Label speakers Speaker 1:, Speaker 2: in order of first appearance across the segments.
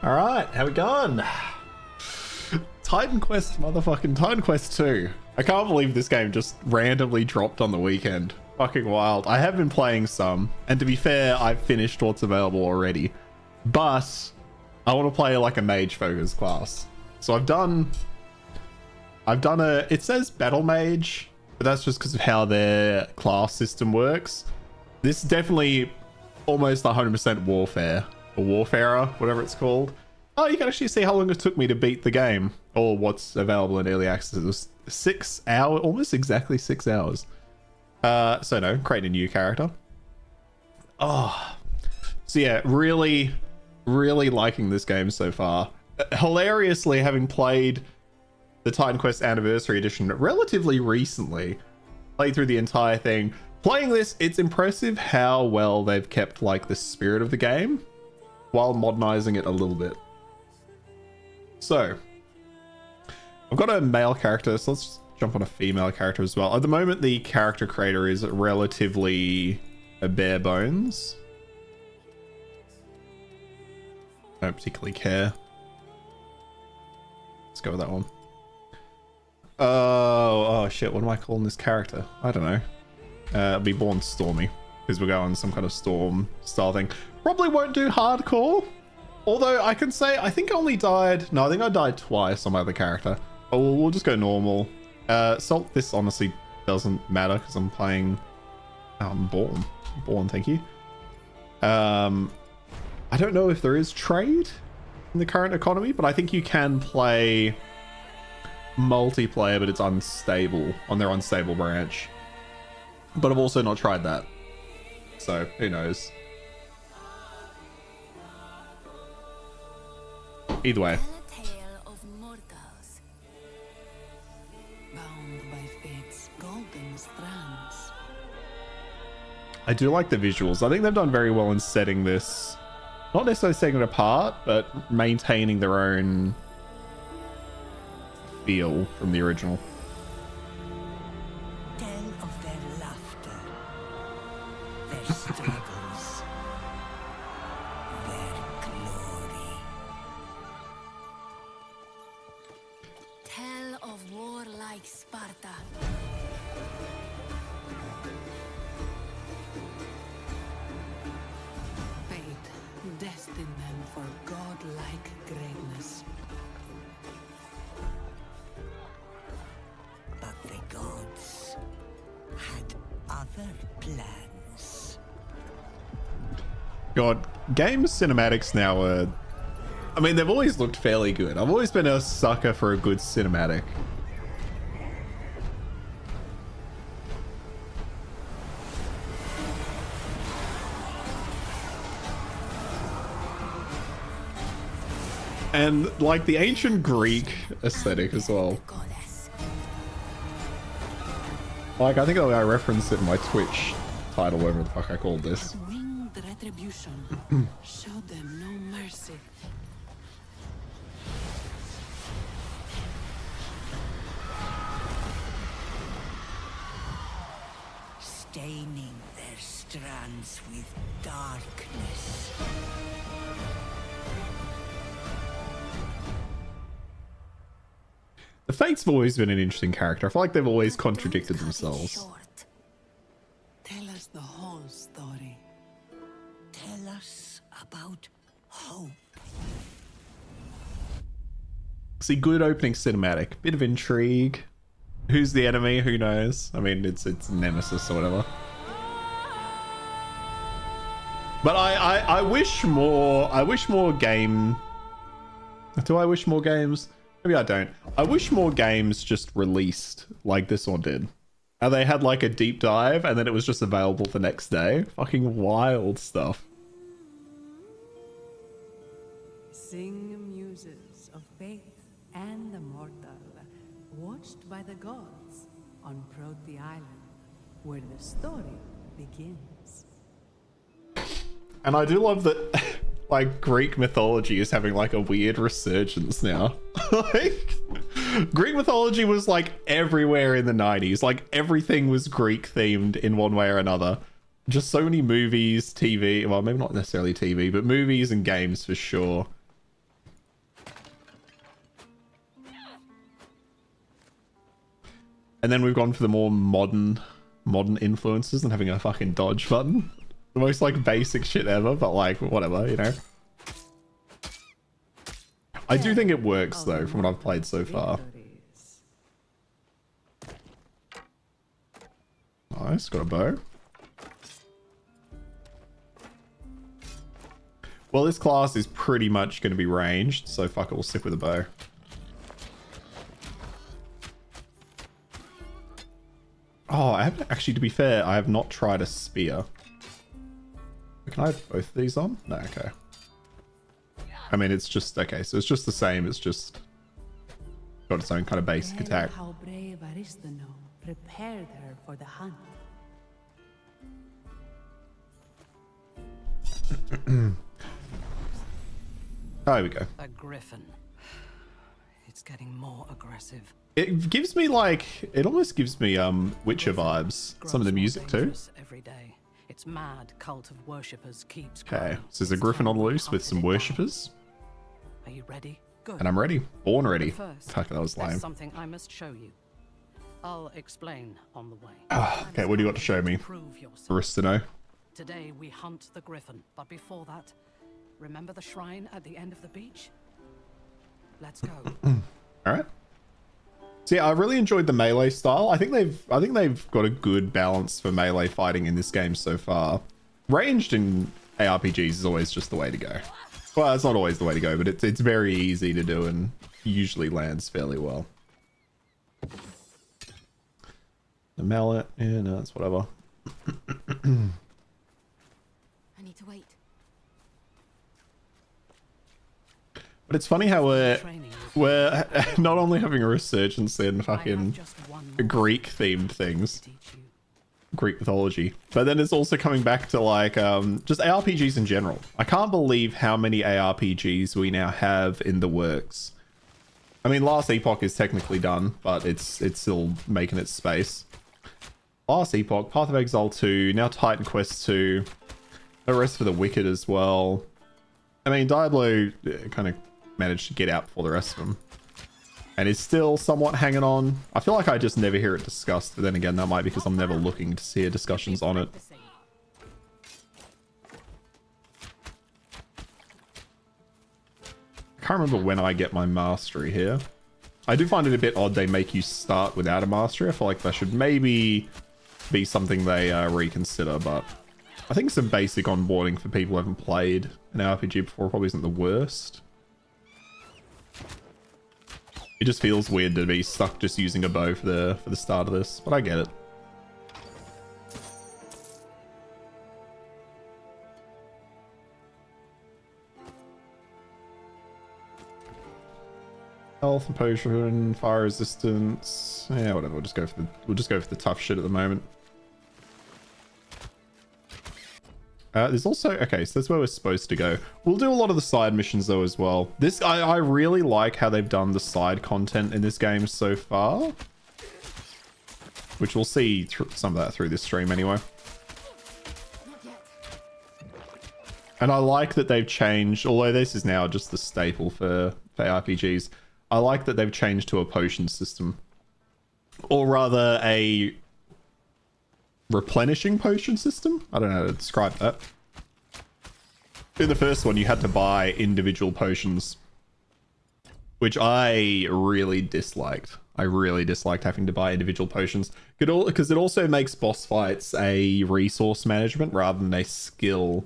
Speaker 1: All right, how we going? Titan Quest, motherfucking Titan Quest 2. I can't believe this game just randomly dropped on the weekend. Fucking wild. I have been playing some, and to be fair, I've finished what's available already. But I want to play like a mage focus class. So I've done it says battle mage, but that's just because of how their class system works. This is definitely almost 100% warfare. Or warfarer, whatever it's called. Oh, you can actually see how long it took me to beat the game, or what's available in early access. It was 6 hours, almost exactly 6 hours. So no, create a new character. Oh, so yeah, really liking this game so far. Hilariously, having played the Titan Quest Anniversary Edition relatively recently, played through the entire thing. Playing this, it's impressive how well they've kept like the spirit of the game while modernizing it a little bit. So I've got a male character, so let's jump on a female character as well. At the moment, the character creator is relatively bare bones. Don't particularly care. Let's go with that one. Oh shit, what am I calling this character? I don't know. It'll be Born Stormy, because we're going some kind of storm style thing. Probably won't do hardcore, although I can say I think I only died. No, I think I died twice on my other character. Oh, we'll just go normal. Salt, this honestly doesn't matter because I'm playing Born, thank you. I don't know if there is trade in the current economy, but I think you can play multiplayer, but it's unstable on their unstable branch. But I've also not tried that, so who knows. Either way. I do like the visuals. I think they've done very well in setting this, not necessarily setting it apart, but maintaining their own feel from the original.
Speaker 2: Tell of their laughter, their struggles, their glory.
Speaker 3: Tell of war like Sparta.
Speaker 2: Fate destined them for godlike greatness. But the gods had other plans.
Speaker 1: God, game cinematics now are... I mean, they've always looked fairly good. I've always been a sucker for a good cinematic. And like the ancient Greek aesthetic as well. Like, I think I referenced it in my Twitch title, whatever the fuck I called this.
Speaker 2: Winged retribution. Show them no mercy. Staining their strands with darkness.
Speaker 1: The Fates have always been an interesting character. I feel like they've always contradicted themselves.
Speaker 2: Tell us the whole story. Tell us about hope.
Speaker 1: See, good opening cinematic. Bit of intrigue. Who's the enemy? Who knows? I mean, it's Nemesis or whatever. But I wish more. I wish more game. Do I wish more games? Maybe I don't. I wish more games just released like this one did. And they had like a deep dive and then it was just available the next day. Fucking wild stuff.
Speaker 4: Sing muses of faith and the mortal, watched by the gods on Prote Island, where the story begins.
Speaker 1: And I do love that like Greek mythology is having like a weird resurgence now. Like Greek mythology was like everywhere in the 90s. Like everything was Greek themed in one way or another. Just so many movies, TV, well maybe not necessarily TV, but movies and games for sure. And then we've gone for the more modern influences and having a fucking dodge button. The most like basic shit ever, but like whatever, you know. I do think it works though from what I've played so far. Nice, got a bow. Well, this class is pretty much going to be ranged, so fuck it, we'll stick with a bow. Oh, I haven't actually, to be fair, I have not tried a spear. Can I have both of these on? No, okay. I mean, it's just, okay, so it's just the same, it's just got its own kind of basic attack.
Speaker 4: How brave Aristano prepared her for the hunt.
Speaker 1: Oh, here we go.
Speaker 2: A griffin. It's getting more aggressive.
Speaker 1: It gives me like, it almost gives me Witcher vibes. Some of the music too.
Speaker 2: Every day. Its mad cult of worshippers keeps
Speaker 1: Okay,
Speaker 2: growing.
Speaker 1: so there's a griffin on the loose with some worshippers.
Speaker 2: Are you ready? Good.
Speaker 1: And I'm ready. Born ready.
Speaker 2: First,
Speaker 1: Fuck, that was
Speaker 2: there's
Speaker 1: lame.
Speaker 2: something I must show you. I'll explain on the way.
Speaker 1: Okay, what do you got to show me?
Speaker 2: Prove yourself.
Speaker 1: Aristano.
Speaker 2: Today we hunt the griffin, but before that, remember the shrine at the end of the beach? Let's go.
Speaker 1: Alright. So yeah, I really enjoyed the melee style. I think they've got a good balance for melee fighting in this game so far. Ranged in ARPGs is always just the way to go. Well, it's not always the way to go, but it's very easy to do and usually lands fairly well. The mallet, yeah, no, that's whatever.
Speaker 3: I need to wait.
Speaker 1: But it's funny how we're not only having a resurgence in fucking Greek themed things, Greek mythology, but then it's also coming back to like just ARPGs in general. I can't believe how many ARPGs we now have in the works. I mean, Last Epoch is technically done, but it's still making its space. Last Epoch, Path of Exile 2, now Titan Quest 2, the rest for the Wicked as well. I mean, Diablo kind of managed to get out before the rest of them, and is still somewhat hanging on. I feel like I just never hear it discussed, but then again, that might be because I'm never looking to see discussions on it. I can't remember when I get my mastery here. I do find it a bit odd they make you start without a mastery. I feel like that should maybe be something they reconsider, but I think some basic onboarding for people who haven't played an RPG before probably isn't the worst. It just feels weird to be stuck just using a bow for the start of this, but I get it. Health and potion, fire resistance. Yeah, whatever. We'll just go for the tough shit at the moment. There's also, okay, so that's where we're supposed to go. We'll do a lot of the side missions though as well. This, I really like how they've done the side content in this game so far, which we'll see some of that through this stream anyway. And I like that they've changed, although this is now just the staple for RPGs. I like that they've changed to a potion system, or rather a replenishing potion system. I don't know how to describe that. In the first one, you had to buy individual potions, which I really disliked. I really disliked having to buy individual potions, because it also makes boss fights a resource management rather than a skill.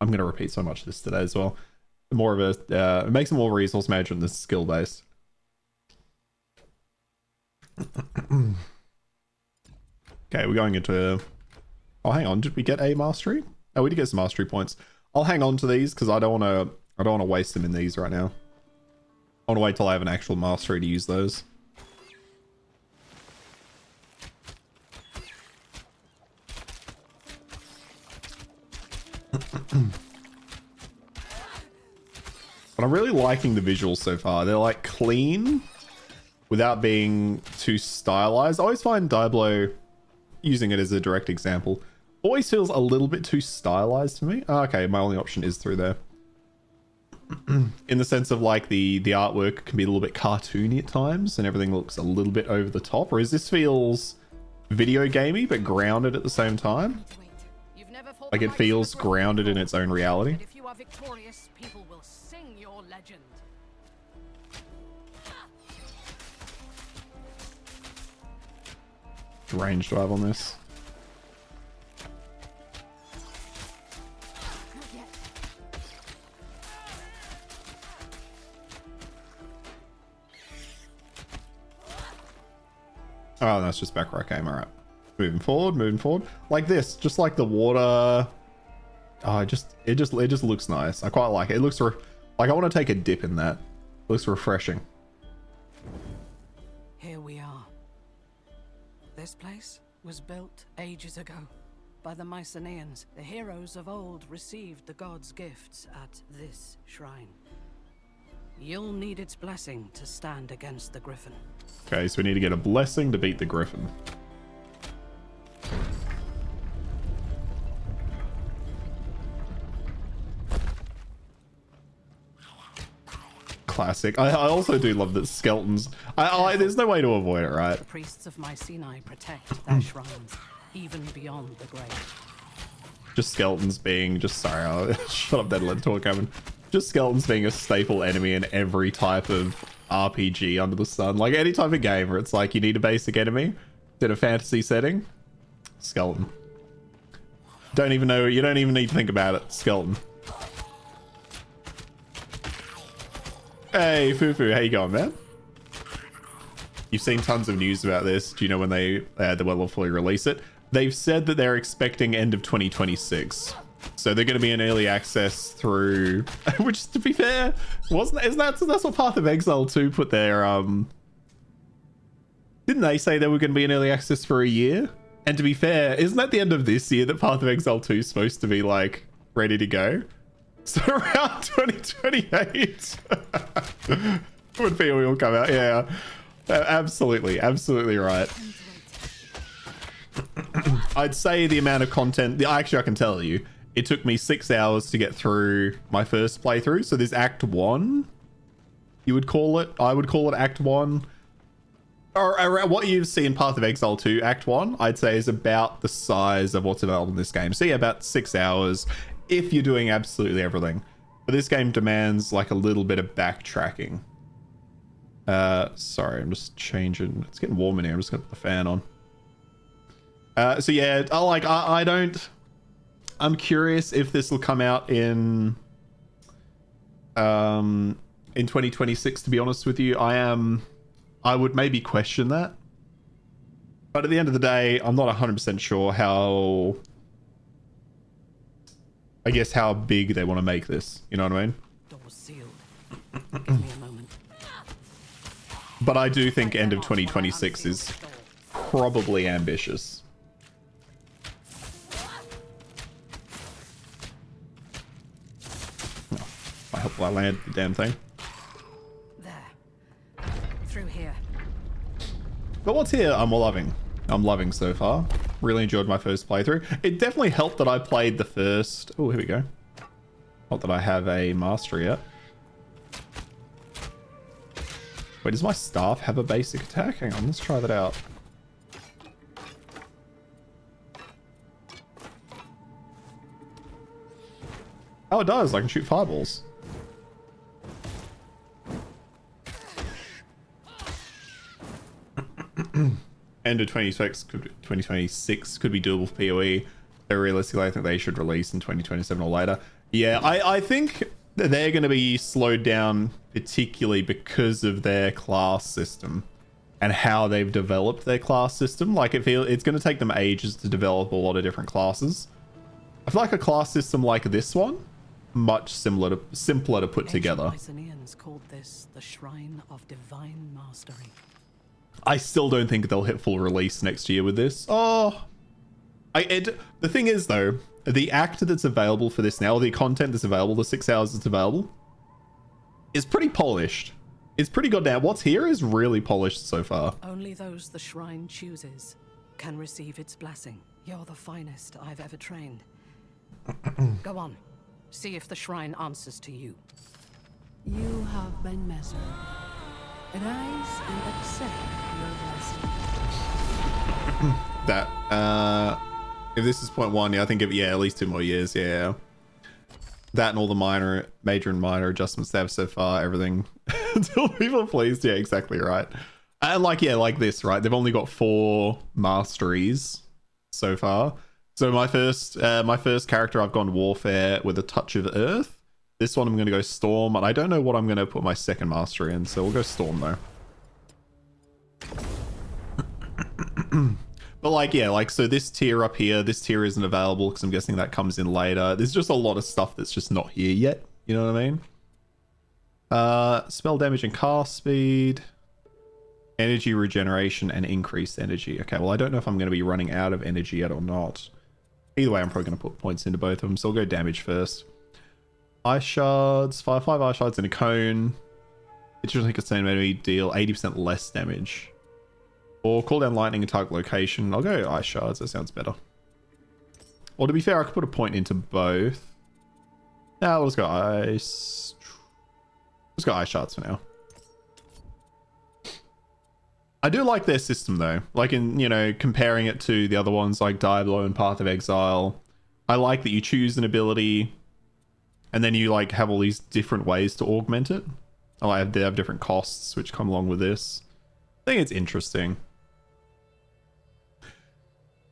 Speaker 1: I'm going to repeat so much of this today as well. More of a, it makes it more resource management than skill based. Okay, we're going into... Oh, hang on. Did we get a mastery? Oh, we did get some mastery points. I'll hang on to these because I don't want to waste them in these right now. I want to wait till I have an actual mastery to use those. But I'm really liking the visuals so far. They're like clean without being too stylized. I always find Diablo, using it as a direct example, always feels a little bit too stylized to me. Oh, okay, my only option is through there. in the sense of like the artwork can be a little bit cartoony at times and everything looks a little bit over the top, whereas this feels video gamey but grounded at the same time.
Speaker 2: You've never fought
Speaker 1: Like
Speaker 2: the
Speaker 1: it
Speaker 2: likes of the
Speaker 1: feels
Speaker 2: Griffin
Speaker 1: grounded in
Speaker 2: before,
Speaker 1: its own reality.
Speaker 2: but if you are victorious, people will sing your legend.
Speaker 1: Range drive on this.
Speaker 3: Not yet.
Speaker 1: Oh, that's just back where I came. All right, moving forward, like this, just like the water. Oh, it just looks nice. I quite like it. It looks like I want to take a dip in that. It looks refreshing.
Speaker 2: Here we are. This place was built ages ago by the Mycenaeans. The heroes of old received the gods' gifts at this shrine. You'll need its blessing to stand against the Griffin.
Speaker 1: Okay, so we need to get a blessing to beat the Griffin. Classic. I also do love that skeletons. There's no way to avoid it, right?
Speaker 2: The priests of Mycenae protect their shrines, even beyond the grave.
Speaker 1: Just skeletons being sorry, I'll shut up, that let talk coming. Just skeletons being a staple enemy in every type of RPG under the sun. Like any type of game where it's like you need a basic enemy in a fantasy setting. Skeleton. Don't even know, you don't even need to think about it. Skeleton. Hey, Fufu, how you going, man? You've seen tons of news about this. Do you know when they will fully release it? They've said that they're expecting end of 2026. So they're going to be in early access through, which to be fair, that's what Path of Exile 2 put their, didn't they say they were going to be in early access for a year? And to be fair, isn't that the end of this year that Path of Exile 2 is supposed to be like ready to go? So around 2028 would be when we'll come out. Yeah, absolutely right. I'd say the amount of content, actually I can tell you, it took me 6 hours to get through my first playthrough. So there's Act 1, you would call it. I would call it Act 1. Or what you see in Path of Exile 2, Act 1, I'd say is about the size of what's available in this game. So yeah, about 6 hours if you're doing absolutely everything. But this game demands like a little bit of backtracking. Sorry, I'm just changing. It's getting warm in here. I'm just gonna put the fan on. So yeah, I'm curious if this will come out in 2026, to be honest with you. I would maybe question that. But at the end of the day, I'm not 100% sure how big they want to make this. You know what I mean?
Speaker 2: Doors sealed. Give me a moment.
Speaker 1: But I do think end of 2026 is probably ambitious. Oh, I hope I land the damn thing.
Speaker 2: There. Through here.
Speaker 1: But what's here, I'm loving. I'm loving so far. Really enjoyed my first playthrough. It definitely helped that I played the first... Oh, here we go. Not that I have a mastery yet. Wait, does my staff have a basic attack? Hang on, let's try that out. Oh, it does. I can shoot fireballs. End of 2026 could be doable for PoE. So realistically, I think they should release in 2027 or later. Yeah, I think that they're going to be slowed down, particularly because of their class system and how they've developed their class system. Like, it's going to take them ages to develop a lot of different classes. I feel like a class system like this one, much simpler to put together.
Speaker 2: Mycenaeans called this the Shrine of Divine Mastery.
Speaker 1: I still don't think they'll hit full release next year with this. Oh, the thing is though, the act that's available for this now, the content that's available, the 6 hours that's available, is pretty polished. It's pretty goddamn. What's here is really polished so far.
Speaker 2: Only those the shrine chooses can receive its blessing. You're the finest I've ever trained. Go on. See if the shrine answers to you.
Speaker 4: You have been measured. Rise and accept your blessing.
Speaker 1: That, if this is point one, yeah, I think at least 2 more years, yeah. That and all the major and minor adjustments they have so far, everything. Until people are pleased, yeah, exactly right. And like this, right? They've only got 4 masteries so far. So my first character, I've gone warfare with a touch of earth. This one I'm going to go storm, and I don't know what I'm going to put my second mastery in, so we'll go storm though. But like, yeah, like, so this tier up here, this tier isn't available because I'm guessing that comes in later. There's just a lot of stuff that's just not here yet. You know what I mean? Spell damage and cast speed, energy regeneration, and increased energy. Okay, well, I don't know if I'm going to be running out of energy yet or not. Either way, I'm probably going to put points into both of them, so I'll go damage first. Ice shards, 5 ice shards in a cone. It's usually a same enemy deal 80% less damage. Or call down lightning and target location. I'll go ice shards, that sounds better. Or to be fair, I could put a point into both. Now let's go ice. Let's go ice shards for now. I do like their system though. Like in, you know, comparing it to the other ones like Diablo and Path of Exile. I like that you choose an ability and then you like have all these different ways to augment it. Oh, they have different costs which come along with this. I think it's interesting.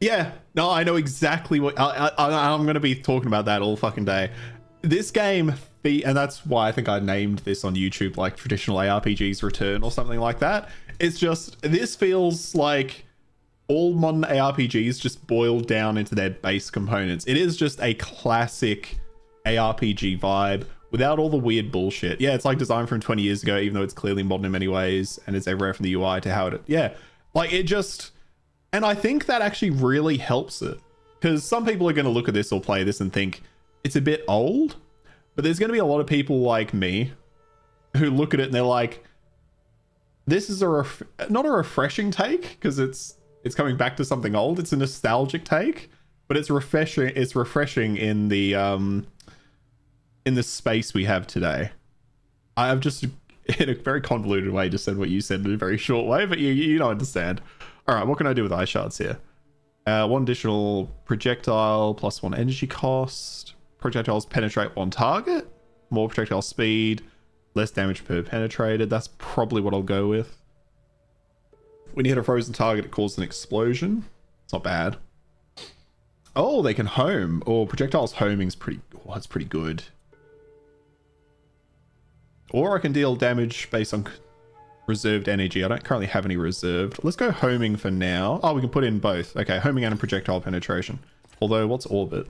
Speaker 1: Yeah, no, I know exactly what I'm going to be talking about that all fucking day. This game, and that's why I think I named this on YouTube like traditional ARPGs return or something like that. It's just, this feels like all modern ARPGs just boiled down into their base components. It is just a classic ARPG vibe without all the weird bullshit. Yeah, it's like designed from 20 years ago, even though it's clearly modern in many ways, and it's everywhere from the UI to how it, yeah, like it just, and I think that actually really helps it, because some people are going to look at this or play this and think it's a bit old, but there's going to be a lot of people like me who look at it and they're like, this is not a refreshing take, because it's coming back to something old. It's a nostalgic take, but it's refreshing. It's refreshing in the space we have today. I have just, in a very convoluted way, just said what you said in a very short way, but you don't understand. All right, what can I do with ice shards here? 1 additional projectile plus 1 energy cost. Projectiles penetrate 1 target. More projectile speed. Less damage per penetrated. That's probably what I'll go with. When you hit a frozen target, it causes an explosion. It's not bad. Oh, they can home. Oh, projectiles homing's pretty. Oh, that's pretty good. Or I can deal damage based on reserved energy. I don't currently have any reserved. Let's go homing for now. Oh, we can put in both. Okay, homing and projectile penetration. Although, what's orbit?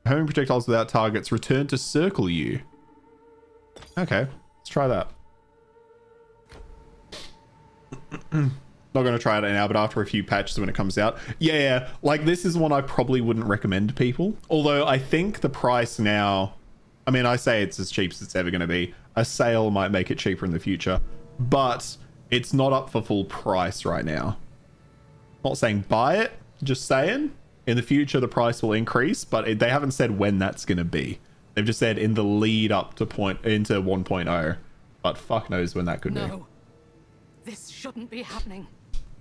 Speaker 1: Homing projectiles without targets return to circle you. Okay, let's try that. Not going to try it now, but after a few patches when it comes out. Yeah, like this is one I probably wouldn't recommend to people. Although I think the price now, I mean, I say it's as cheap as it's ever going to be. A sale might make it cheaper in the future, but it's not up for full price right now. Not saying buy it, just saying in the future the price will increase, but they haven't said when that's going to be. They've just said in the lead up to into 1.0, but fuck knows when that could be.
Speaker 2: No, this shouldn't be happening.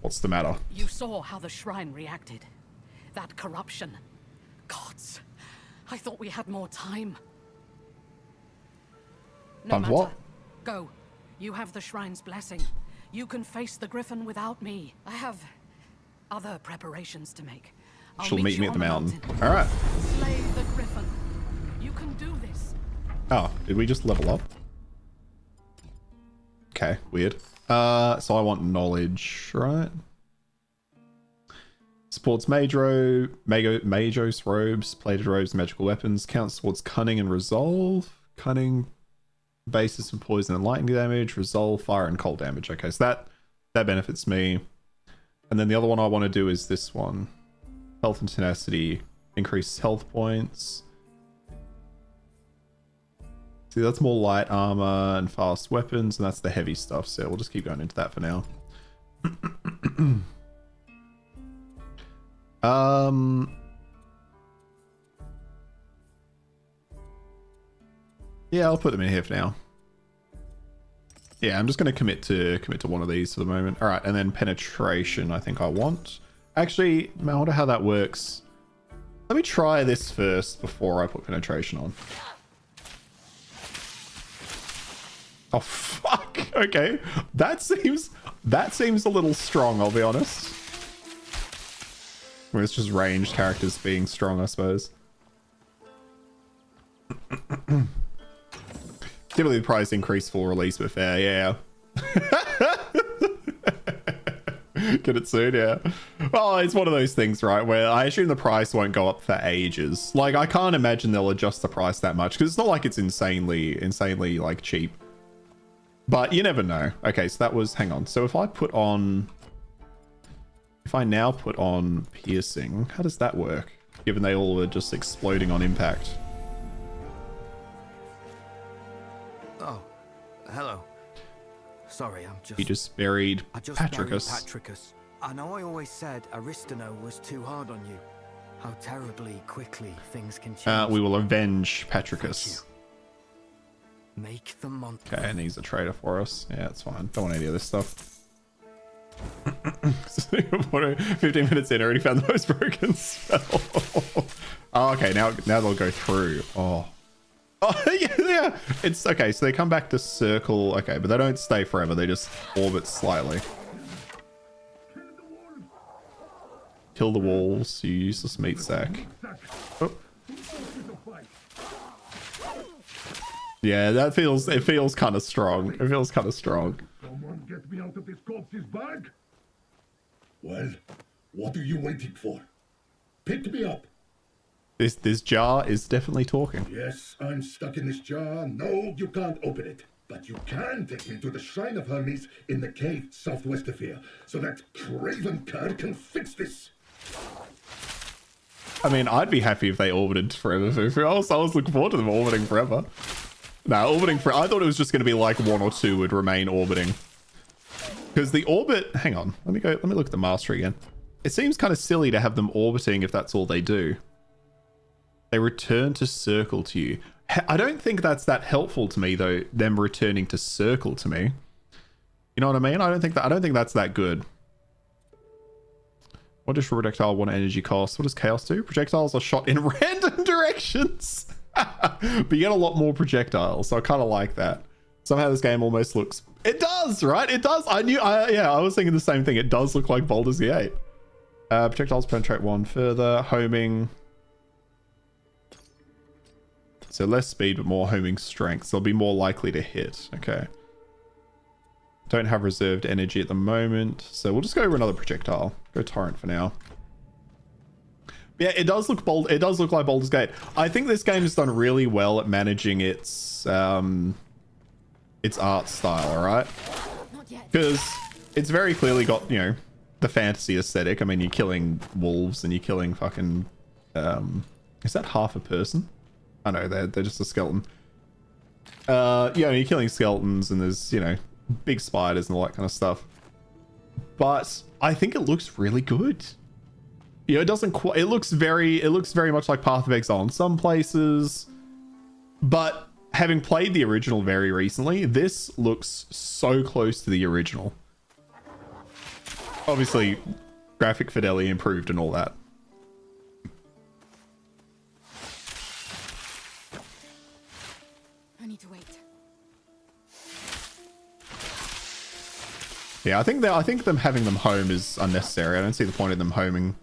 Speaker 1: What's the matter?
Speaker 2: You saw how the shrine reacted. That corruption. Gods, I thought we had more time. No
Speaker 1: And
Speaker 2: matter.
Speaker 1: what?
Speaker 2: Go. You have the shrine's blessing. You can face the griffin without me. I have other preparations to make. I'll
Speaker 1: She'll meet me at
Speaker 2: you
Speaker 1: the
Speaker 2: on
Speaker 1: mountain. All right.
Speaker 2: Slay the griffin. You can do this.
Speaker 1: Oh, did we just level up? Okay, weird. So I want knowledge, right? Supports Magos robes, plated robes, magical weapons. Counts towards cunning and resolve. Cunning, basis for poison and lightning damage. Resolve, fire and cold damage. Okay, so that benefits me. And then the other one I want to do is this one. Health and tenacity. Increase health points. See, that's more light armor and fast weapons, and that's the heavy stuff, so we'll just keep going into that for now. Yeah, I'll put them in here for now. Yeah, I'm just going to commit to one of these for the moment. All right, and then penetration I think I want. Actually, I wonder how that works. Let me try this first before I put penetration on. Oh, fuck. Okay. That seems a little strong, I'll be honest. Well, it's just ranged characters being strong, I suppose. Typically the price increase for release, but fair, yeah. Get it soon, yeah. Well, it's one of those things, right, where I assume the price won't go up for ages. Like, I can't imagine they'll adjust the price that much, because it's not like it's insanely, like, cheap. But you never know. Okay, so that was... Hang on. So if I put on... If I now put on piercing, how does that work? Given they all are just exploding on impact.
Speaker 5: Oh, hello. Sorry, I'm just...
Speaker 1: You just buried
Speaker 5: buried
Speaker 1: Patricus.
Speaker 5: Patricus. I know I always said Aristano was too hard on you. How terribly quickly things can change.
Speaker 1: We will avenge Patricus.
Speaker 5: Make the monster.
Speaker 1: Okay, and he's a traitor for us. Yeah, it's fine. Don't want any of this stuff. 15 minutes in, already found the most broken spell. Oh, okay, now they'll go through. Oh, yeah. It's okay. So they come back to circle. Okay, but they don't stay forever. They just orbit slightly. Kill the walls, you useless meat sack. Oh. Yeah, it feels kind of strong. It feels kind of strong.
Speaker 6: Someone get me out of this corpse's bag. Well, what are you waiting for? Pick me up.
Speaker 1: This jar is definitely talking.
Speaker 6: Yes, I'm stuck in this jar. No, you can't open it. But you can take me to the Shrine of Hermes in the cave southwest of here, so that craven cur can fix this.
Speaker 1: I mean, I'd be happy if they orbited forever. I was looking forward to them orbiting forever. No, orbiting for... I thought it was just going to be like one or two would remain orbiting. Because the orbit... Hang on. Let me look at the mastery again. It seems kind of silly to have them orbiting if that's all they do. They return to circle to you. I don't think that's that helpful to me, though, them returning to circle to me. You know what I mean? I don't think that's that good. What does projectile want energy cost? What does chaos do? Projectiles are shot in random directions. But you get a lot more projectiles, so I kind of like that. Somehow this game almost looks... It does, right? It does. I was thinking the same thing. It does look like Baldur's Gate 8. Projectiles penetrate one further. Homing. So less speed, but more homing strength. So they'll be more likely to hit. Okay. Don't have reserved energy at the moment. So we'll just go for another projectile. Go Torrent for now. Yeah, it does look bold. It does look like Baldur's Gate. I think this game has done really well at managing its art style, all right? Because it's very clearly got, you know, the fantasy aesthetic. I mean, you're killing wolves and you're killing fucking... is that half a person? I know, they're just a skeleton. Yeah, you're killing skeletons and there's, you know, big spiders and all that kind of stuff. But I think it looks really good. You know, it doesn't quite... It looks very much like Path of Exile in some places. But having played the original very recently, this looks so close to the original. Obviously, graphic fidelity improved and all that.
Speaker 3: I need to wait.
Speaker 1: Yeah, I think them having them home is unnecessary. I don't see the point of them homing.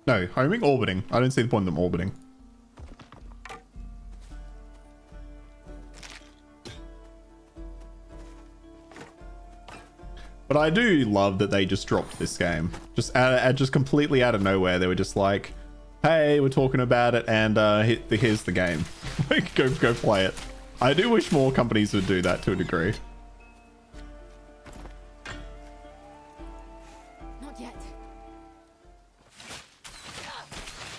Speaker 1: No, homing? Orbiting. I don't see the point of them orbiting. But I do love that they just dropped this game. Just completely out of nowhere. They were just like, hey, we're talking about it and here's the game. Like, go play it. I do wish more companies would do that to a degree.
Speaker 3: Not yet.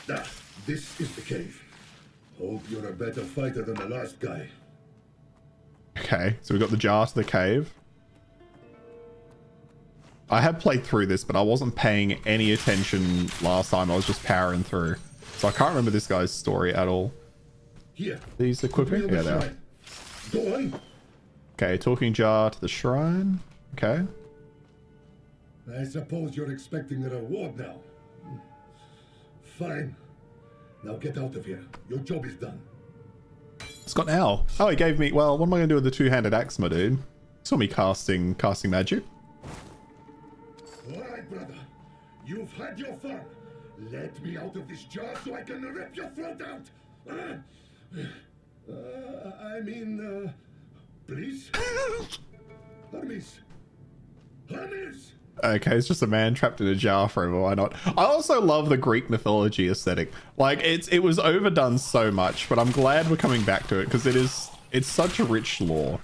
Speaker 6: Ah, this is the cave. Hope you're a better fighter than the last guy.
Speaker 1: Okay, so we got the jar to the cave. I have played through this, but I wasn't paying any attention last time. I was just powering through. So I can't remember this guy's story at all.
Speaker 6: Here.
Speaker 1: These equipping?
Speaker 6: Put me
Speaker 1: Yeah,
Speaker 6: on the
Speaker 1: they are.
Speaker 6: shrine. Go on.
Speaker 1: Okay, talking jar to the shrine. Okay.
Speaker 6: I suppose you're expecting a reward now. Fine. Now get out of here. Your job is done.
Speaker 1: It's got an owl. Oh, he gave me... Well, what am I going to do with the two-handed axe, my dude? Saw me casting magic.
Speaker 6: All right, brother. You've had your fun. Let me out of this jar so I can rip your throat out. Please? Hermes. Hermes!
Speaker 1: Okay, it's just a man trapped in a jar forever. Why not? I also love the Greek mythology aesthetic. Like, it was overdone so much, but I'm glad we're coming back to it because it's such a rich lore.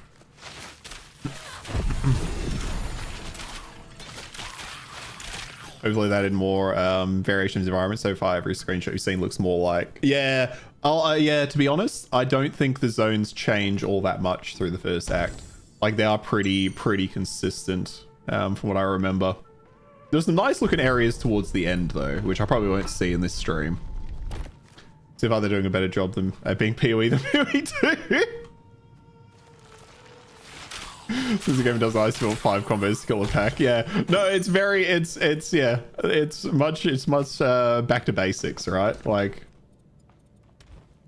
Speaker 1: Hopefully that in more variations of environment. So far, every screenshot you've seen looks more like... Yeah, yeah, to be honest, I don't think the zones change all that much through the first act. Like, they are pretty consistent from what I remember. There's some nice looking areas towards the end, though, which I probably won't see in this stream. See if they're doing a better job than at being PoE than PoE 2. Since the game does ice field 5 combos skill attack. Yeah. No, it's very it's much back to basics, right? Like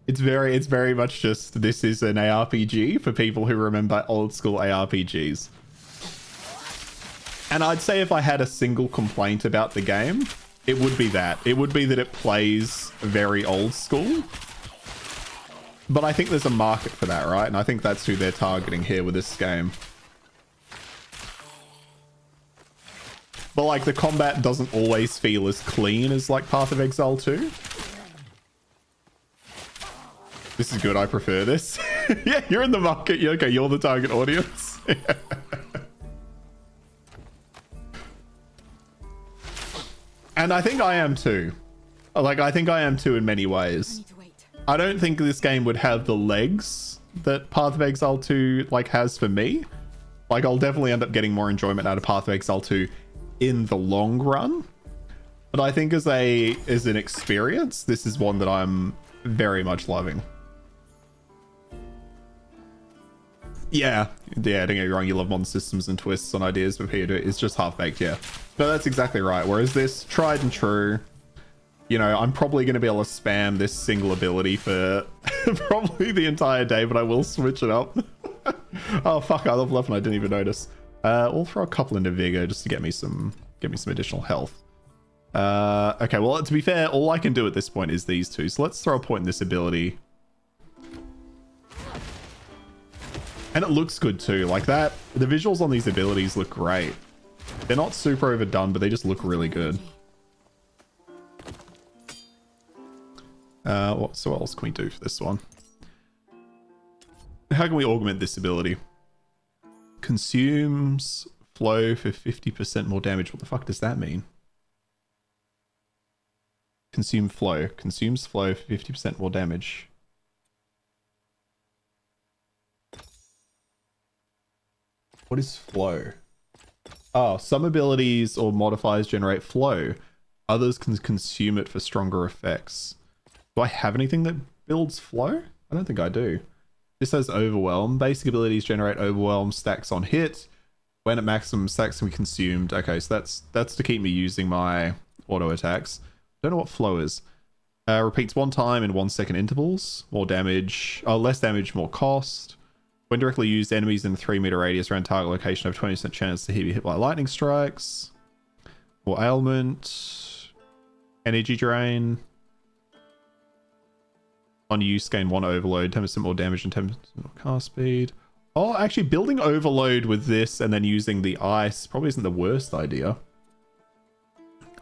Speaker 1: it's very much just this is an ARPG for people who remember old school ARPGs. And I'd say if I had a single complaint about the game, it would be that. It would be that it plays very old school. But I think there's a market for that, right? And I think that's who they're targeting here with this game. But like the combat doesn't always feel as clean as like Path of Exile 2. This is good. I prefer this. Yeah, you're in the market. Yeah, okay, you're the target audience. And I think I am too. Like, I think I am too in many ways. I don't think this game would have the legs that Path of Exile 2 like has for me. Like, I'll definitely end up getting more enjoyment out of Path of Exile 2 in the long run. But I think as an experience, this is one that I'm very much loving. Yeah, don't get me wrong, you love modern systems and twists on ideas, but here it's just half-baked, yeah. No, that's exactly right. Whereas this, tried and true, you know, I'm probably going to be able to spam this single ability for probably the entire day, but I will switch it up. Oh, fuck, I love left and I didn't even notice. We'll throw a couple into Vigor just to get me some additional health. Okay, well, to be fair, all I can do at this point is these two. So let's throw a point in this ability. And it looks good too. Like that, the visuals on these abilities look great. They're not super overdone, but they just look really good. What else can we do for this one? How can we augment this ability? Consumes flow for 50% more damage. What the fuck does that mean? Consume flow. Consumes flow for 50% more damage. What is flow? Oh, some abilities or modifiers generate flow. Others can consume it for stronger effects. Do I have anything that builds flow? I don't think I do. This has overwhelm. Basic abilities generate overwhelm stacks on hit. When at maximum stacks can be consumed. Okay, so that's to keep me using my auto attacks. Don't know what flow is. Repeats one time in 1 second intervals. More damage. Oh, less damage, more cost. When directly used, enemies in a 3-meter radius around target location have 20% chance to be hit by lightning strikes. More ailment. Energy drain. On use, gain 1 overload, 10% more damage and 10% more cast speed. Oh, actually, building overload with this and then using the ice probably isn't the worst idea.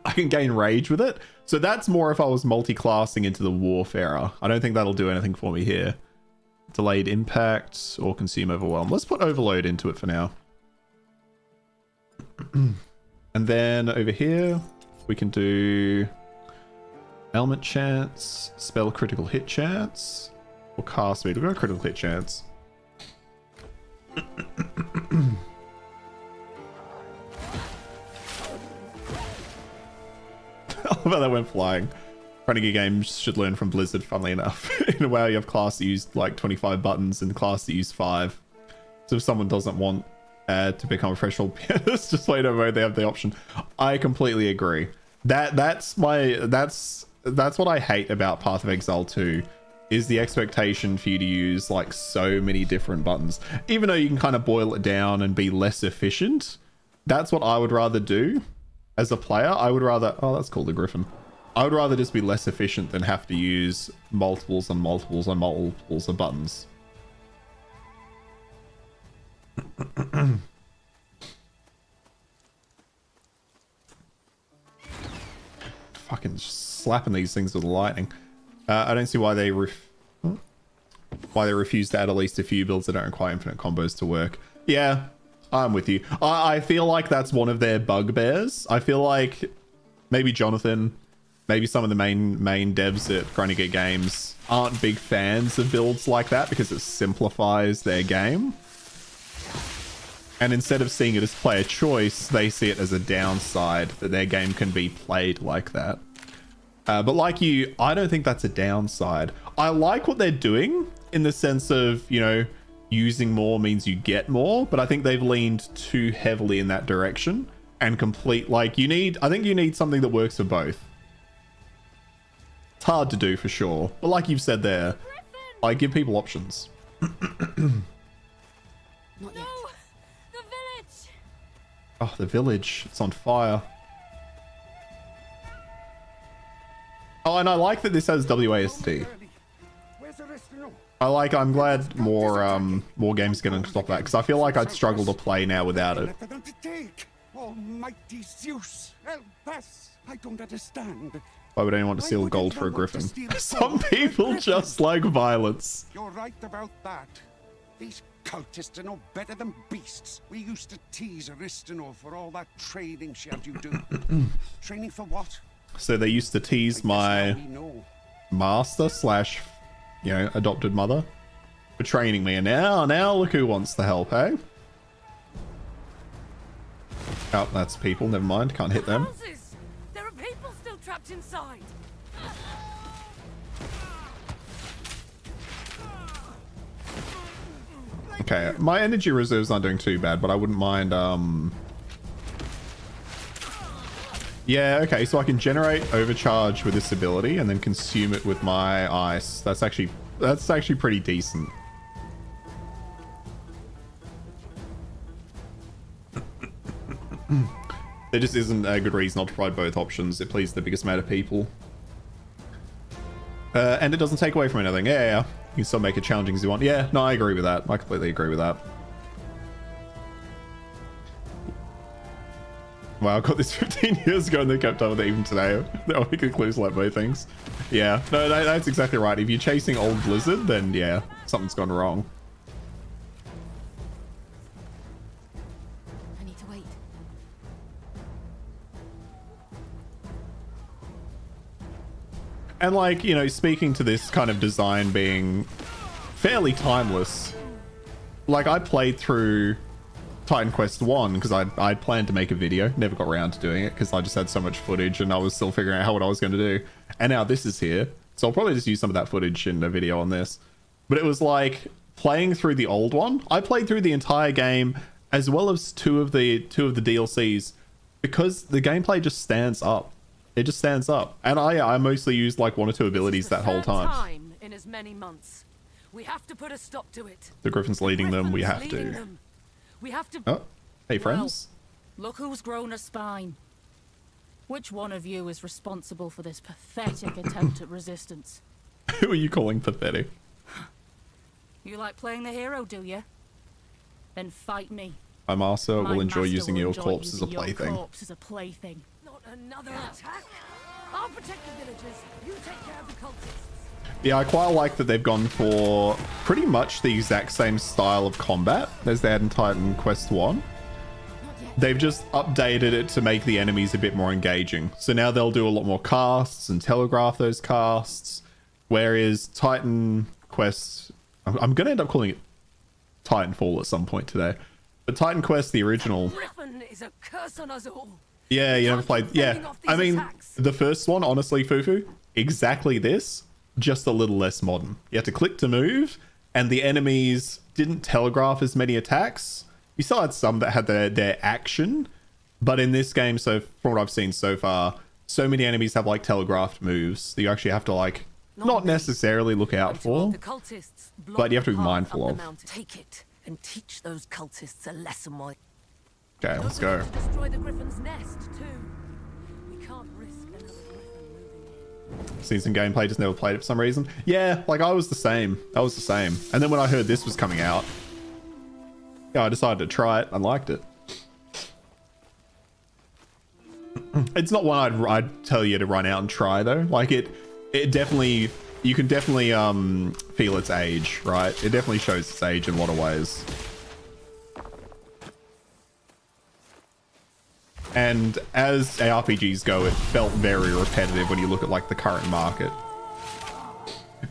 Speaker 1: I can gain rage with it. So that's more if I was multi-classing into the Warfarer. I don't think that'll do anything for me here. Delayed impact or consume overwhelm. Let's put overload into it for now. And then over here, we can do ailment chance, spell critical hit chance, or cast speed. We've got a critical hit chance. I love how that went flying. Renegade games should learn from Blizzard, funnily enough. In a way, you have class that used like 25 buttons and class that used 5. So if someone doesn't want to become a professional pianist, just play no mode, they have the option. I completely agree. That's what I hate about Path of Exile 2, is the expectation for you to use like so many different buttons. Even though you can kind of boil it down and be less efficient, that's what I would rather do as a player. I would rather, oh, that's called a griffin. I would rather just be less efficient than have to use multiples and multiples and multiples of buttons. Fucking slapping these things with lightning. I don't see why they refuse to add at least a few builds that don't require infinite combos to work. Yeah, I'm with you. I feel like that's one of their bugbears. I feel like maybe Jonathan, maybe some of the main devs at Renegade Games aren't big fans of builds like that because it simplifies their game. And instead of seeing it as player choice, they see it as a downside that their game can be played like that. But like you, I don't think that's a downside. I like what they're doing in the sense of, you know, using more means you get more, but I think they've leaned too heavily in that direction and I think you need something that works for both. It's hard to do for sure, but like you've said there, I give people options.
Speaker 3: Not yet.
Speaker 7: No! The village!
Speaker 1: Oh, the village, it's on fire. Oh, and I like that this has WASD. I'm glad more games get on top of that, because I feel like I'd struggle to play now without it.
Speaker 8: Almighty Zeus, help us! I don't understand.
Speaker 1: Why would anyone want to steal gold for a griffin? Some people just like violence.
Speaker 8: You're right about that. These cultists are no better than beasts. We used to tease Aristino for all that training she had you do. Training for what?
Speaker 1: So they used to tease my master slash, you know, adopted mother for training me, and now look who wants the help, hey? Oh, that's people. Never mind. Can't hit them.
Speaker 7: Houses! There are people still trapped inside.
Speaker 1: Okay, my energy reserve's not doing too bad, but I wouldn't mind, yeah, okay, so I can generate overcharge with this ability and then consume it with my ice. That's actually pretty decent. There just isn't a good reason not to provide both options. It pleases the biggest amount of people. And it doesn't take away from anything. Yeah. You can still make it challenging as you want. Yeah, no, I agree with that. I completely agree with that. Wow, I got this 15 years ago and they kept up with it even today. They're making clues like both things. Yeah, no, that's exactly right. If you're chasing old Blizzard, then yeah, something's gone wrong.
Speaker 3: I need to wait.
Speaker 1: And like, you know, speaking to this kind of design being fairly timeless, like I played through Titan Quest 1 because I'd planned to make a video, never got around to doing it because I just had so much footage and I was still figuring out what I was going to do. And now this is here, so I'll probably just use some of that footage in a video on this. But it was like playing through the old one. I played through the entire game as well as two of the DLCs because the gameplay just stands up. It just stands up. And I mostly used like one or two abilities that whole time.
Speaker 7: In as many months. We have to put a stop to it.
Speaker 1: The Griffin's leading them. We have to.
Speaker 7: We have to.
Speaker 1: Oh, hey friends.
Speaker 9: Well, look who's grown a spine. Which one of you is responsible for this pathetic attempt at resistance?
Speaker 1: Who are you calling pathetic?
Speaker 9: You like playing the hero, do you? Then fight me.
Speaker 1: My master will enjoy
Speaker 9: master
Speaker 1: using
Speaker 9: will
Speaker 1: your
Speaker 9: enjoy
Speaker 1: corpse as a
Speaker 9: using your
Speaker 1: plaything.
Speaker 9: corpse as a plaything.
Speaker 7: Not another attack. I'll protect the villagers. You take care of the cultists.
Speaker 1: Yeah, I quite like that they've gone for pretty much the exact same style of combat as they had in Titan Quest 1. They've just updated it to make the enemies a bit more engaging. So now they'll do a lot more casts and telegraph those casts. Whereas Titan Quest, I'm going to end up calling it Titanfall at some point today. But Titan Quest, the original.
Speaker 7: Griffin is a curse on us all.
Speaker 1: Yeah, you never played. Yeah, I mean, the first one, honestly, Fufu, exactly this, just a little less modern. You had to click to move, and the enemies didn't telegraph as many attacks. You still had some that had their action, but in this game, so from what I've seen so far, so many enemies have like telegraphed moves that you actually have to like not necessarily look out for,
Speaker 7: The cultists
Speaker 1: but you have to be
Speaker 7: block the path
Speaker 1: mindful
Speaker 7: up
Speaker 1: of.
Speaker 7: the mountain. Take it and teach those cultists a lesson while.
Speaker 1: Okay, let's go.
Speaker 7: Don't forget to destroy the griffin's nest too. We can't risk another griffin moving in.
Speaker 1: Seen some gameplay, just never played it for some reason. Yeah, like I was the same. I was the same. And then when I heard this was coming out, yeah, I decided to try it. I liked it. It's not one I'd tell you to run out and try though. Like it definitely, you can definitely feel its age, right? It definitely shows its age in a lot of ways. And as ARPGs go, it felt very repetitive when you look at like the current market.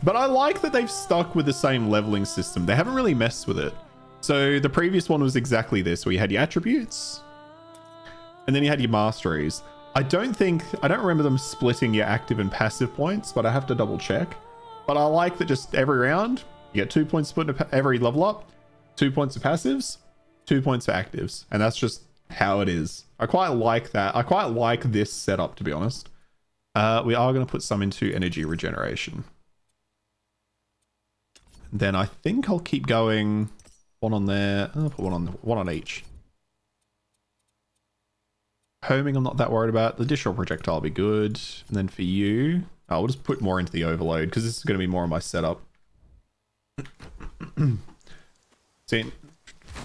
Speaker 1: But I like that they've stuck with the same leveling system. They haven't really messed with it. So the previous one was exactly this, where you had your attributes and then you had your masteries. I don't remember them splitting your active and passive points, but I have to double check. But I like that just every round, you get 2 points split every level up, 2 points of passives, 2 points for actives. And that's just how it is. I quite like that. I quite like this setup, to be honest. We are going to put some into energy regeneration. Then I think I'll keep going one on there. I'll put one on each. Homing, I'm not that worried about. The additional projectile will be good. And then for you, I'll just put more into the overload because this is going to be more of my setup. See,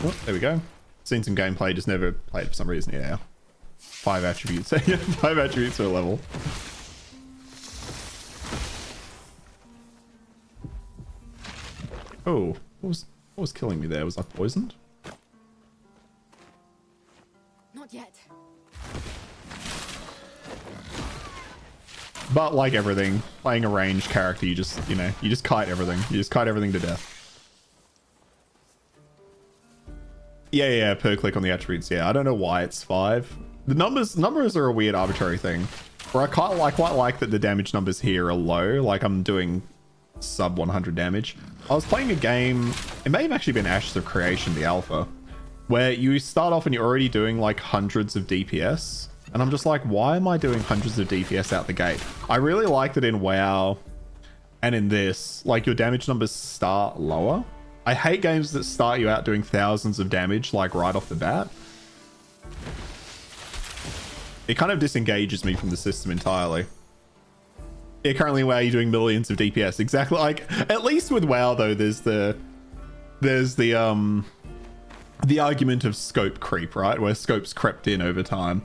Speaker 1: oh, there we go. Seen some gameplay, just never played it for some reason. Yeah, 5 attributes. Yeah, 5 attributes per level. Oh, what was killing me there? Was I poisoned?
Speaker 3: Not yet.
Speaker 1: But like everything, playing a ranged character, you just kite everything. You just kite everything to death. Yeah, per click on the attributes. Yeah, I don't know why it's 5. The numbers are a weird arbitrary thing. Where I quite like that the damage numbers here are low. Like I'm doing sub 100 damage. I was playing a game, it may have actually been Ashes of Creation, the alpha, where you start off and you're already doing like hundreds of DPS. And I'm just like, why am I doing hundreds of DPS out the gate? I really like that in WoW and in this, like your damage numbers start lower. I hate games that start you out doing thousands of damage, like right off the bat. It kind of disengages me from the system entirely. Yeah, currently WoW you're doing millions of DPS. Exactly. Like, at least with WoW though, there's the argument of scope creep, right? Where scope's crept in over time.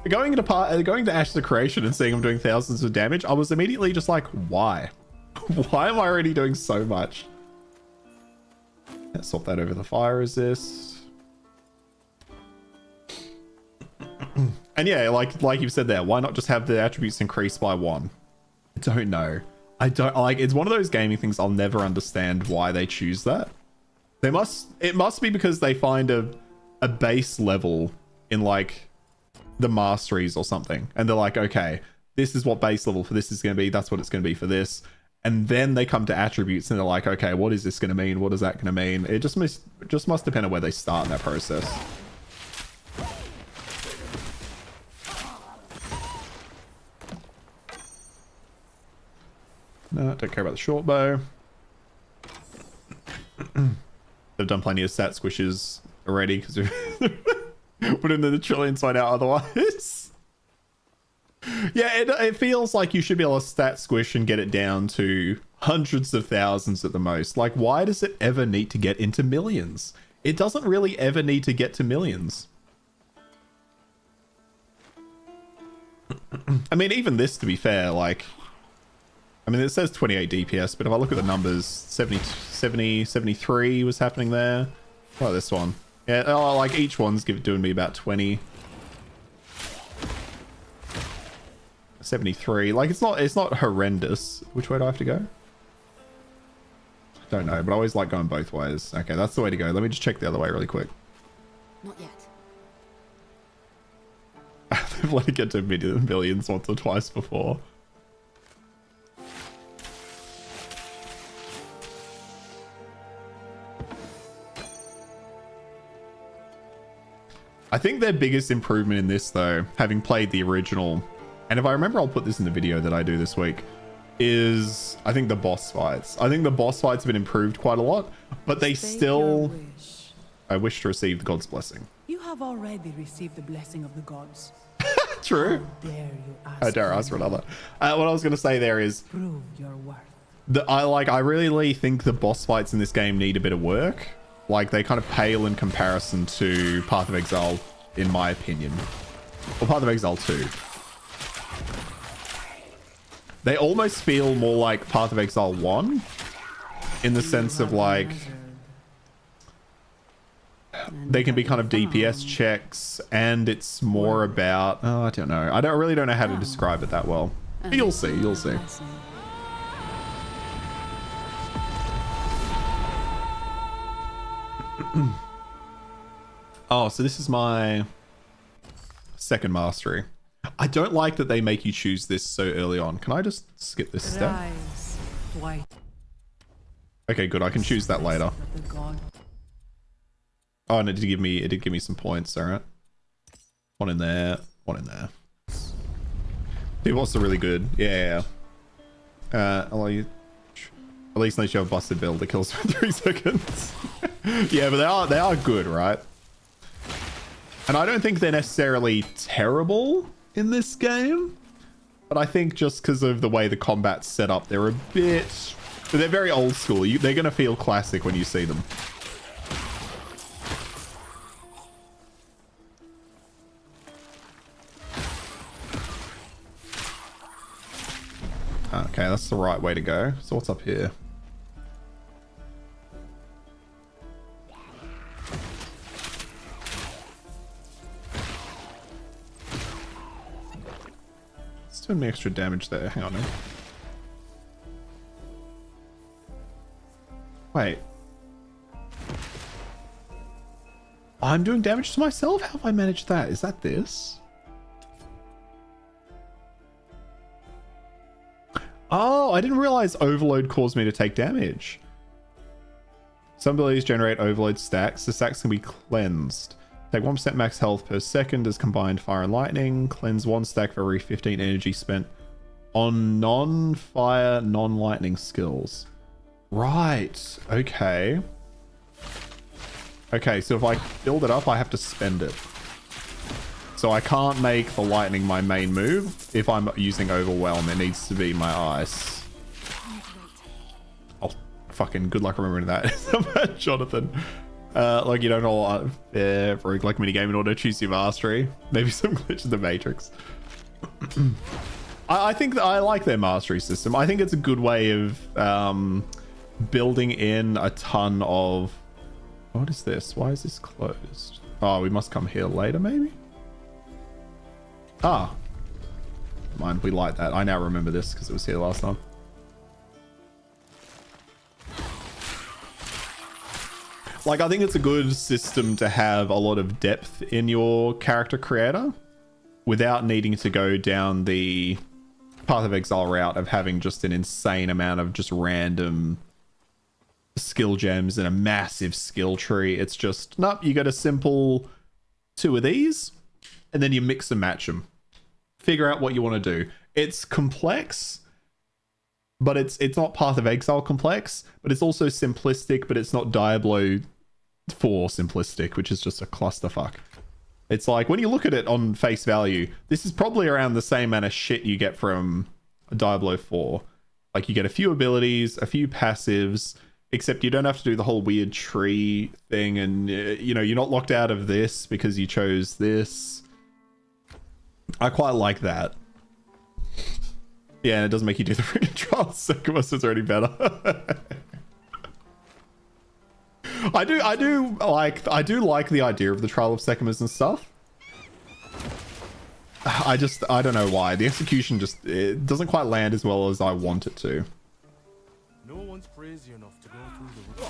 Speaker 1: Going to Ashes of Creation and seeing I'm doing thousands of damage, I was immediately just like, why? Why am I already doing so much? Let's swap that over the fire resist. And yeah, like you've said there, why not just have the attributes increased by 1? I don't know. I don't like, it's one of those gaming things I'll never understand why they choose that. It must be because they find a base level in like the masteries or something, and they're like, okay, this is what base level for this is going to be, that's what it's going to be for this, and then they come to attributes and they're like, okay, what is this going to mean, what is that going to mean? It just must depend on where they start in that process. No, don't care about the short bow. They've done plenty of stat squishes already because we've put in the trillions right out otherwise. Yeah, it feels like you should be able to stat squish and get it down to hundreds of thousands at the most. Like, why does it ever need to get into millions? It doesn't really ever need to get to millions. I mean, even this, to be fair, like, I mean, it says 28 DPS, but if I look at the numbers, 70, 73 was happening there. Oh, this one. Yeah, like each one's doing me about 20. 73. Like, it's not horrendous. Which way do I have to go? Don't know, but I always like going both ways. Okay, that's the way to go. Let me just check the other way really quick.
Speaker 3: Not yet.
Speaker 1: They've let it get to millions once or twice before. I think their biggest improvement in this, though, having played the original, and if I remember, I'll put this in the video that I do this week, is I think the boss fights. I think the boss fights have been improved quite a lot, but they still... I wish to receive the god's blessing.
Speaker 4: You have already received the blessing of the gods.
Speaker 1: True.
Speaker 4: How dare you ask
Speaker 1: I dare ask for another. What I was going to say there is...
Speaker 4: Prove your worth.
Speaker 1: I really think the boss fights in this game need a bit of work. Like, they kind of pale in comparison to Path of Exile, in my opinion. Or Path of Exile 2. They almost feel more like Path of Exile 1. In the sense of, like... They can be kind of DPS checks, and it's more about... Oh, I don't know. I really don't know how to describe it that well. But you'll see, you'll see. Oh, so this is my second mastery. I don't like that they make you choose this so early on. Can I just skip this step? Okay, good. I can choose that later. Oh, and it did give me some points. All right, one in there, one in there. Dude, what's the really good? Yeah. Allow you. At least unless you have a busted build that kills for 3 seconds. Yeah, but they are good, right? And I don't think they're necessarily terrible in this game, but I think just because of the way the combat's set up, they're a bit... They're very old school. They're going to feel classic when you see them. Okay, that's the right way to go. So what's up here? It's doing me extra damage there. Hang on. Wait. I'm doing damage to myself? How have I managed that? Is that this? Oh, I didn't realize overload caused me to take damage. Some abilities generate overload stacks. The stacks can be cleansed. Take 1% max health per second as combined fire and lightning. Cleanse 1 stack for every 15 energy spent on non-fire, non-lightning skills. Right. Okay. Okay, so if I build it up, I have to spend it. So I can't make the lightning my main move. If I'm using overwhelm, it needs to be my ice. Oh, fucking good luck remembering that. Jonathan. Like you don't know for like minigame in order to choose your mastery. Maybe some glitch in the matrix. I think that I like their mastery system. I think it's a good way of building in a ton of... What is this? Why is this closed? Oh, we must come here later, maybe? Ah. Mind, we like that. I now remember this because it was here last time. Like, I think it's a good system to have a lot of depth in your character creator without needing to go down the Path of Exile route of having just an insane amount of just random skill gems and a massive skill tree. It's just, nope, you got a simple 2 of these and then you mix and match them. Figure out what you want to do. It's complex, but it's not Path of Exile complex, but it's also simplistic, but it's not Diablo 4 simplistic, which is just a clusterfuck. It's like, when you look at it on face value, this is probably around the same amount of shit you get from Diablo 4. Like, you get a few abilities, a few passives, except you don't have to do the whole weird tree thing, and, you know, you're not locked out of this because you chose this. I quite like that. Yeah, and it doesn't make you do the freaking trial Secumus. It's already better. I do like the idea of the trial of Secumus and stuff. I don't know why. The execution just, it doesn't quite land as well as I want it to.
Speaker 10: No one's crazy enough to go through the...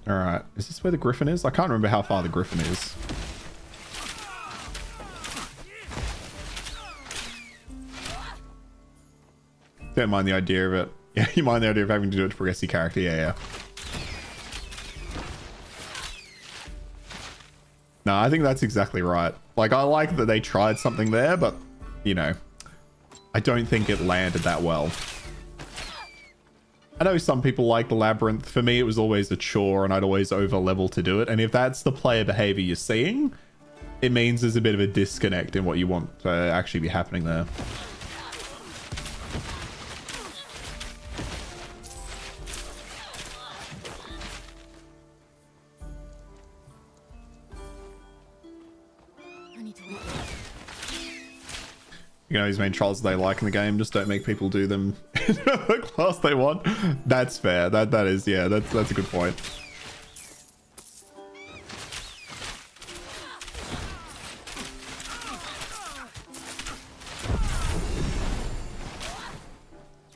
Speaker 1: Alright, is this where the griffin is? I can't remember how far the griffin is. Don't mind the idea of it. Yeah, you mind the idea of having to do it to progress your character. Yeah, yeah. No, I think that's exactly right. Like, I like that they tried something there, but, you know, I don't think it landed that well. I know some people like the labyrinth. For me, it was always a chore and I'd always over level to do it. And if that's the player behavior you're seeing, it means there's a bit of a disconnect in what you want to actually be happening there. You know, his main trials they like in the game, just don't make people do them in the class they want. That's fair. That is, yeah, that's a good point.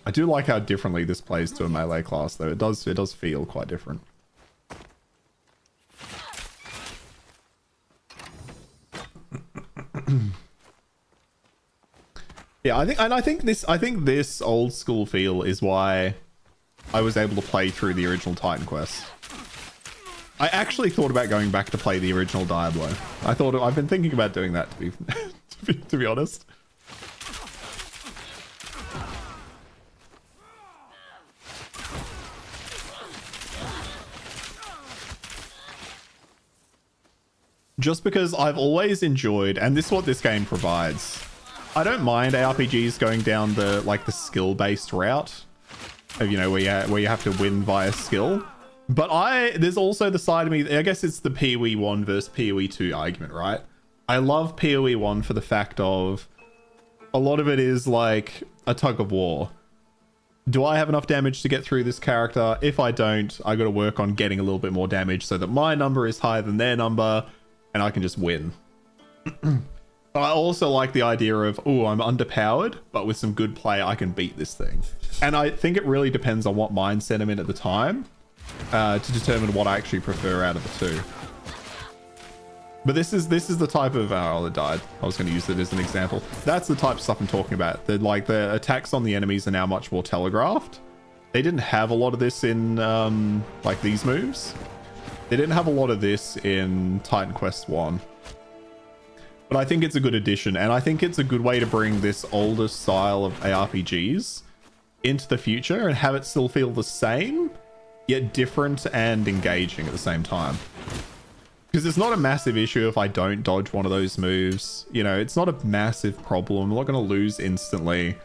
Speaker 1: I do like how differently this plays to a melee class, though. It does feel quite different. Yeah, I think this old school feel is why I was able to play through the original Titan Quest. I actually thought about going back to play the original Diablo. I've been thinking about doing that to be honest. Just because I've always enjoyed, and this is what this game provides. I don't mind ARPGs going down the skill-based route of, you know, where you have to win via skill. But there's also the side of me, I guess it's the PoE 1 versus PoE 2 argument, right? I love PoE 1 for the fact of a lot of it is like a tug of war. Do I have enough damage to get through this character? If I don't, I got to work on getting a little bit more damage so that my number is higher than their number and I can just win. I also like the idea of, oh, I'm underpowered, but with some good play, I can beat this thing. And I think it really depends on what mindset I'm in at the time to determine what I actually prefer out of the two. But this is the type of... Oh, it died. I was going to use it as an example. That's the type of stuff I'm talking about. The attacks on the enemies are now much more telegraphed. They didn't have a lot of this in like these moves. They didn't have a lot of this in Titan Quest 1. But I think it's a good addition, and I think it's a good way to bring this older style of ARPGs into the future and have it still feel the same, yet different and engaging at the same time. Because it's not a massive issue if I don't dodge one of those moves. You know, it's not a massive problem. I'm not going to lose instantly.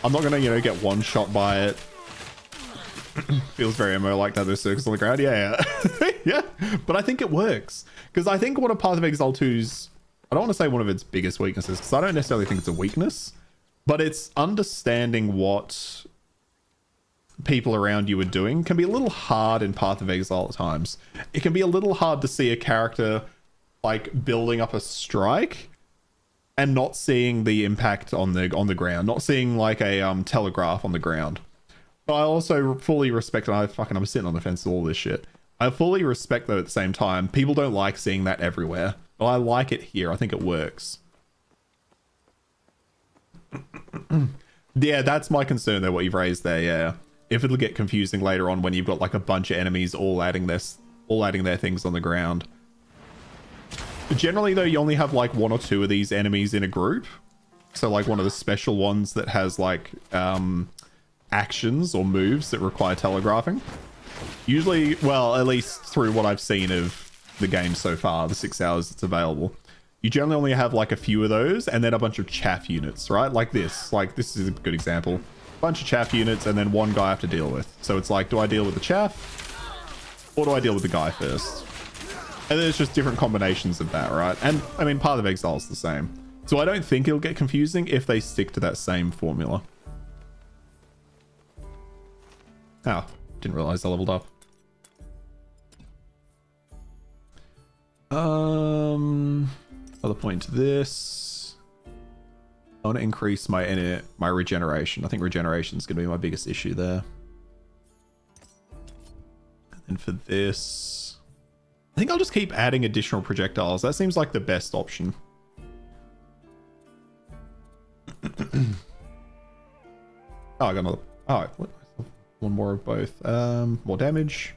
Speaker 1: I'm not going to, you know, get one shot by it. Feels very MMO like that, those circles on the ground. Yeah. Yeah. But I think it works. Because I think one of Path of Exile 2's, I don't want to say one of its biggest weaknesses, because I don't necessarily think it's a weakness, but it's understanding what people around you are doing can be a little hard in Path of Exile at times. It can be a little hard to see a character like building up a strike and not seeing the impact on the ground, not seeing like a telegraph on the ground. But I also fully respect, and I'm sitting on the fence with all this shit. I fully respect that at the same time. People don't like seeing that everywhere. But I like it here. I think it works. Yeah, that's my concern though, what you've raised there, yeah. If it'll get confusing later on when you've got like a bunch of enemies all adding their things on the ground. But generally though, you only have like one or two of these enemies in a group. So like one of the special ones that has like actions or moves that require telegraphing. Usually, well, at least through what I've seen of the game so far, the 6 hours it's available, you generally only have like a few of those and then a bunch of chaff units, right? Like this is a good example. Bunch of chaff units and then one guy I have to deal with. So it's like, do I deal with the chaff or do I deal with the guy first? And there's just different combinations of that, right? And I mean, Path of Exile is the same. So I don't think it'll get confusing if they stick to that same formula. Oh, didn't realize I leveled up. Other point to this. I want to increase my regeneration. I think regeneration is going to be my biggest issue there. And for this, I think I'll just keep adding additional projectiles. That seems like the best option. Oh, I got another. Oh, what? One more of both. More damage.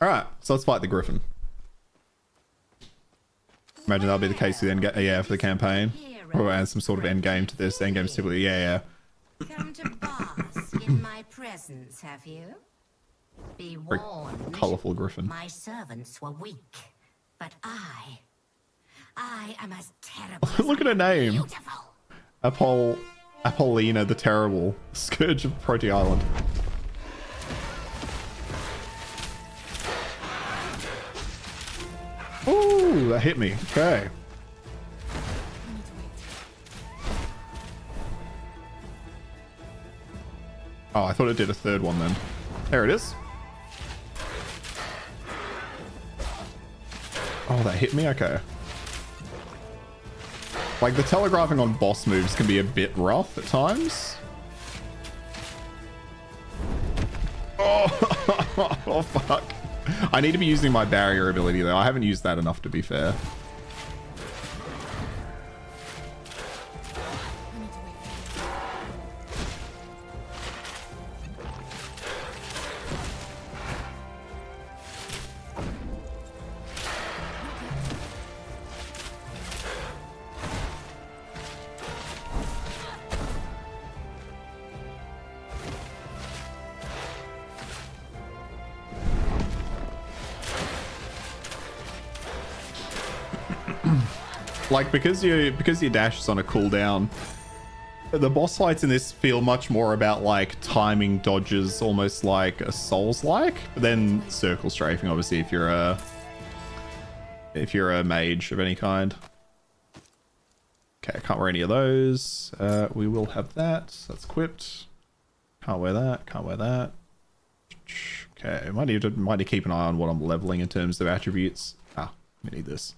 Speaker 1: All right, so let's fight the Griffin. Imagine that'll be the case with the end, for the campaign. Or add some sort of end game to this. End game's typically, yeah.
Speaker 11: Come to bask in my presence, have you? Be
Speaker 1: Very
Speaker 11: warned.
Speaker 1: colourful Griffin.
Speaker 11: My servants were weak, but I am as terrible.
Speaker 1: Look at her name.
Speaker 11: Beautiful.
Speaker 1: Apollina the Terrible, Scourge of Protea Island. Ooh, that hit me. Okay. Oh, I thought it did a third one then. There it is. Oh, that hit me? Okay. Like, the telegraphing on boss moves can be a bit rough at times. Oh, oh fuck. I need to be using my barrier ability, though. I haven't used that enough, to be fair. Like, because your dash is on a cooldown, the boss fights in this feel much more about like timing dodges, almost like a Souls-like. But then circle strafing, obviously, if you're a mage of any kind. Okay, I can't wear any of those. We will have that. That's equipped. Can't wear that. Can't wear that. Okay, might need to keep an eye on what I'm leveling in terms of attributes. Ah, we need this.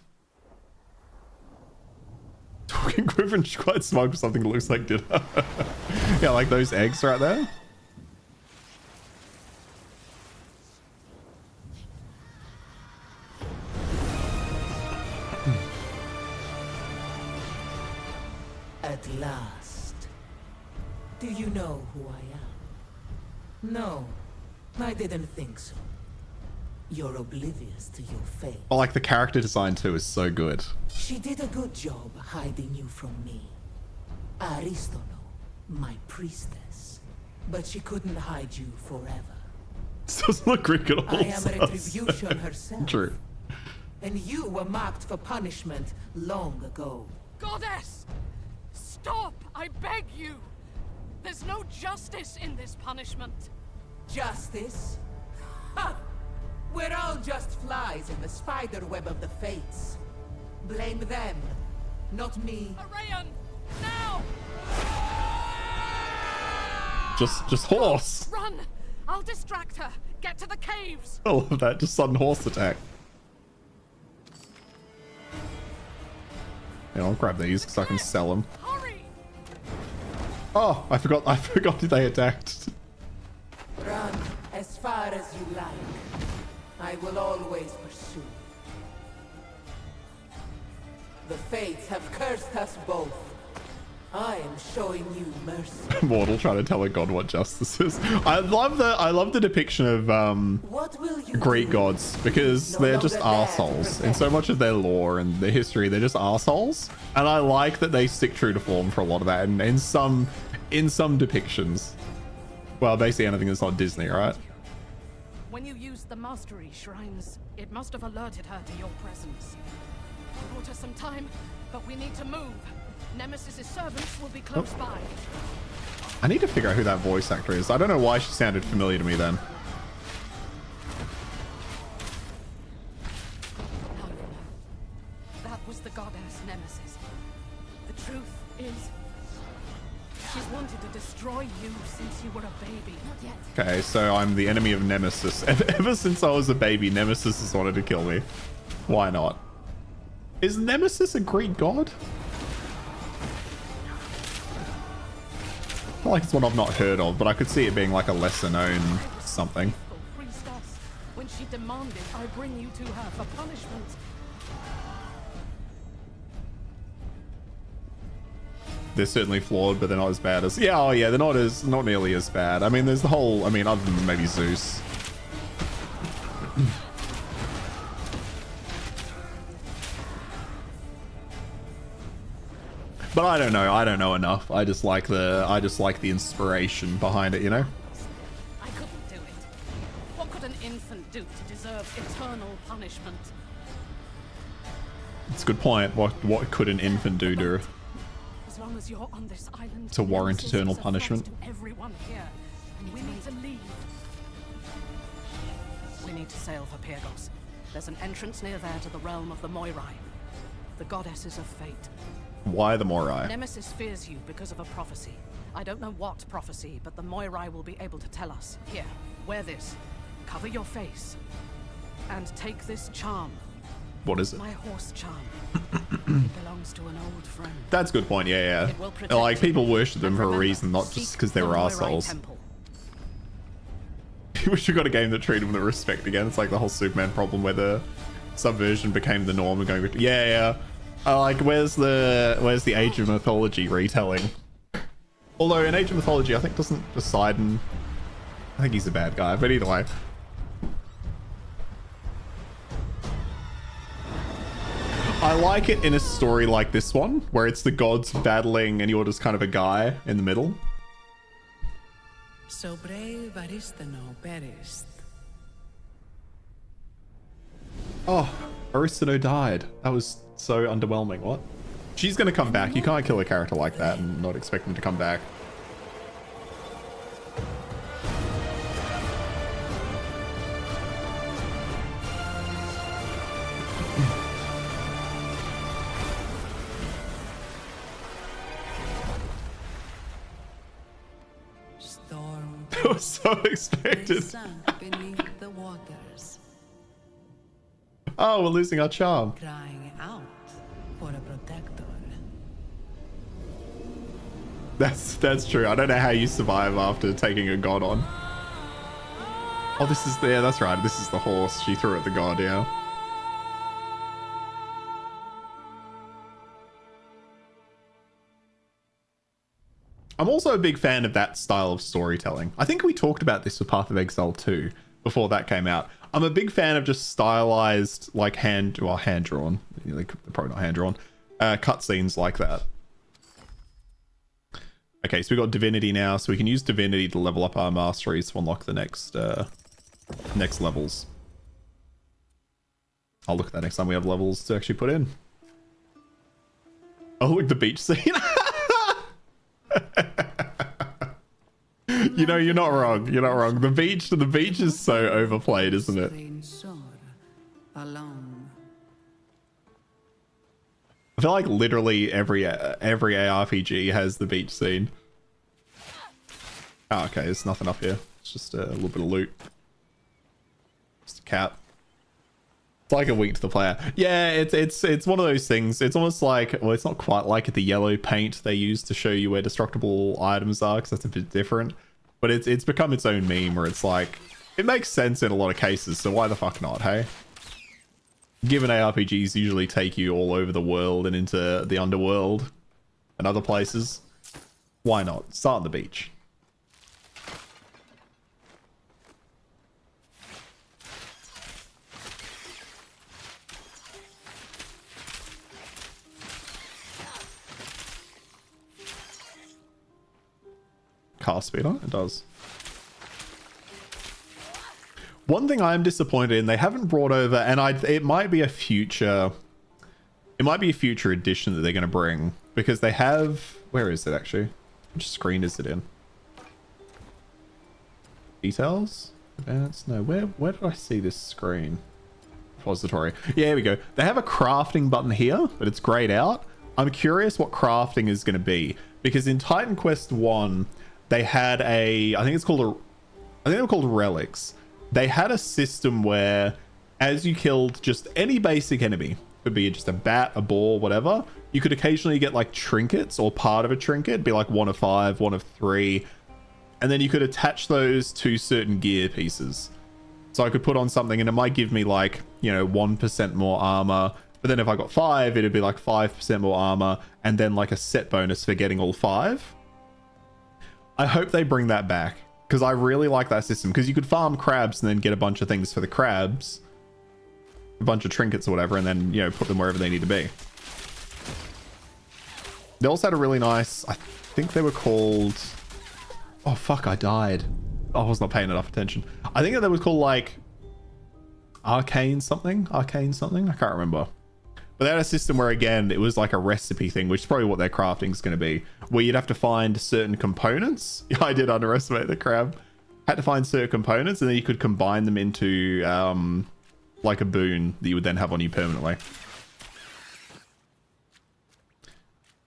Speaker 1: Talking Griffin's quite smug for something that looks like dinner. Yeah, like those eggs right there.
Speaker 12: At last. Do you know who I am? No, I didn't think so. You're oblivious to your fate.
Speaker 1: Oh, like the character design too is so good.
Speaker 12: She did a good job hiding you from me. Aristono, my priestess. But she couldn't hide you forever.
Speaker 1: This doesn't look Greek at all.
Speaker 12: I am Retribution herself.
Speaker 1: True.
Speaker 12: And you were marked for punishment long ago.
Speaker 2: Goddess! Stop! I beg you! There's no justice in this punishment.
Speaker 12: Justice? Ha! We're all just flies in the spider web of the fates. Blame them, not me.
Speaker 2: Arayan! Now!
Speaker 1: Just horse.
Speaker 2: Run! I'll distract her. Get to the caves.
Speaker 1: I love that. Just sudden horse attack. Yeah, I'll grab these because I can sell them.
Speaker 2: Hurry!
Speaker 1: Oh, I forgot they attacked.
Speaker 12: Run as far as you like. I will always pursue. The fates have cursed us both. I am showing you mercy.
Speaker 1: Mortal trying to tell a god what justice is. I love the depiction of
Speaker 12: What will you
Speaker 1: Greek
Speaker 12: do?
Speaker 1: gods because
Speaker 12: No
Speaker 1: they're just
Speaker 12: longer there to
Speaker 1: arseholes. In
Speaker 12: protect.
Speaker 1: so much of their lore and their history, they're just arseholes. And I like that they stick true to form for a lot of that. And in some depictions, well, basically anything that's not Disney, right?
Speaker 2: When you used the mastery shrines, it must have alerted her to your presence. I brought her some time, but we need to move. Nemesis's servants will be close by.
Speaker 1: I need to figure out who that voice actor is. I don't know why she sounded familiar to me then.
Speaker 2: Now you know. That was the goddess Nemesis. The truth is, she's wanted to destroy you since you were a baby.
Speaker 3: Not yet.
Speaker 1: Okay, so I'm the enemy of Nemesis. Ever since I was a baby, Nemesis has wanted to kill me. Why not? Is Nemesis a Greek god? I feel like it's one I've not heard of, but I could see it being like a lesser known something.
Speaker 2: Priestess, when she demanded I bring you to her for punishment.
Speaker 1: They're certainly flawed, but they're not as bad as... Yeah, oh yeah, they're not nearly as bad. I mean, there's the whole... I mean, other than maybe Zeus. But I don't know. I don't know enough. I just like the inspiration behind it, you know?
Speaker 2: I couldn't do it. What could an infant do to deserve eternal punishment?
Speaker 1: It's a good point. What could an infant do to
Speaker 2: As long as you're on this island,
Speaker 1: to warrant
Speaker 2: nemesis
Speaker 1: eternal
Speaker 2: is a threat
Speaker 1: punishment?
Speaker 2: to everyone here. We need to leave. We need to sail for Pyrgos. There's an entrance near there to the realm of the Moirai, the goddesses of fate.
Speaker 1: Why the Moirai?
Speaker 2: Nemesis fears you because of a prophecy. I don't know what prophecy, but the Moirai will be able to tell us. Here, wear this. Cover your face. And take this charm.
Speaker 1: What is it?
Speaker 2: My horse charm. It belongs to an old friend.
Speaker 1: That's a good point. Yeah,
Speaker 2: It will
Speaker 1: yeah.
Speaker 2: protect
Speaker 1: Like, people
Speaker 2: you.
Speaker 1: worship them
Speaker 2: And
Speaker 1: for a
Speaker 2: remember,
Speaker 1: reason, not just
Speaker 2: seek
Speaker 1: because they
Speaker 2: the
Speaker 1: were
Speaker 2: Moirai
Speaker 1: assholes.
Speaker 2: temple.
Speaker 1: You wish you got a game that treated them with respect again. It's like the whole Superman problem where the subversion became the norm and going, yeah. Like, where's the Age of Mythology retelling? Although in Age of Mythology, I think doesn't Poseidon... I think he's a bad guy, but either way. I like it in a story like this one, where it's the gods battling and you're just kind of a guy in the middle.
Speaker 4: So brave Aristano perished.
Speaker 1: Oh, Aristano died. That was so underwhelming. What? She's gonna come back. You can't kill a character like that and not expect them to come back.
Speaker 4: Storm.
Speaker 1: That was so expected.
Speaker 4: Sunk beneath the waters,
Speaker 1: Oh, we're losing our charm.
Speaker 4: crying out for a protector.
Speaker 1: That's true. I don't know how you survive after taking a god on. Oh, this is there. That's right. This is the horse. She threw at the god, yeah. I'm also a big fan of that style of storytelling. I think we talked about this with Path of Exile 2 before that came out. I'm a big fan of just stylized, like hand-drawn, like probably not hand-drawn, cutscenes like that. Okay, so we got Divinity now, so we can use Divinity to level up our masteries to unlock the next levels. I'll look at that next time we have levels to actually put in. Oh, look, the beach scene. You know, you're not wrong. You're not wrong. The beach is so overplayed, isn't it?
Speaker 4: Alone.
Speaker 1: I feel like literally every ARPG has the beach scene. Oh, okay, there's nothing up here. It's just a little bit of loot. Just a cap. It's like a wink to the player. Yeah, it's one of those things. It's almost like, well, it's not quite like the yellow paint they use to show you where destructible items are, because that's a bit different. But it's become its own meme where it's like, it makes sense in a lot of cases, so why the fuck not, hey? Given ARPGs usually take you all over the world and into the underworld and other places, why not? Start on the beach. Cast speed on it? It does. One thing I'm disappointed in, they haven't brought over, and it might be a future edition that they're going to bring, because they have, where is it actually? Which screen is it in? Details? Advanced? No, where did I see this screen? Repository. Yeah, here we go. They have a crafting button here, but it's grayed out. I'm curious what crafting is going to be, because in Titan Quest 1, they had I think they were called relics. They had a system where as you killed just any basic enemy, could be just a bat, a boar, whatever, you could occasionally get like trinkets or part of a trinket, be like 1 of 5, 1 of 3, and then you could attach those to certain gear pieces. So I could put on something and it might give me like, you know, 1% more armor, but then if I got 5, it'd be like 5% more armor, and then like a set bonus for getting all 5. I hope they bring that back, because I really like that system, because you could farm crabs and then get a bunch of things for the crabs, a bunch of trinkets or whatever, and then, you know, put them wherever they need to be. They also had a really nice, I think they were called, oh fuck, I died. I was not paying enough attention. I think they was called like arcane something, I can't remember. But they had a system where, again, it was like a recipe thing, which is probably what their crafting is going to be, where you'd have to find certain components. I did underestimate the crab. Had to find certain components, and then you could combine them into like a boon that you would then have on you permanently.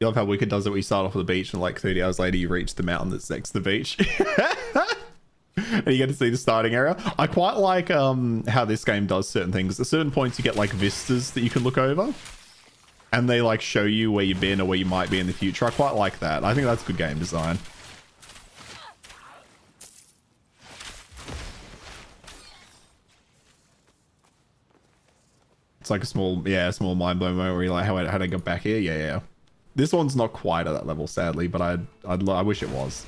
Speaker 1: You love how Wicked does it, where you start off at the beach and like 30 hours later you reach the mountain that's next to the beach. And you get to see the starting area. I quite like how this game does certain things. At certain points you get like vistas that you can look over, and they like show you where you've been or where you might be in the future. I quite like that. I think that's good game design. It's like a small mind blow moment where you're like, how did I get back here? Yeah. This one's not quite at that level, sadly, but I wish it was.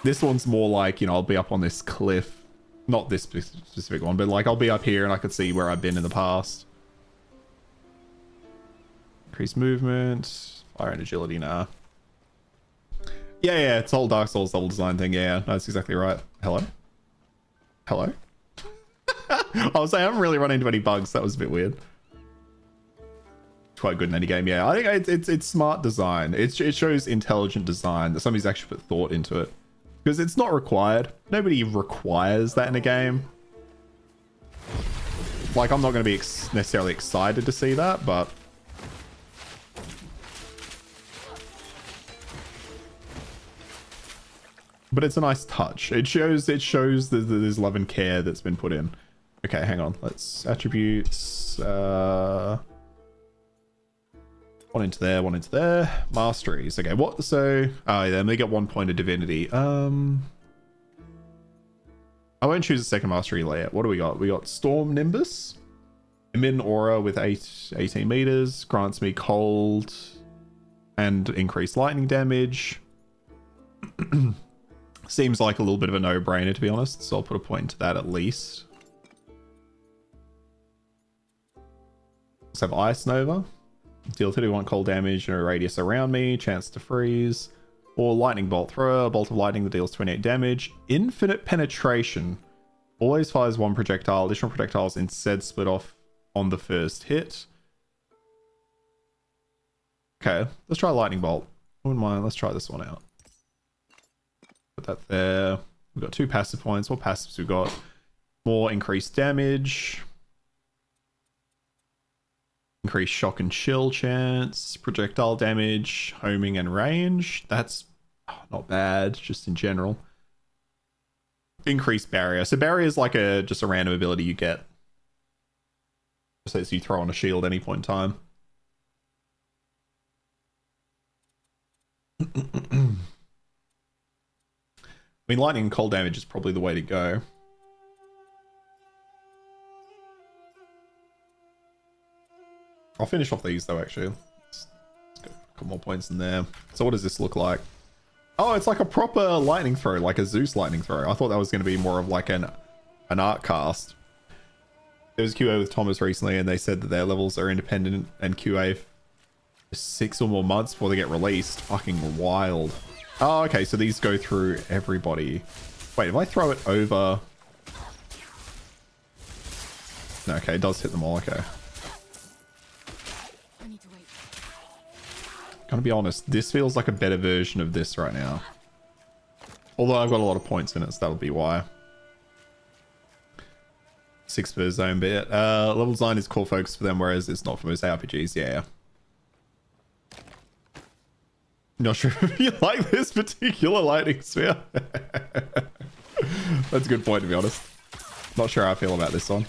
Speaker 1: This one's more like, you know, I'll be up on this cliff. Not this specific one, but like I'll be up here and I could see where I've been in the past. Increased movement. Fire and agility, nah. Yeah, it's a whole Dark Souls level design thing. Yeah, that's exactly right. Hello? I was saying I haven't really run into any bugs. That was a bit weird. Quite good in any game. Yeah, I think it's smart design. It shows intelligent design, that somebody's actually put thought into it. Because it's not required. Nobody requires that in a game. Like, I'm not going to be necessarily excited to see that, but... But it's a nice touch. It shows that there's love and care that's been put in. Okay, hang on. Let's attributes... One into there. Masteries. Okay, what? So, then they get 1 point of divinity. I won't choose a second mastery layout. What do we got? We got Storm Nimbus. Emit an aura with 18 meters. Grants me cold and increased lightning damage. Seems like a little bit of a no-brainer, to be honest. So I'll put a point into that at least. Let's have Ice Nova. Deal 31 cold damage in a radius around me. Chance to freeze. Or Lightning Bolt. Throw a bolt of lightning that deals 28 damage. Infinite Penetration. Always fires one projectile. Additional projectiles instead split off on the first hit. Okay, let's try Lightning Bolt. I wouldn't mind. Let's try this one out. Put that there. We've got 2 passive points. What passives we've got? More increased damage. Increased shock and chill chance. Projectile damage. Homing and range. That's not bad, just in general. Increased barrier. So barrier is like just a random ability you get. So you throw on a shield any point in time. I mean, lightning and cold damage is probably the way to go. I'll finish off these though, actually. Let's go a couple more points in there. So what does this look like? Oh, it's like a proper lightning throw, like a Zeus lightning throw. I thought that was going to be more of like an art cast. There was QA with Thomas recently, and they said that their levels are independent and QA for 6 or more months before they get released. Fucking wild. Oh, okay, so these go through everybody. Wait, if I throw it over... No, okay, it does hit them all, okay.
Speaker 3: I need to wait.
Speaker 1: Gotta be honest, this feels like a better version of this right now. Although I've got a lot of points in it, so that'll be why. 6 per zone bit. Level design is core focus for them, whereas it's not for most ARPGs, yeah. Not sure if you like this particular lightning sphere. That's a good point, to be honest. Not sure how I feel about this one.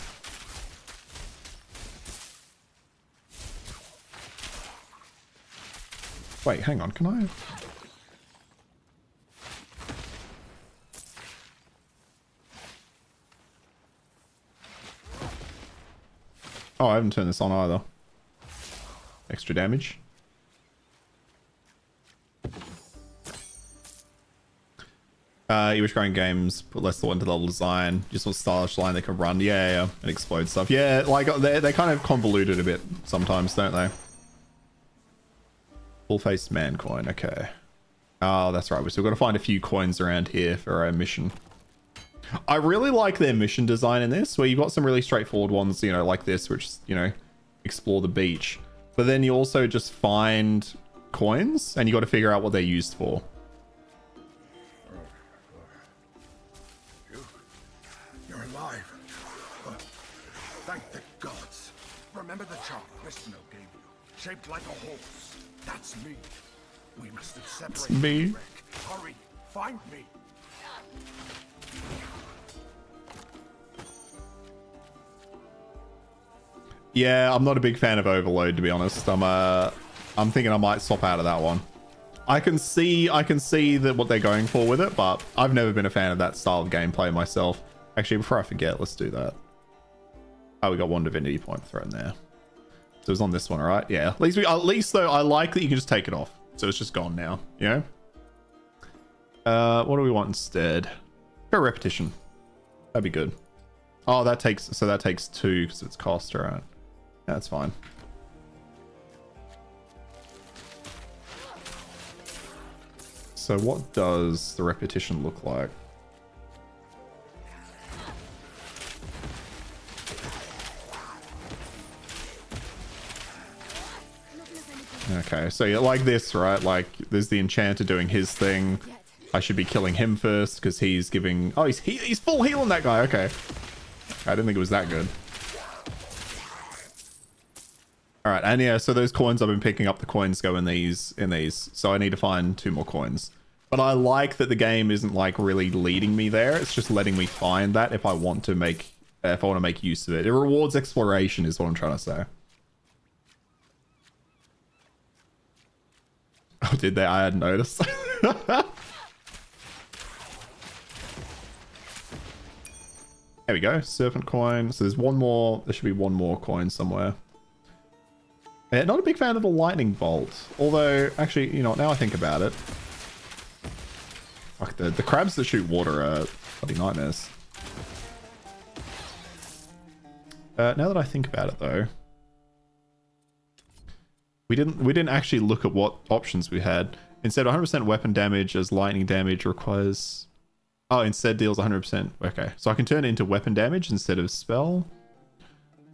Speaker 1: Wait, hang on, can I... Oh, I haven't turned this on either. Extra damage. You wish growing games put less thought into the design. Just want stylish line that can run. Yeah, and explode stuff. Yeah, like they kind of convoluted a bit sometimes, don't they? Full-faced man coin. Okay. Oh, that's right. We still got to find a few coins around here for our mission. I really like their mission design in this, where you've got some really straightforward ones, you know, like this, which, you know, explore the beach. But then you also just find coins, and you got to figure out what they're used for.
Speaker 6: You're alive. Thank the gods. Remember the charm Ristino gave you? Shaped like a horse. That's me. We must have separated.
Speaker 1: Me.
Speaker 6: Hurry, find me.
Speaker 1: Yeah, I'm not a big fan of Overload, to be honest. I'm thinking I might swap out of that one. I can see that what they're going for with it, but I've never been a fan of that style of gameplay myself. Actually, before I forget, let's do that. Oh, we got one divinity point thrown there. So it's on this one, all right? Yeah. At least though, I like that you can just take it off. So it's just gone now, you know? What do we want instead? Go repetition. That'd be good. Oh, that takes 2 because it's cost, all right? That's fine. So what does the repetition look like? Okay, so yeah, like this, right? Like there's the enchanter doing his thing. I should be killing him first because he's giving... Oh, he's full healing that guy. Okay. I didn't think it was that good. All right, and yeah, so those coins I've been picking up, the coins go in these. So I need to find 2 more coins. But I like that the game isn't like really leading me there. It's just letting me find that if I want to make use of it. It rewards exploration is what I'm trying to say. Oh, did they? I hadn't noticed. There we go. Serpent coin. So there's one more. There should be one more coin somewhere. Yeah, not a big fan of the lightning bolt. Although, actually, you know what? Now I think about it. Fuck, the crabs that shoot water are bloody nightmares. Now that I think about it, though, we didn't actually look at what options we had. Instead, 100% weapon damage as lightning damage requires... Oh, instead deals 100%. Okay, so I can turn it into weapon damage instead of spell.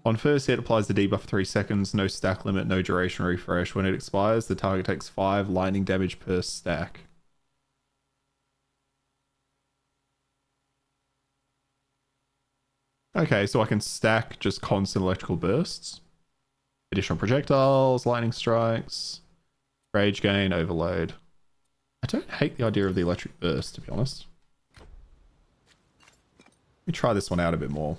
Speaker 1: On first hit, applies the debuff for 3 seconds. No stack limit, no duration refresh. When it expires, the target takes 5 lightning damage per stack. Okay, so I can stack just constant electrical bursts. Additional projectiles, lightning strikes, rage gain, overload. I don't hate the idea of the electric burst, to be honest. Let me try this one out a bit more.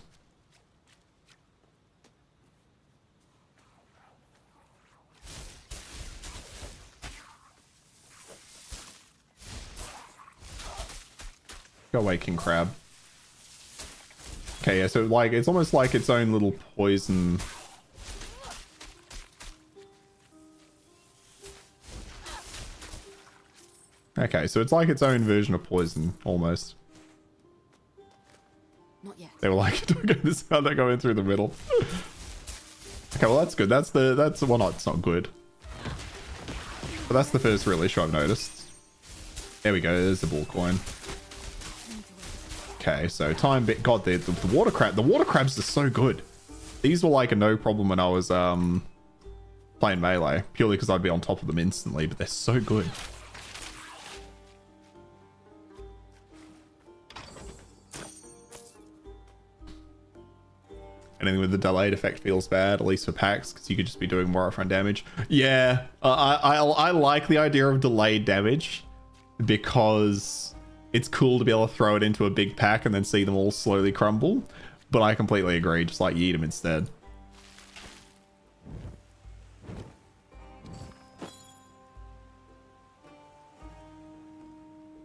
Speaker 1: Go away, King Crab. Okay, yeah, so like it's almost like its own little poison. Okay, so it's like its own version of poison, almost.
Speaker 3: Not yet.
Speaker 1: They were like, this is how they're going through the middle. Okay, well that's good. That's well, not it's not good. But that's the first real issue I've noticed. There we go. There's the ball coin. Okay, so time bit. God, the water crab. The water crabs are so good. These were like a no problem when I was playing melee, purely because I'd be on top of them instantly. But they're so good. Anything with the delayed effect feels bad, at least for packs, because you could just be doing more upfront damage. Yeah, I like the idea of delayed damage because it's cool to be able to throw it into a big pack and then see them all slowly crumble. But I completely agree, just like yeet them instead.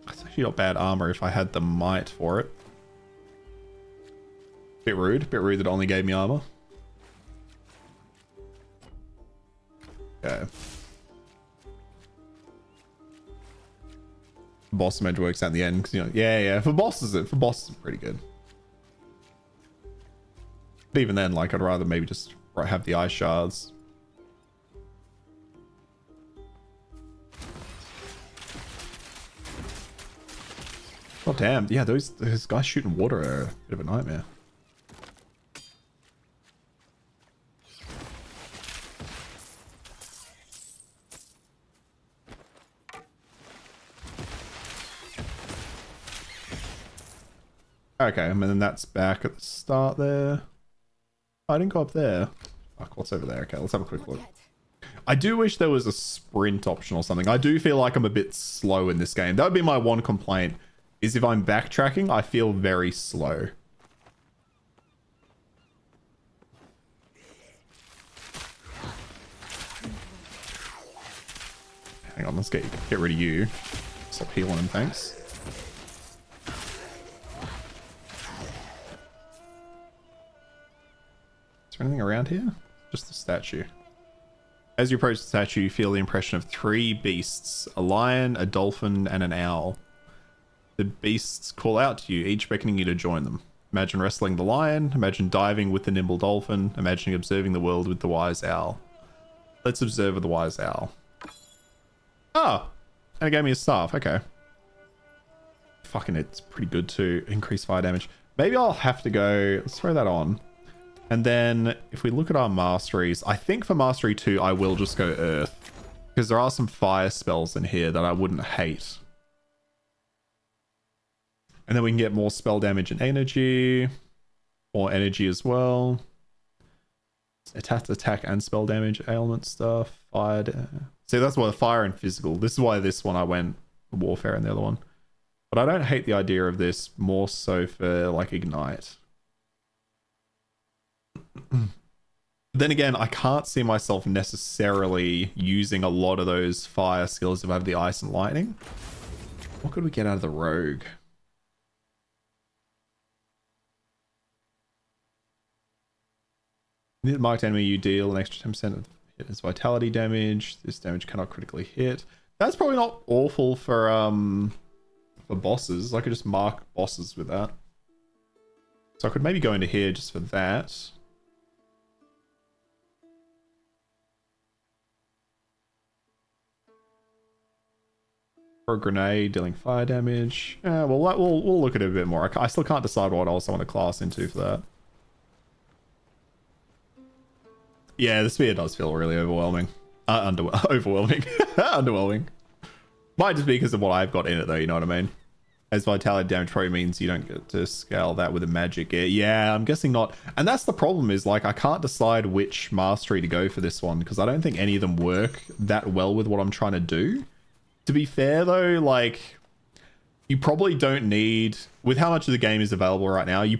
Speaker 1: It's actually not bad armor if I had the might for it. Bit rude that it only gave me armor. Okay. Boss damage works out in the end, because, you know, yeah, for bosses it's pretty good. But even then, like, I'd rather maybe just have the ice shards. Oh damn, yeah, those guys shooting water are a bit of a nightmare. Okay, and then that's back at the start there. Oh, I didn't go up there. Fuck, what's over there? Okay, let's have a quick look. I do wish there was a sprint option or something. I do feel like I'm a bit slow in this game. That would be my one complaint, is if I'm backtracking, I feel very slow. Hang on, let's get rid of you. Stop healing him, thanks. Is there anything around here? Just the statue. As you approach the statue, you feel the impression of 3 beasts, a lion, a dolphin, and an owl. The beasts call out to you, each beckoning you to join them. Imagine wrestling the lion, imagine diving with the nimble dolphin, imagine observing the world with the wise owl. Let's observe with the wise owl. Oh! And it gave me a staff, okay. Fucking, it's pretty good too. Increase fire damage. Maybe I'll have to go... Let's throw that on. And then if we look at our masteries, I think for mastery 2, I will just go earth. Because there are some fire spells in here that I wouldn't hate. And then we can get more spell damage and energy. More energy as well. Attack and spell damage, ailment stuff. Fire. See, that's why fire and physical. This is why this one I went for warfare and the other one. But I don't hate the idea of this, more so for like ignite. Then again, I can't see myself necessarily using a lot of those fire skills if I have the ice and lightning. What could we get out of the rogue? Hit marked enemy, you deal an extra 10% of hit as vitality damage. This damage cannot critically hit. That's probably not awful for bosses. I could just mark bosses with that. So I could maybe go into here just for that. For a grenade, dealing fire damage. Well, we'll look at it a bit more. I still can't decide what else I want to class into for that. Yeah, the spear does feel really overwhelming. Overwhelming. Underwhelming. Might just be because of what I've got in it, though, you know what I mean? As vitality damage probably means you don't get to scale that with a magic. Yeah, I'm guessing not. And that's the problem, is like I can't decide which mastery to go for this one, because I don't think any of them work that well with what I'm trying to do. To be fair, though, like, you probably don't need, with how much of the game is available right now, you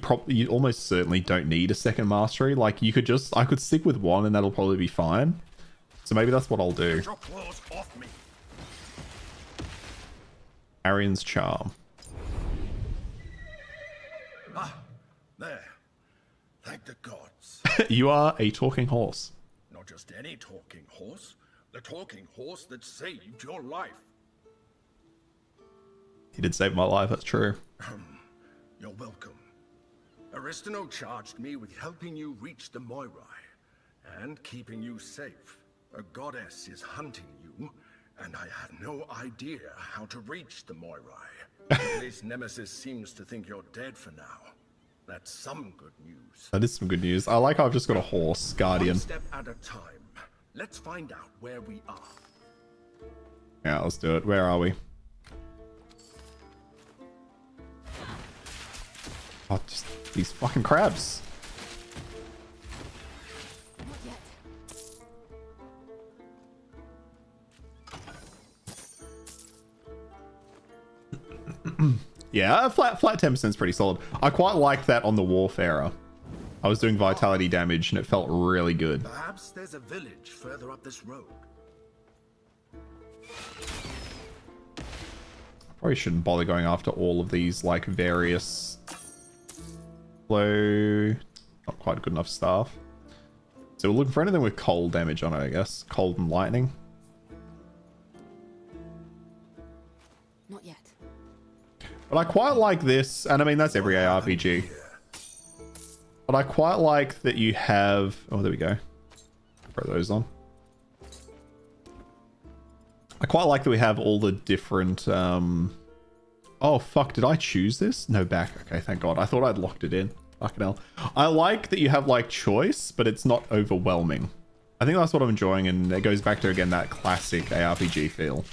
Speaker 1: almost certainly don't need a second mastery. Like, you could just, I could stick with one and that'll probably be fine. So maybe that's what I'll do. Arian's Charm.
Speaker 6: Ah, there. Thank the gods.
Speaker 1: You are a talking horse.
Speaker 6: Not just any talking horse. The talking horse that saved your life.
Speaker 1: He did save my life, that's true.
Speaker 6: You're welcome. Aristino charged me with helping you reach the Moirai and keeping you safe. A goddess is hunting you, and I had no idea how to reach the Moirai. At least Nemesis seems to think you're dead for now. That's some good news.
Speaker 1: That is some good news. I like how I've just got a horse, Guardian.
Speaker 6: One step at a time. Let's find out where we are.
Speaker 1: Yeah, let's do it. Where are we? Oh, just these fucking crabs.
Speaker 3: Not yet.
Speaker 1: Yeah, flat 10% is pretty solid. I quite liked that on the Warfarer. I was doing vitality damage and it felt really good.
Speaker 6: Perhaps there's a village further up this road.
Speaker 1: Probably shouldn't bother going after all of these, like, various low, not quite good enough staff. So we're looking for anything with cold damage on it, I guess. Cold and lightning.
Speaker 3: Not yet.
Speaker 1: But I quite like this, and I mean, that's every ARPG. But I quite like that you have... Oh, there we go. Throw those on. I quite like that we have all the different... Oh, fuck. Did I choose this? No, back. Okay, thank God. I thought I'd locked it in. Fucking hell. I like that you have, like, choice, but it's not overwhelming. I think that's what I'm enjoying, and it goes back to, again, that classic ARPG feel.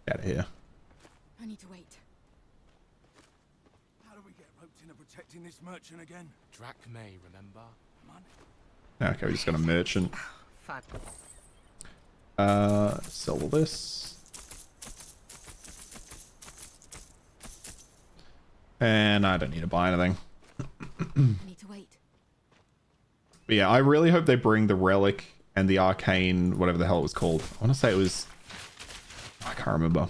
Speaker 1: Get out of here.
Speaker 7: I need to wait.
Speaker 10: How do we get roped into protecting this merchant again? Drac May, remember? Come on.
Speaker 1: Okay, we just got a merchant.
Speaker 7: Fuck.
Speaker 1: Sell all this. And I don't need to buy anything.
Speaker 7: I need to wait.
Speaker 1: But yeah, I really hope they bring the relic and the arcane, whatever the hell it was called. I want to say it was... I can't remember.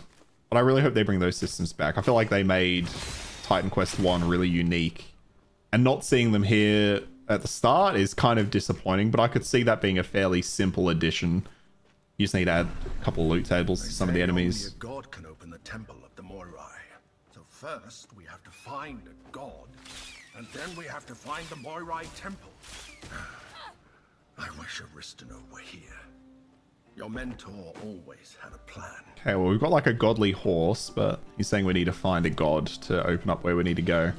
Speaker 1: But I really hope they bring those systems back. I feel like they made Titan Quest 1 really unique. And not seeing them here at the start is kind of disappointing, but I could see that being a fairly simple addition. You just need to add a couple of loot tables to some of the enemies.
Speaker 6: Only a god can open the temple of the Moirai. So first, we have to find a god, and then we have to find the Moirai temple. I wish Aristino were here. Your mentor always had a plan.
Speaker 1: Okay, well, we've got like a godly horse, but he's saying we need to find a god to open up where we need to go.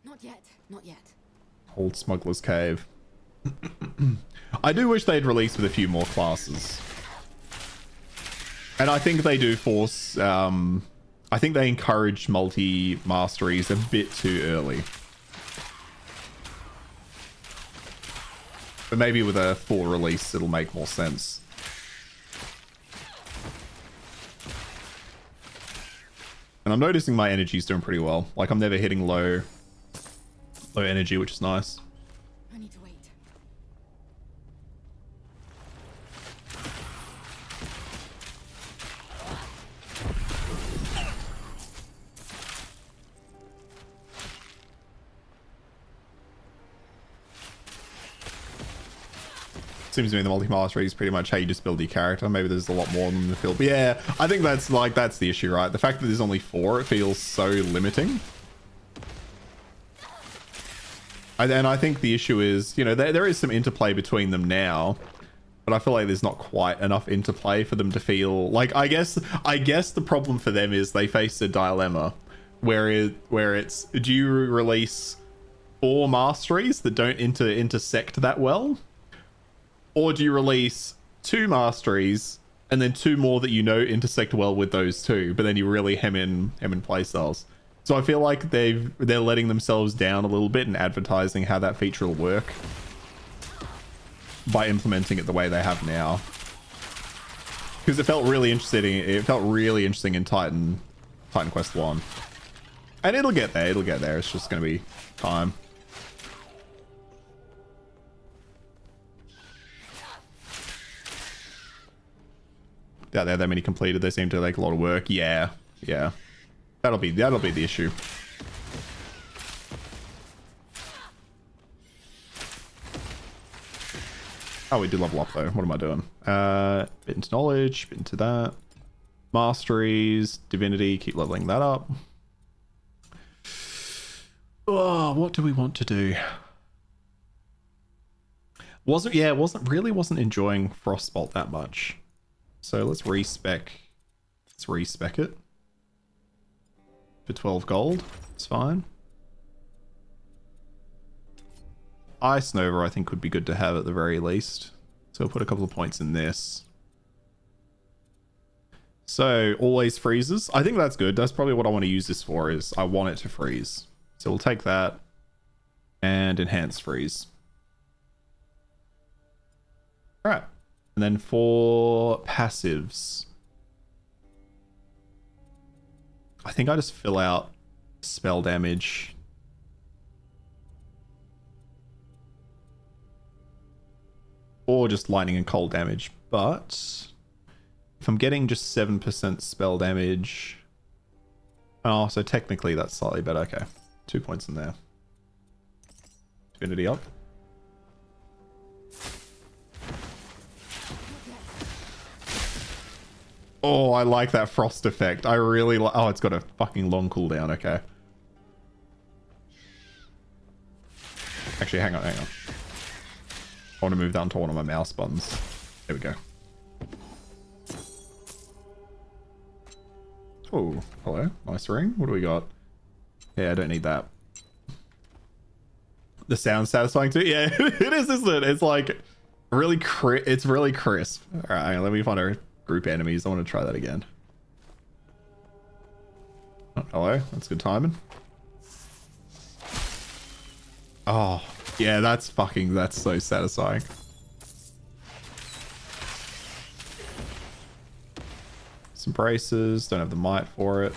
Speaker 7: Not yet. Not yet.
Speaker 1: Old Smuggler's Cave. I do wish they'd release with a few more classes. And I think they do force... I think they encourage multi-masteries a bit too early. But maybe with a full release, it'll make more sense. And I'm noticing my energy's doing pretty well. Like, I'm never hitting low energy, which is nice.
Speaker 7: I need to wait.
Speaker 1: Seems to me the multi-mastery is pretty much how you just build your character. Maybe there's a lot more than the field. But yeah, I think that's the issue, right? The fact that there's only 4, it feels so limiting. And I think the issue is, you know, there is some interplay between them now, but I feel like there's not quite enough interplay for them to feel like, I guess the problem for them is they face a dilemma where it's, do you release 4 masteries that don't intersect that well? Or do you release 2 masteries and then 2 more that you know intersect well with those 2, but then you really hem in playstyles? So I feel like they're letting themselves down a little bit in advertising how that feature will work by implementing it the way they have now. Because it felt really interesting. It felt really interesting in Titan Quest 1, and it'll get there. It'll get there. It's just going to be time. Out there that many completed, they seem to take a lot of work. Yeah that'll be the issue. Oh, we did level up though. What am I doing? Bit into knowledge, bit into that, masteries, divinity, keep leveling that up. Oh, what do we want to do? Wasn't enjoying Frostbolt that much. So let's respec it for 12 gold. It's fine. Ice Nova I think would be good to have at the very least. So we'll put a couple of points in this. So always freezes. I think that's good. That's probably what I want to use this for, is I want it to freeze. So we'll take that and enhance freeze. All right. And then for passives, I think I just fill out spell damage. Or just lightning and cold damage. But if I'm getting just 7% spell damage... Oh, so technically that's slightly better. Okay. 2 points in there. Divinity up. Oh, I like that frost effect. I really like... Oh, it's got a fucking long cooldown. Okay. Actually, hang on. I want to move down to one of my mouse buttons. There we go. Oh, hello. Nice ring. What do we got? Yeah, I don't need that. The sound's satisfying too. Yeah, it is, isn't it? It's like really it's really crisp. All right, let me find our group enemies. I want to try that again. Oh, hello. That's good timing. Oh, yeah, that's so satisfying. Some braces. Don't have the might for it.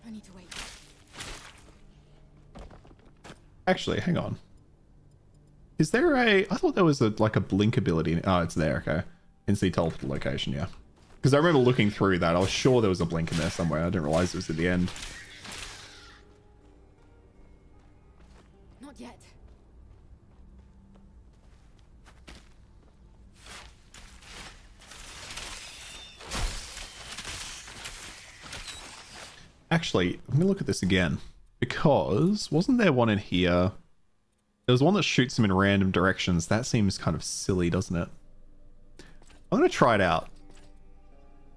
Speaker 7: I need to wait.
Speaker 1: Actually, hang on. Is there a... I thought there was like a blink ability. Oh, it's there. Okay. Instantly teleport location, yeah. Because I remember looking through that. I was sure there was a blink in there somewhere. I didn't realize it was at the end.
Speaker 7: Not yet.
Speaker 1: Actually, let me look at this again. Because wasn't there one in here? There was one that shoots them in random directions. That seems kind of silly, doesn't it? I'm going to try it out.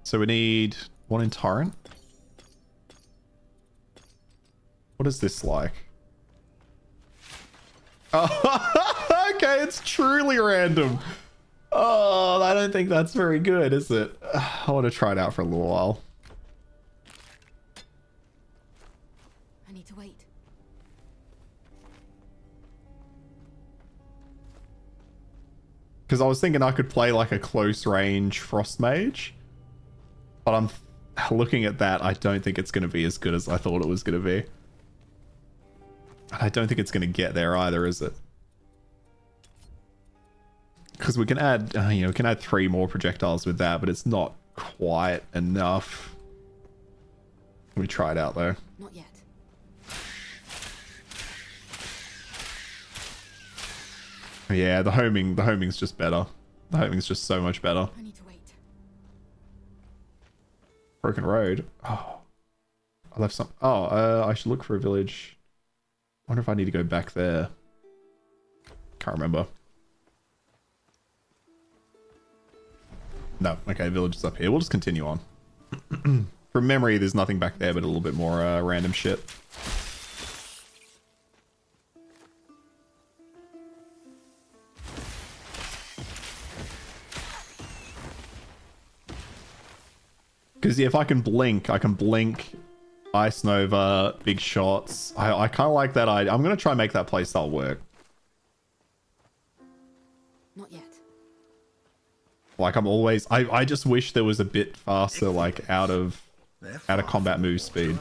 Speaker 1: So we need one in Torrent. What is this like? Oh, okay, it's truly random. Oh, I don't think that's very good, is it? I want to try it out for a little while.
Speaker 7: I need to wait.
Speaker 1: Because I was thinking I could play like a close range Frost Mage. But I'm looking at that, I don't think it's going to be as good as I thought it was going to be. And I don't think it's going to get there either, is it? Because we can add, we can add 3 more projectiles with that, but it's not quite enough. Let me try it out though.
Speaker 7: Not yet.
Speaker 1: Yeah, the homing's just better. The homing's just so much better.
Speaker 7: I need to wait.
Speaker 1: Broken Road. Oh, I left some. Oh, I should look for a village. I wonder if I need to go back there. Can't remember. No, okay, village is up here. We'll just continue on. From memory, there's nothing back there, but a little bit more random shit. Because yeah, if I can blink, Ice Nova, big shots. I kind of like that idea. I'm going to try and make that playstyle work.
Speaker 7: Not yet.
Speaker 1: Like I'm always... I just wish there was a bit faster, like out of combat move speed.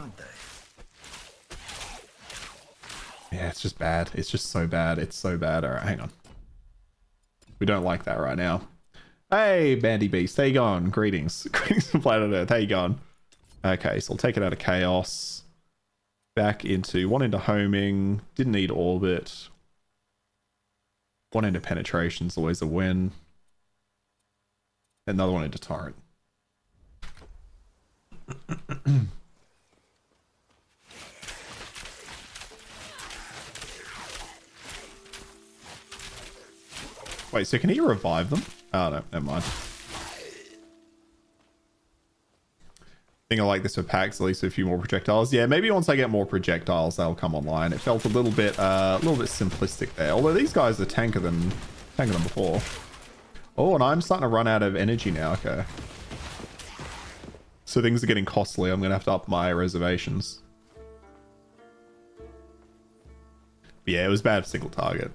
Speaker 1: Yeah, it's just bad. It's just so bad. It's so bad. All right, hang on. We don't like that right now. Hey, Bandy Beast. How you going? Greetings. Greetings from planet Earth. How you going? Okay, so I'll take it out of Chaos. Back into... One into Homing. Didn't need Orbit. One into Penetration's always a win. Another one into Torrent. Wait, so can he revive them? Oh, no, never mind. I think I like this for packs, at least a few more projectiles. Yeah, maybe once I get more projectiles, they'll come online. It felt a little bit simplistic there. Although these guys are tanker than before. Oh, and I'm starting to run out of energy now. Okay. So things are getting costly. I'm going to have to up my reservations. But yeah, it was bad for single target.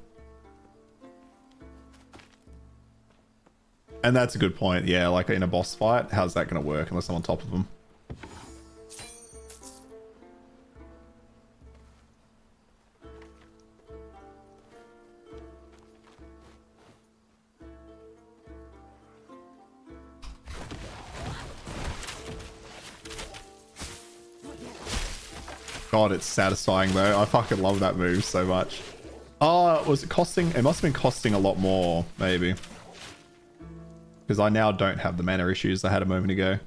Speaker 1: And that's a good point. Yeah, like in a boss fight, how's that going to work unless I'm on top of them? God, it's satisfying though. I fucking love that move so much. Oh, was it costing? It must have been costing a lot more, maybe. Because I now don't have the mana issues I had a moment ago.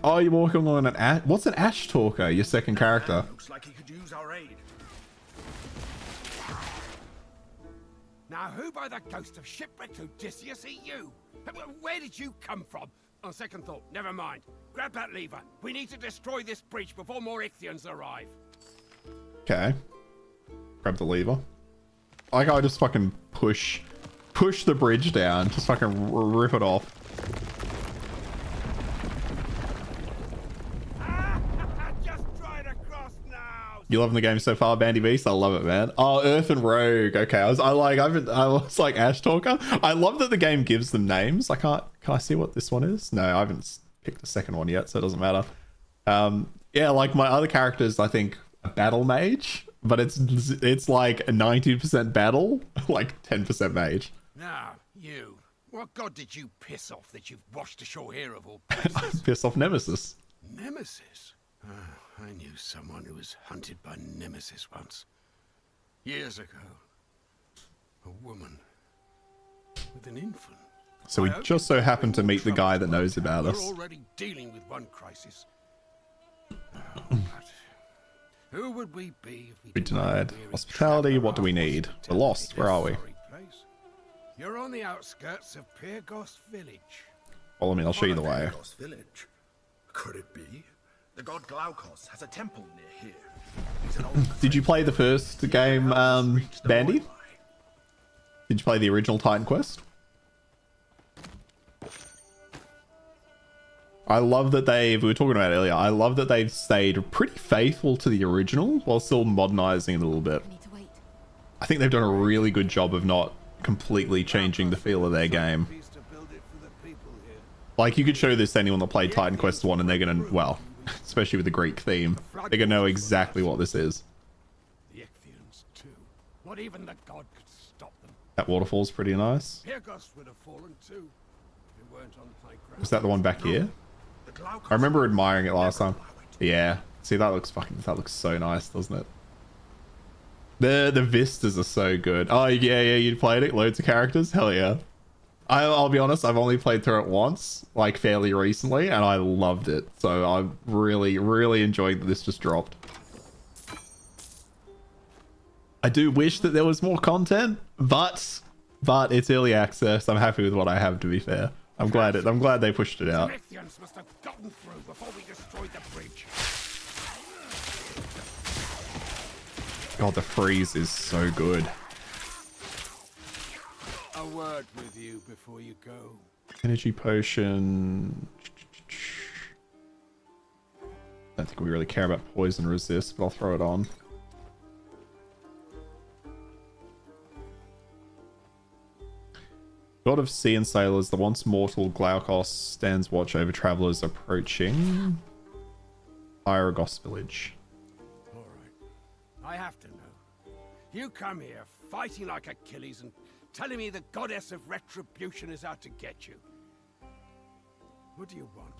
Speaker 1: Oh, you're walking on an ash. What's an ash talker? Your second character.
Speaker 6: Looks like he could use our aid.
Speaker 8: Now, who by the ghost of shipwrecked Odysseus are you? Where did you come from? On second thought, never mind. Grab that lever. We need to destroy this breach before more Ichthians arrive.
Speaker 1: Okay. Grab the lever. I like how I just fucking push the bridge down. Just fucking rip it off.
Speaker 8: Just try to cross now.
Speaker 1: You loving the game so far, Bandy Beast? I love it, man. Oh, Earth and Rogue. Okay, I was like Ash Talker. I love that the game gives them names. Can I see what this one is? No, I haven't picked the second one yet, so it doesn't matter. Yeah, like my other characters, I think a battle mage, but it's like a 90% battle, like 10% mage.
Speaker 8: Now, you. What god did you piss off that you've washed ashore here of all places?
Speaker 1: Piss off Nemesis.
Speaker 8: Nemesis? I knew someone who was hunted by Nemesis once. Years ago. A woman. With an infant.
Speaker 1: So we just so happened to meet the guy that knows about us.
Speaker 8: We're already dealing with one crisis. But who would we be if
Speaker 1: We denied hospitality. What do we need? We're lost. Where are we?
Speaker 8: You're on the outskirts of Pyrgos village.
Speaker 1: Follow me. I'll show you the way.
Speaker 6: Pyrgos village. Could it be? The god Glaukos has a temple near here. He's an old
Speaker 1: Did you play the first game, Bandy? Did you play the original Titan Quest? I love that we were talking about it earlier, I love that they've stayed pretty faithful to the original while still modernizing it a little bit. I think they've done a really good job of not completely changing the feel of their game. Like, you could show this to anyone that played Titan Quest 1 and they're gonna, well, especially with the Greek theme, they're gonna know exactly what this is.
Speaker 8: The Ichthians too. Not even the god could stop them.
Speaker 1: That waterfall's pretty nice.
Speaker 8: Pyrgos would have fallen too if it weren't on high ground.
Speaker 1: Was that the one back here? I remember admiring it last time. Yeah. See, that looks so nice, doesn't it? The vistas are so good. Oh yeah, you played it? Loads of characters? Hell yeah. I'll be honest, I've only played through it once, like fairly recently, and I loved it. So I'm really, really enjoying that this just dropped. I do wish that there was more content, but it's early access. I'm happy with what I have, to be fair. I'm glad they pushed it out.
Speaker 8: Ichthians must have gotten through before we destroyed the bridge.
Speaker 1: God, the freeze is so good.
Speaker 8: A word with you before you go.
Speaker 1: Energy potion. Don't think we really care about poison resist, but I'll throw it on. God of Sea and Sailors, the once mortal Glaukos stands watch over travelers approaching Pyrgos village.
Speaker 8: All right. I have to know. You come here fighting like Achilles and telling me the goddess of retribution is out to get you. What do you want?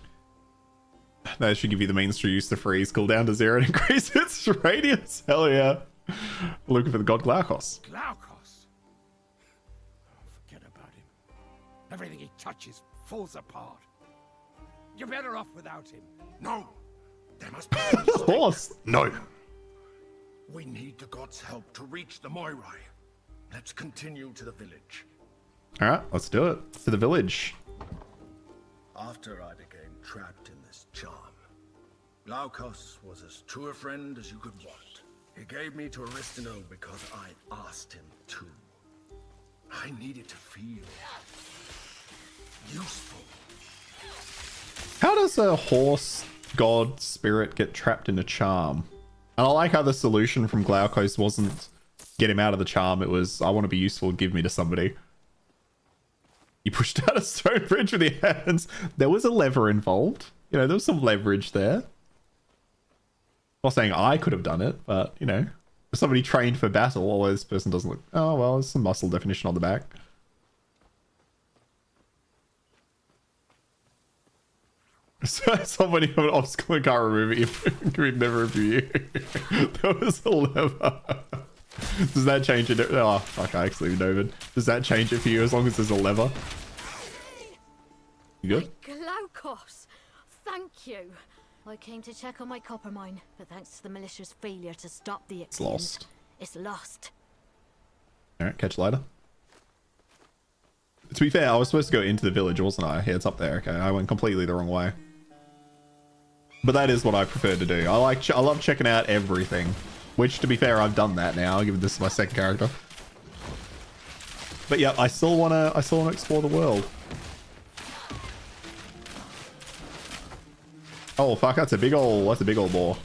Speaker 1: That should give you the means to use the freeze, cool down to 0 and increase its radius. Hell yeah. Looking for the god Glaukos.
Speaker 8: Glaukos? Forget about him. Everything he touches falls apart. You're better off without him.
Speaker 6: No! There must be
Speaker 1: Of course. No.
Speaker 6: We need the god's help to reach the Moirai. Let's continue to the village.
Speaker 1: Alright, let's do it. To the village.
Speaker 6: After I became trapped in this charm, Glaukos was as true a friend as you could want. He gave me to Aristino because I asked him to. I needed to feel useful.
Speaker 1: How does a horse god spirit get trapped in a charm? And I like how the solution from Glaukos wasn't get him out of the charm. It was, I want to be useful, give me to somebody. He pushed out a stone bridge with your hands. There was a lever involved. You know, there was some leverage there. Not saying I could have done it, but, you know, if somebody trained for battle, although this person doesn't look... Oh, well, there's some muscle definition on the back. Somebody have an obstacle and can't remove it. We'd never review you. That was a lever. Does that change it? Oh, fuck, I actually know it. Does that change it for you as long as there's a lever? You good?
Speaker 7: Glaukos, thank you. I came to check on my copper mine, but thanks to the militia's failure to stop the
Speaker 1: It's lost.
Speaker 7: It's lost.
Speaker 1: Alright, catch you later. To be fair, I was supposed to go into the village, wasn't I? Yeah, it's up there. Okay, I went completely the wrong way. But that is what I prefer to do. I love checking out everything. Which, to be fair, I've done that now, given this is my second character. But yeah, I still wanna explore the world. Oh fuck, that's a big ol' boar.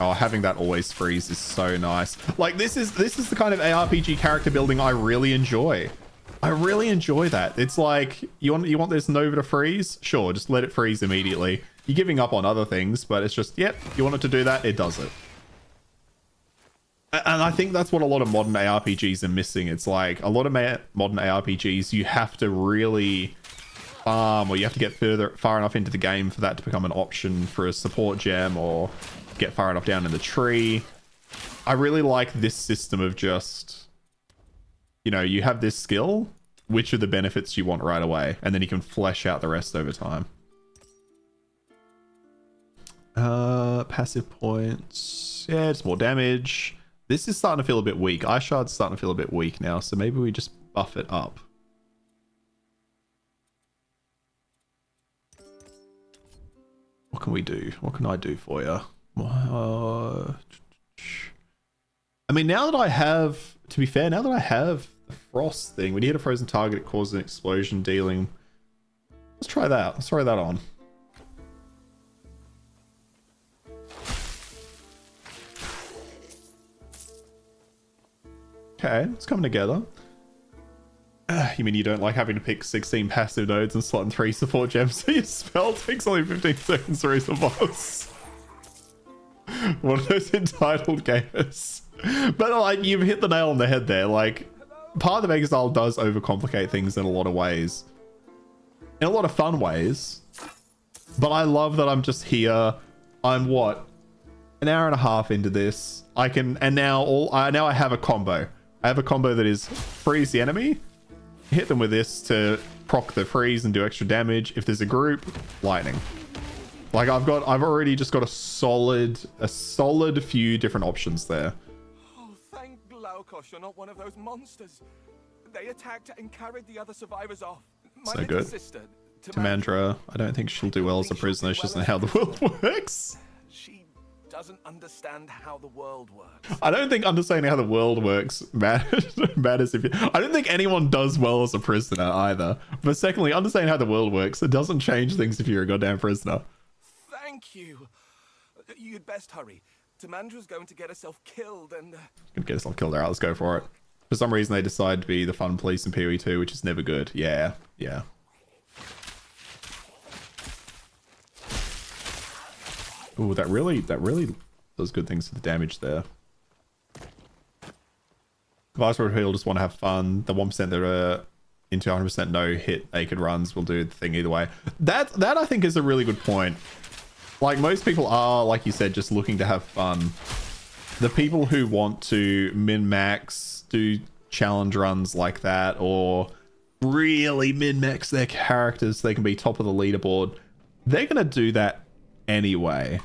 Speaker 1: Oh, having that always freeze is so nice. Like this is the kind of ARPG character building I really enjoy. I really enjoy that. It's like you want this Nova to freeze? Sure, just let it freeze immediately. You're giving up on other things, but it's just, yep, you want it to do that, it does it. And I think that's what a lot of modern ARPGs are missing. It's like a lot of modern ARPGs, you have to really farm, or you have to get far enough into the game for that to become an option for a support gem, or get far enough down in the tree. I really like this system of just, you know, you have this skill, which are the benefits you want right away, and then you can flesh out the rest over time. Passive points. Yeah, it's more damage. This is starting to feel a bit weak. Ice Shard's starting to feel a bit weak now, so maybe we just buff it up. What can we do? What can I do for you? I mean, now that I have, to be fair, now that I have the frost thing, when you hit a frozen target, it causes an explosion dealing. Let's try that. Let's try that on. Okay, it's coming together. You mean you don't like having to pick 16 passive nodes and slot in 3 support gems so your spell takes only 15 seconds to reach the boss? One of those entitled gamers. But like, you've hit the nail on the head there. Like, Path of Exile does overcomplicate things in a lot of ways. In a lot of fun ways. But I love that I'm just here. I'm what? An hour and a half into this. I can, and now I have a combo. I have a combo that is freeze the enemy, hit them with this to proc the freeze and do extra damage. If there's a group, lightning. Like I've already just got a solid few different options there.
Speaker 10: Oh, thank Glaukos, you're not one of those monsters. They attacked and carried the other survivors off. My
Speaker 1: So
Speaker 10: little
Speaker 1: good.
Speaker 10: sister,
Speaker 1: Tamandra, I don't think she'll do well as a prisoner. She doesn't know how the world works.
Speaker 10: She doesn't understand how the world works.
Speaker 1: I don't think understanding how the world works matters if you... I don't think anyone does well as a prisoner either. But secondly, understanding how the world works, it doesn't change things if you're a goddamn prisoner.
Speaker 10: Thank you. You'd best hurry. Tamandra's going to get herself killed and...
Speaker 1: Gonna get herself killed. Alright, let's go for it. For some reason, they decide to be the fun police in PoE2, which is never good. Yeah, yeah. Ooh, that really does good things to the damage there. Viceroy Heal just want to have fun. The 1% that are into 100% no hit naked runs will do the thing either way. That I think is a really good point. Like most people are, like you said, just looking to have fun. The people who want to min-max, do challenge runs like that, or really min-max their characters so they can be top of the leaderboard, they're going to do that anyway.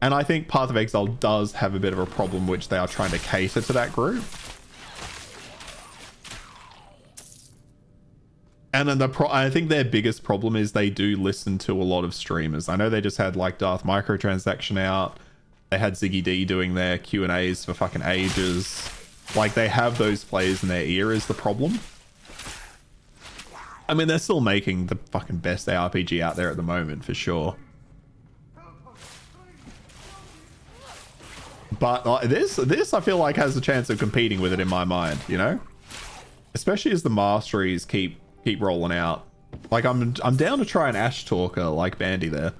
Speaker 1: And I think Path of Exile does have a bit of a problem, which they are trying to cater to that group. And then I think their biggest problem is they do listen to a lot of streamers. I know they just had like Darth Microtransaction out. They had Ziggy D doing their Q&As for fucking ages. Like they have those players in their ear is the problem. I mean, they're still making the fucking best ARPG out there at the moment, for sure. But this I feel like has a chance of competing with it in my mind, you know? Especially as the masteries keep rolling out. Like I'm down to try an Ash Talker like Bandy there.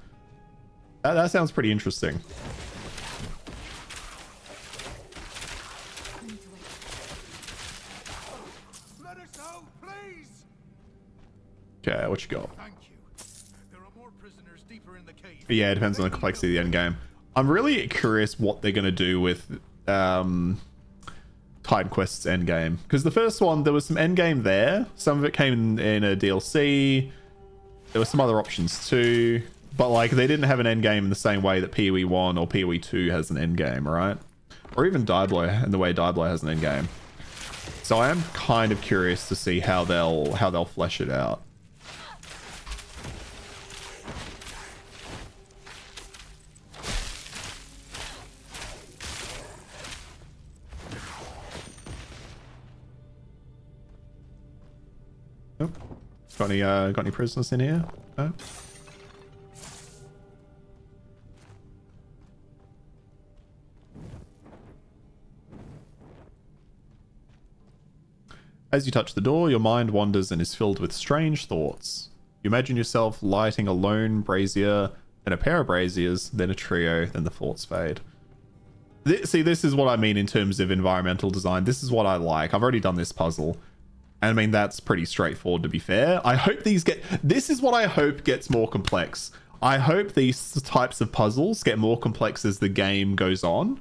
Speaker 1: That sounds pretty interesting.
Speaker 6: Let us know, please.
Speaker 1: Okay, what you got?
Speaker 6: Thank
Speaker 1: Yeah, it depends on the complexity of the end game. I'm really curious what they're going to do with Titan Quest's end game, because the first one there was some end game there. Some of it came in a DLC. There were some other options too, but like they didn't have an end game in the same way that PoE 1 or PoE 2 has an end game, right? Or even Diablo, and the way Diablo has an end game. So I am kind of curious to see how they'll flesh it out. Oh, got any prisoners in here? No? As you touch the door, your mind wanders and is filled with strange thoughts. You imagine yourself lighting a lone brazier, then a pair of braziers, then a trio, then the thoughts fade. See, this is what I mean in terms of environmental design. This is what I like. I've already done this puzzle. And I mean, that's pretty straightforward, to be fair. I hope these get... This is what I hope gets more complex. I hope these types of puzzles get more complex as the game goes on.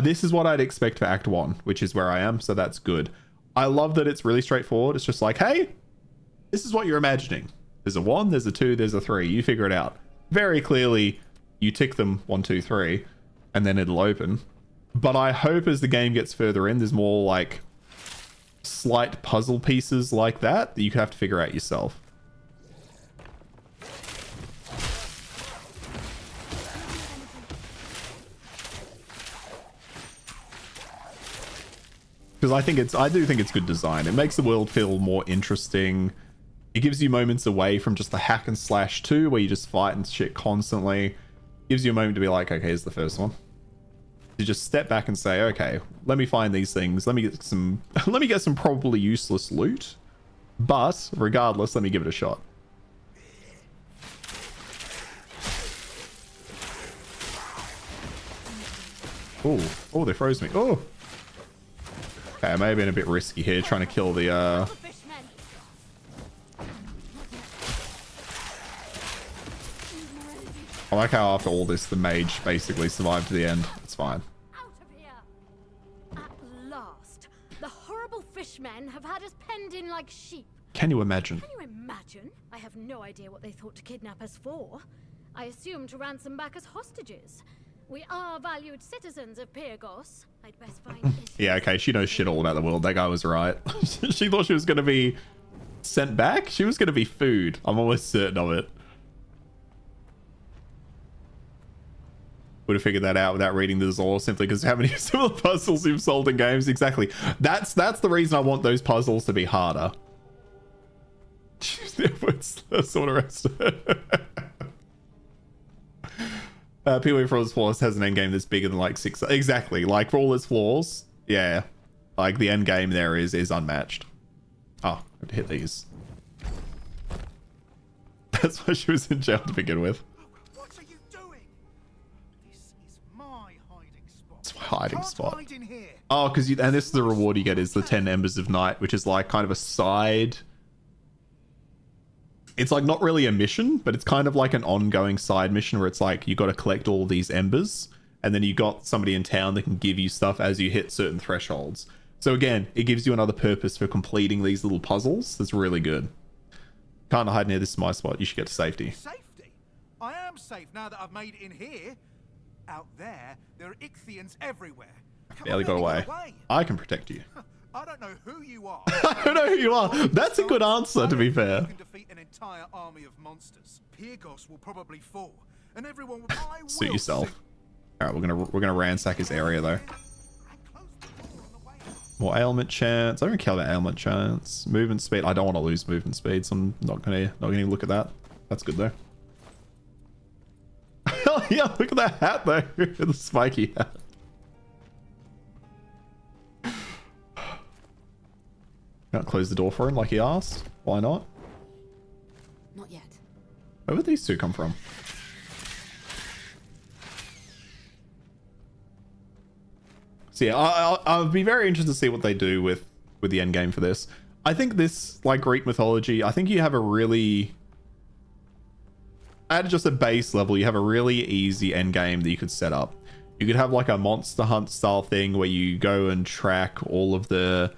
Speaker 1: This is what I'd expect for Act 1, which is where I am, so that's good. I love that it's really straightforward. It's just like, hey, this is what you're imagining. There's a 1, there's a 2, there's a 3. You figure it out. Very clearly, you tick them 1, 2, 3, and then it'll open. But I hope as the game gets further in, there's more like slight puzzle pieces like that you have to figure out yourself. Because I do think it's good design. It makes the world feel more interesting. It gives you moments away from just the hack and slash 2 where you just fight and shit constantly. Gives you a moment to be like, okay, here's the first one. You just step back and say, okay, let me find these things. Let me get some probably useless loot. But regardless, let me give it a shot. Oh, they froze me. Oh. Okay, I may have been a bit risky here trying to kill the I like how after all this the mage basically survived to the end. It's fine.
Speaker 7: Out of here! At last, the horrible fishmen have had us penned in like sheep.
Speaker 1: Can you imagine?
Speaker 7: Can you imagine? I have no idea what they thought to kidnap us for. I assume to ransom back as hostages. We are valued citizens of Pyrgos. I'd best find
Speaker 1: Yeah, okay, she knows shit all about the world. That guy was right. She thought she was going to be sent back. She was going to be food. I'm almost certain of it. Would have figured that out without reading the Zor, simply because how many similar puzzles you've solved in games. Exactly. That's the reason I want those puzzles to be harder. Sort of rest. PoE for all its flaws has an end game that's bigger than like 6. Exactly. Like for all its flaws, yeah. Like the end game there is unmatched. Oh, I have to hit these. That's why she was in jail to begin with.
Speaker 13: What are you doing? This is my hiding spot.
Speaker 1: It's my hiding spot.
Speaker 13: Hide in here.
Speaker 1: Oh, because and this is the reward you get is the 10 Embers of Night, which is like kind of a side. It's like not really a mission, but it's kind of like an ongoing side mission where it's like you got to collect all these embers, and then you got somebody in town that can give you stuff as you hit certain thresholds. So again, it gives you another purpose for completing these little puzzles. That's really good. Can't hide near. This is my spot. You should get to safety.
Speaker 13: Safety? I am safe now that I've made it in here. Out there are Ichthians everywhere.
Speaker 1: Barely got away. I can protect you.
Speaker 13: I don't know who you are.
Speaker 1: I don't know who you are. That's a good answer, to be fair.
Speaker 13: You can defeat an entire army of monsters. Pyrgos will probably fall, and everyone will.
Speaker 1: Suit yourself. All right, we're gonna ransack his area though. More ailment chance. I don't care about ailment chance. Movement speed. I don't want to lose movement speed, so I'm not gonna look at that. That's good though. Yeah, look at that hat though. The spiky hat. Can't close the door for him like he asked. Why not?
Speaker 2: Not yet.
Speaker 1: Where would these two come from? So yeah, I'll be very interested to see what they do with the end game for this. I think this, like Greek mythology, I think you have a really at just a base level, you have a really easy end game that you could set up. You could have like a Monster Hunt style thing where you go and track all of the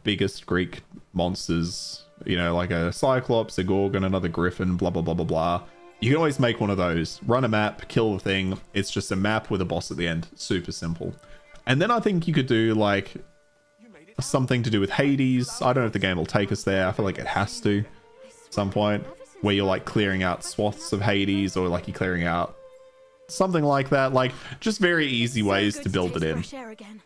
Speaker 1: biggest Greek monsters, you know, like a Cyclops, a Gorgon, another Griffin, blah, blah, blah, blah, blah. You can always make one of those. Run a map, kill the thing. It's just a map with a boss at the end. Super simple. And then I think you could do like something to do with Hades. I don't know if the game will take us there. I feel like it has to at some point, where you're like clearing out swaths of Hades, or like you're clearing out something like that. Like just very easy ways to build it in.
Speaker 7: Fresh air again.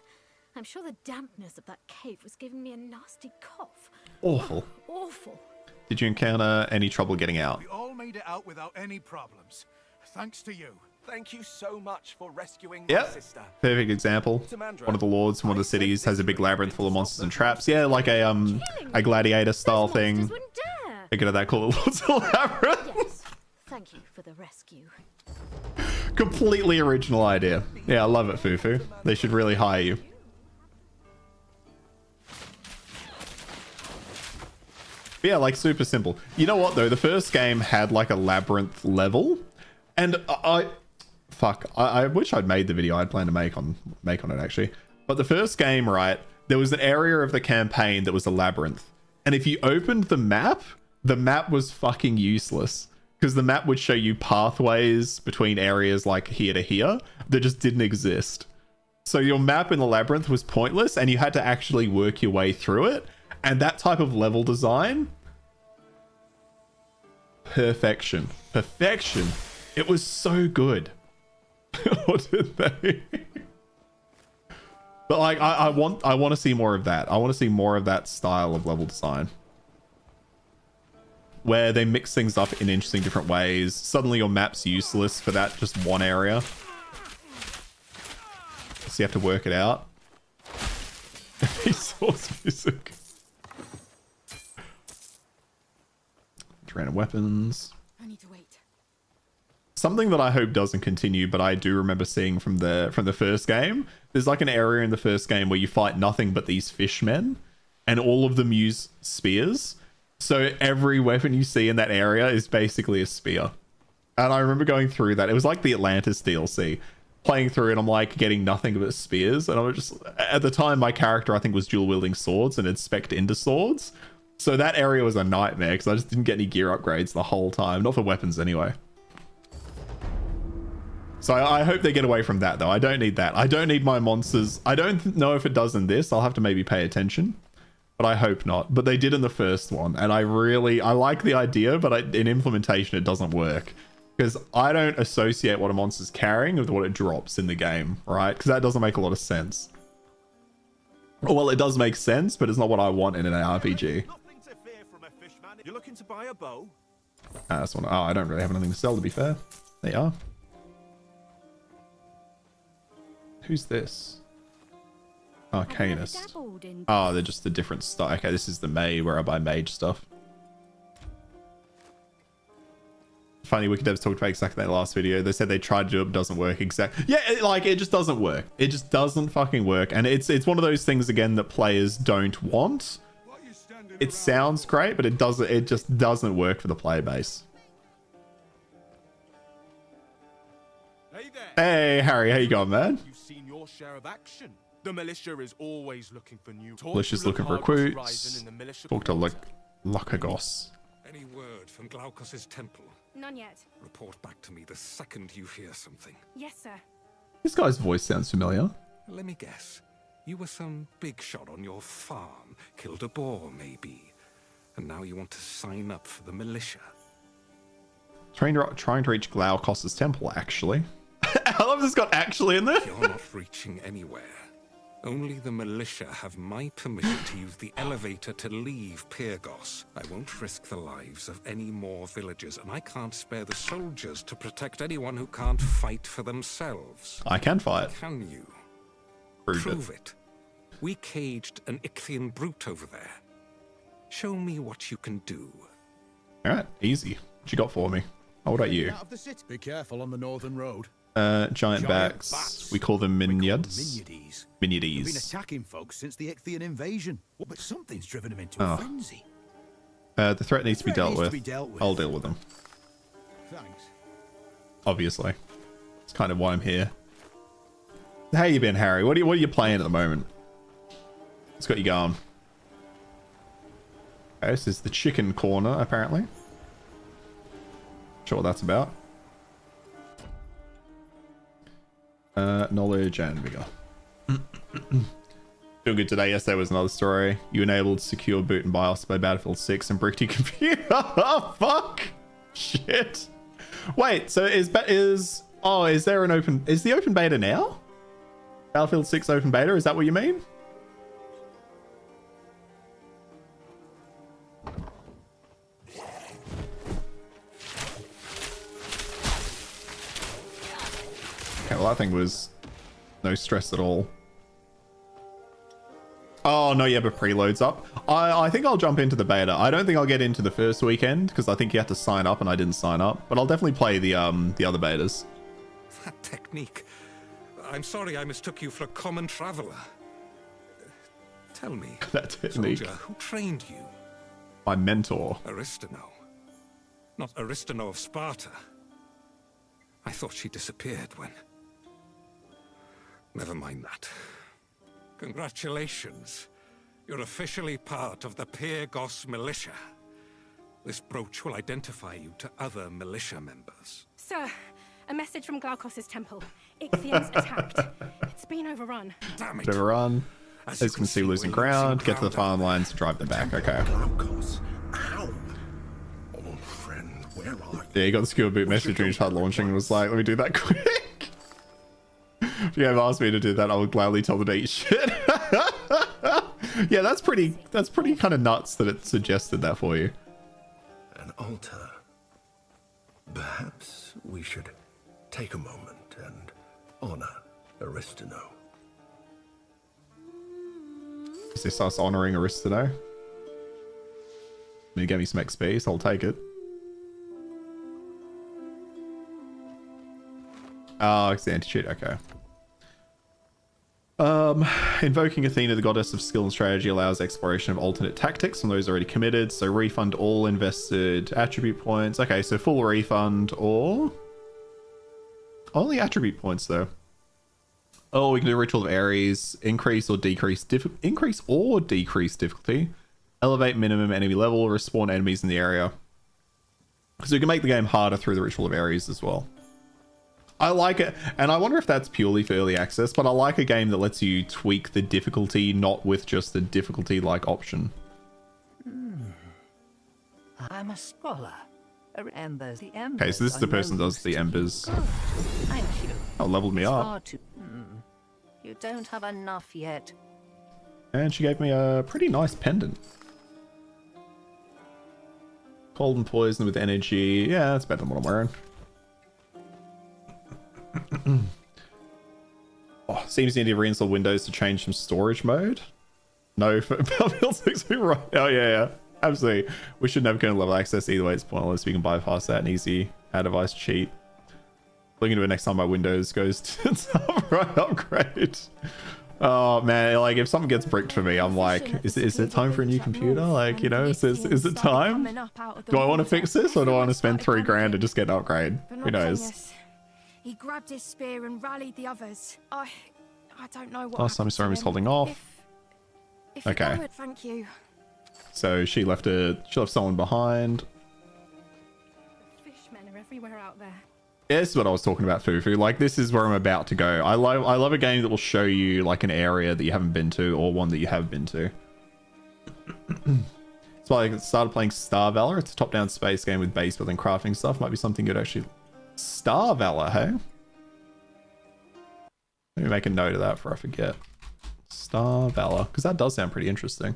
Speaker 7: I'm sure the dampness of that cave was giving me a nasty cough.
Speaker 1: Awful.
Speaker 7: Awful.
Speaker 1: Did you encounter any trouble getting out?
Speaker 13: We all made it out without any problems. Thanks to you.
Speaker 10: Thank you so much for rescuing
Speaker 1: Yep.
Speaker 10: my sister.
Speaker 1: Perfect example. One of the lords from one of the cities has a big labyrinth full of monsters and traps. Yeah, like a gladiator style thing. Thinking of that called Lords of the Labyrinth.
Speaker 7: Yes. Thank you for the rescue.
Speaker 1: Completely original idea. Yeah, I love it, Fufu. They should really hire you. But yeah, like super simple. You know what though? The first game had like a labyrinth level, and I wish I'd made the video I'd planned to make on it actually. But the first game, right? There was an area of the campaign that was a labyrinth, and if you opened the map was fucking useless, because the map would show you pathways between areas like here to here that just didn't exist. So your map in the labyrinth was pointless, and you had to actually work your way through it. And that type of level design, perfection. Perfection. It was so good. What did they? But like, I want to see more of that. I want to see more of that style of level design, where they mix things up in interesting different ways. Suddenly your map's useless for that just one area, so you have to work it out. Source music. Random weapons.
Speaker 7: I need to wait.
Speaker 1: Something that I hope doesn't continue, but I do remember seeing from the first game. There's like an area in the first game where you fight nothing but these fishmen, and all of them use spears. So every weapon you see in that area is basically a spear. And I remember going through that. It was like the Atlantis DLC. Playing through it, I'm like getting nothing but spears. And I was just, at the time, my character I think was dual wielding swords and had spec'd into swords. So that area was a nightmare because I just didn't get any gear upgrades the whole time. Not for weapons anyway. So I hope they get away from that though. I don't need that. I don't need my monsters. I don't know if it does in this. I'll have to maybe pay attention. But I hope not. But they did in the first one. And I like the idea, but in implementation it doesn't work. Because I don't associate what a monster's carrying with what it drops in the game, right? Because that doesn't make a lot of sense. Well, it does make sense, but it's not what I want in an RPG.
Speaker 10: You're looking to buy a bow?
Speaker 1: That's one. Oh, I don't really have anything to sell, to be fair. There you are. Who's this? Arcanist. Oh, they're just a different stuff. Okay, this is the May where I buy mage stuff. Funny, Wiki Devs talked about exactly that last video. They said they tried to do it, but it doesn't work. Exactly. Yeah, it just doesn't work. It just doesn't fucking work. And it's one of those things again that players don't want. It sounds great, but it just doesn't work for the player base.
Speaker 10: Hey there.
Speaker 1: Hey, Harry, how you going, man?
Speaker 10: You've seen your share of action. The militia is always looking for new.
Speaker 1: Militia's looking for recruits. Talk to Lokagos.
Speaker 14: Any word from Glaukos' temple?
Speaker 15: None yet.
Speaker 14: Report back to me the second you hear something.
Speaker 15: Yes, sir.
Speaker 1: This guy's voice sounds familiar.
Speaker 14: Let me guess. You were some big shot on your farm, killed a boar maybe, and now you want to sign up for the militia.
Speaker 1: Trying to reach Glaukos' temple, actually. I love this got actually in there.
Speaker 14: You're not reaching anywhere. Only the militia have my permission to use the elevator to leave Pyrgos. I won't risk the lives of any more villagers, and I can't spare the soldiers to protect anyone who can't fight for themselves.
Speaker 1: I can fight.
Speaker 14: Can you?
Speaker 1: Prove
Speaker 14: it. We caged an Ichthian brute over there. Show me what you can do.
Speaker 1: Alright, easy. What you got for me? Oh, what about you?
Speaker 16: Be careful on the northern road.
Speaker 1: Giant bats. We call them Miniads.
Speaker 16: We've been attacking folks since the Ichthian invasion, but something's driven them into a frenzy.
Speaker 1: The threat needs to be dealt with. I'll deal with them.
Speaker 16: Thanks.
Speaker 1: obviously. It's kind of why I'm here. How you been, Harry? What are you playing at the moment? What's got you going? Okay, this is the chicken corner, apparently. Not sure what that's about. Knowledge and vigor. Feel good today. Yes, there was another story. You enabled secure boot and BIOS by Battlefield 6 and bricked your computer. Oh, fuck. Shit. Wait, so is there an open... Is the open beta now? Battlefield 6 open beta? Is that what you mean? Okay, well, that thing was no stress at all. Oh, no, yeah, but preload's up. I think I'll jump into the beta. I don't think I'll get into the first weekend because I think you have to sign up and I didn't sign up. But I'll definitely play the other betas.
Speaker 14: That technique. I'm sorry I mistook you for a common traveler. Tell me,
Speaker 1: that technique.
Speaker 14: Soldier, who trained you?
Speaker 1: My mentor.
Speaker 14: Aristano. Not Aristano of Sparta. I thought she disappeared when... Never mind that. Congratulations. You're officially part of the Pyrgos militia. This brooch will identify you to other militia members.
Speaker 15: Sir, a message from Glaukos' temple. Ichthyans attacked. It's been overrun.
Speaker 14: Damn it.
Speaker 1: Overrun. As you can see, losing ground. Get to the farmlands, drive them back. Okay.
Speaker 6: Old friend, where are you?
Speaker 1: Yeah, you got the secure boot message when you tried launching and was like, let me do that quick. If you have asked me to do that, I would gladly tell them to eat shit. Yeah, that's pretty kind of nuts that it suggested that for you.
Speaker 6: An altar. Perhaps we should take a moment and honor Aristano.
Speaker 1: Is this us honoring Aristano? You gave me some XP, so I'll take it. Oh, it's the anti-cheat, okay. Invoking Athena, the goddess of skill and strategy, allows exploration of alternate tactics from those already committed. So refund all invested attribute points. Okay, so full refund or... Only attribute points, though. Oh, we can do Ritual of Ares. Increase or decrease difficulty. Elevate minimum enemy level. Respawn enemies in the area. So you can make the game harder through the Ritual of Ares as well. I like it, and I wonder if that's purely for early access, but I like a game that lets you tweak the difficulty, not with just a difficulty-like option.
Speaker 17: I'm a scholar. Embers, the embers.
Speaker 1: Okay, so this is the person that does the embers.
Speaker 17: Thank you.
Speaker 1: Oh, leveled me up.
Speaker 17: You don't have enough yet.
Speaker 1: And she gave me a pretty nice pendant. Cold and poison with energy. Yeah, that's better than what I'm wearing. Oh, seems you need to reinstall Windows to change some storage mode. No, for Battlefield 6, right? Oh yeah, absolutely. We should never go to level access either way. It's pointless. We can bypass that and easy add device cheat. Looking to it next time my Windows goes to top right upgrade. Oh man, like if something gets bricked for me, I'm like, is it time for a new computer? Like, you know, is it time? Do I want to fix this or do I want to spend $3,000 to just get an upgrade? Who knows?
Speaker 15: He grabbed his spear and rallied the others. I don't know what.
Speaker 1: Last time I saw him, he's holding off.
Speaker 15: If
Speaker 1: okay.
Speaker 15: You would, thank you.
Speaker 1: So she left someone behind.
Speaker 15: Fishmen are everywhere out there.
Speaker 1: Yeah, this is what I was talking about, Fufu. Like, this is where I'm about to go. I love a game that will show you like an area that you haven't been to or one that you have been to. So I started playing Star Valor. It's a top-down space game with base building, crafting stuff. Might be something good actually. Star Valor, hey? Let me make a note of that before I forget. Star Valor, because that does sound pretty interesting.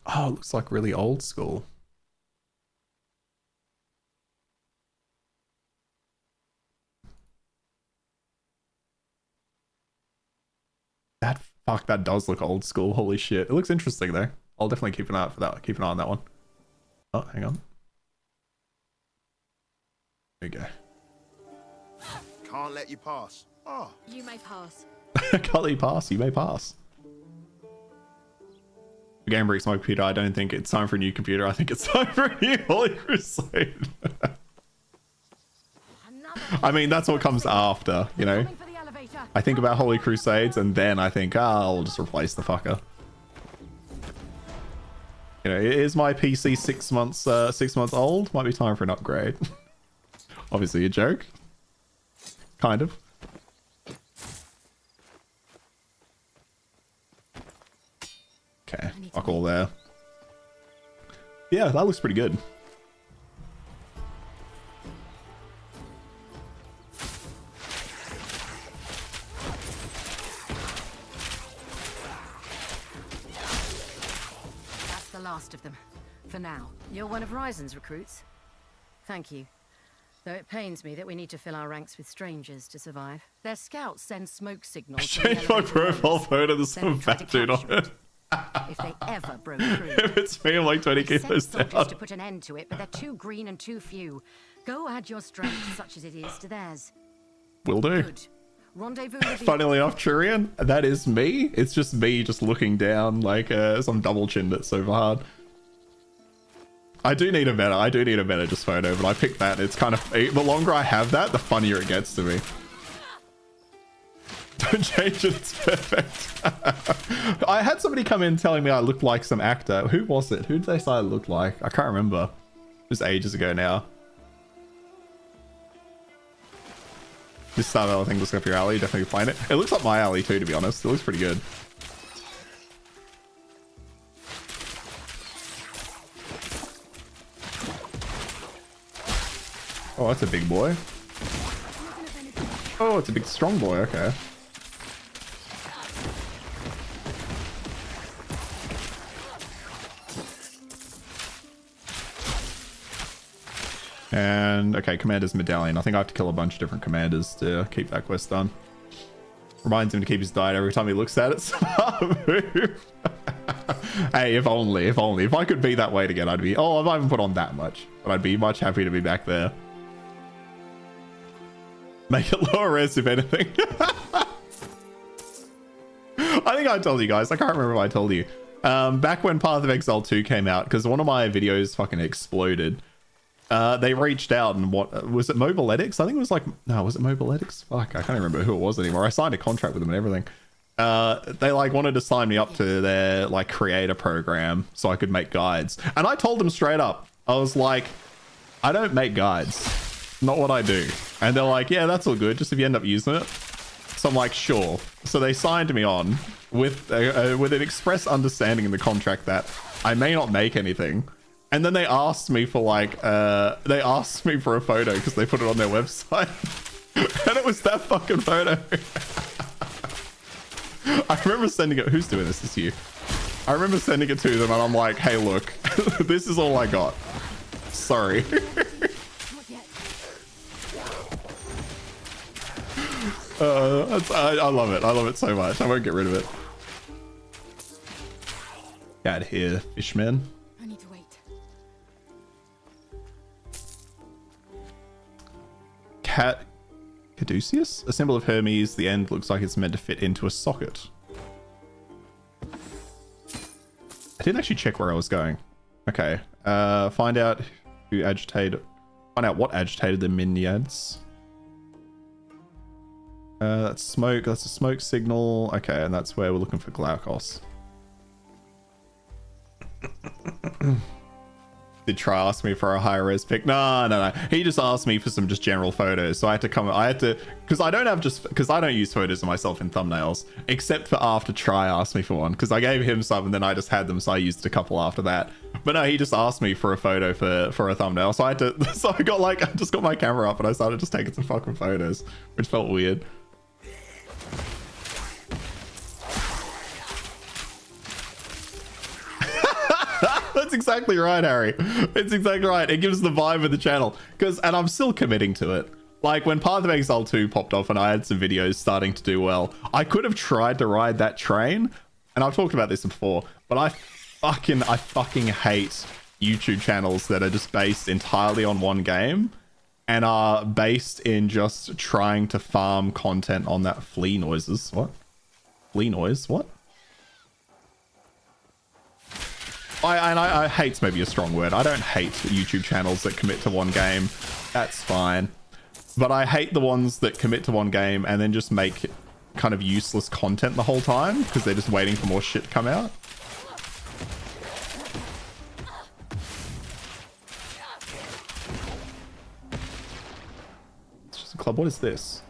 Speaker 1: Oh, it looks like really old school. That does look old school. Holy shit. It looks interesting though. I'll definitely keep an eye out for that. Keep an eye on that one. Oh, hang on. There you go.
Speaker 18: Can't let you pass. Oh.
Speaker 7: You may pass.
Speaker 1: Can't let you pass. You may pass. The game breaks my computer. I don't think it's time for a new computer. I think it's time for a new Holy Crusade. I mean, that's what comes after, you know? I think about Holy Crusades and then I think, I'll just replace the fucker. You know, is my PC 6 months old? Might be time for an upgrade. Obviously a joke. Kind of. Okay, fuck all there. Yeah, that looks pretty good.
Speaker 18: That's the last of them. For now. You're one of Ryzen's recruits. Thank you. Though it pains me that we need to fill our ranks with strangers to survive. Their scouts send smoke signals.
Speaker 1: Change my profile photo to some fat dude on it.
Speaker 18: If they ever broke through.
Speaker 1: If it's me, I'm like 20 kilos down.
Speaker 18: To put an end to it, but they're too green and too few. Go add your strength, such as it is, to theirs.
Speaker 1: Will do.
Speaker 18: Good. Rendezvous with the
Speaker 1: Funnily enough, Turian, that is me. It's just me just looking down like some double chinned it so hard. I do need a better just photo, but I picked that. It's kind of, the longer I have that, the funnier it gets to me. Don't change it, it's perfect. I had somebody come in telling me I looked like some actor. Who was it? Who did they say I looked like? I can't remember. It was ages ago now. This style I think looks up your alley. Definitely find it. It looks like my alley too, to be honest. It looks pretty good. Oh, that's a big boy. Oh, it's a big strong boy. Okay. And okay, Commander's Medallion. I think I have to kill a bunch of different commanders to keep that quest done. Reminds him to keep his diet every time he looks at it. Smart move. Hey, if only. If I could be that weight again, I'd be... Oh, I haven't put on that much. But I'd be much happy to be back there. Make it lower res, if anything. I think I told you guys. I can't remember if I told you. Back when Path of Exile 2 came out, because one of my videos fucking exploded. They reached out and what was it, Mobiletics? I think it was like, no, was it Mobiletics? Fuck, I can't remember who it was anymore. I signed a contract with them and everything. They like wanted to sign me up to their like creator program so I could make guides. And I told them straight up, I was like, I don't make guides. Not what I do. And they're like, yeah, that's all good. Just if you end up using it. So I'm like, sure. So they signed me on with an express understanding in the contract that I may not make anything. And then they asked me for like, they asked me for a photo because they put it on their website. And it was that fucking photo. I remember sending it. Who's doing this? It's you. I remember sending it to them and I'm like, hey, look, this is all I got. Sorry. I love it. I love it so much. I won't get rid of it. Get out of here, fishman.
Speaker 15: I need to wait.
Speaker 1: Caduceus? A symbol of Hermes. The end looks like it's meant to fit into a socket. I didn't actually check where I was going. Okay. Find out who agitated. Find out what agitated the minions. That's smoke. That's a smoke signal. Okay, and that's where we're looking for Glaukos. Did Try ask me for a high res pic? No. He just asked me for some just general photos. So I had to, because I don't use photos of myself in thumbnails, except for after Try asked me for one, because I gave him some and then I just had them, so I used a couple after that. But no, he just asked me for a photo for a thumbnail. So I just got my camera up and I started just taking some fucking photos, which felt weird. That's exactly right, Harry. It's exactly right. It gives the vibe of the channel. And I'm still committing to it. Like when Path of Exile 2 popped off and I had some videos starting to do well, I could have tried to ride that train. And I've talked about this before, but I fucking hate YouTube channels that are just based entirely on one game and are based in just trying to farm content on that flea noises. What? Flea noise? What? I hate's maybe a strong word. I don't hate YouTube channels that commit to one game. That's fine. But I hate the ones that commit to one game and then just make kind of useless content the whole time because they're just waiting for more shit to come out. It's just a club. What is this?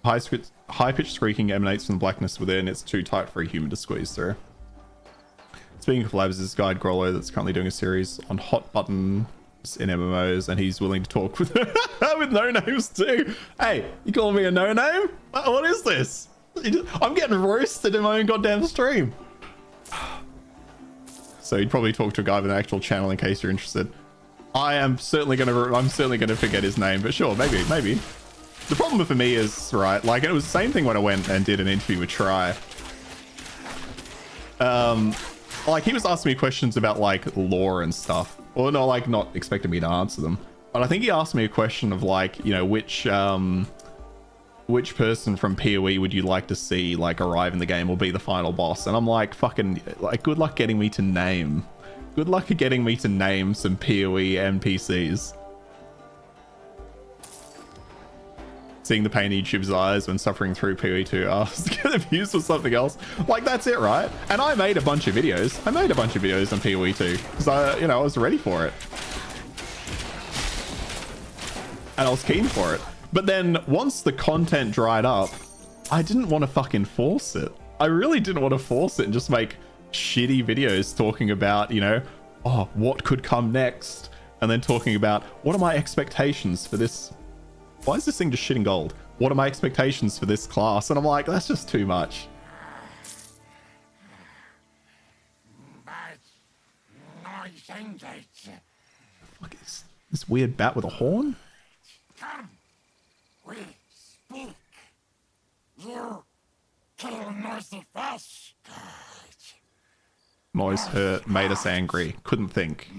Speaker 1: High-pitched squeaking emanates from the blackness within. It's too tight for a human to squeeze through. Speaking of labs, this guy Grollo that's currently doing a series on hot buttons in MMOs, and he's willing to talk with with no names too. Hey, you calling me a no name? What is this? I'm getting roasted in my own goddamn stream. So you'd probably talk to a guy with an actual channel in case you're interested. I'm certainly gonna forget his name, but sure, maybe. The problem for me is, right, like, it was the same thing when I went and did an interview with Try. Like, he was asking me questions about, like, lore and stuff. Or no, like, not expecting me to answer them. But I think he asked me a question of, like, you know, which person from PoE would you like to see, like, arrive in the game or be the final boss? And I'm like, fucking, like, good luck getting me to name. Good luck at getting me to name some PoE NPCs. Seeing the pain in YouTube's eyes when suffering through PoE2, asked confused with something else. Like, that's it, right? And I made a bunch of videos. I made a bunch of videos on PoE2 because I was ready for it. And I was keen for it. But then once the content dried up, I didn't want to fucking force it. I really didn't want to force it and just make shitty videos talking about, you know, oh, what could come next? And then talking about, what are my expectations for this? Why is this thing just shitting gold? What are my expectations for this class? And I'm like, that's just too much. Fuck is this weird bat with a horn?
Speaker 19: Come, we speak. You kill Mercy Fish.
Speaker 1: Moise hurt, made us angry, couldn't think.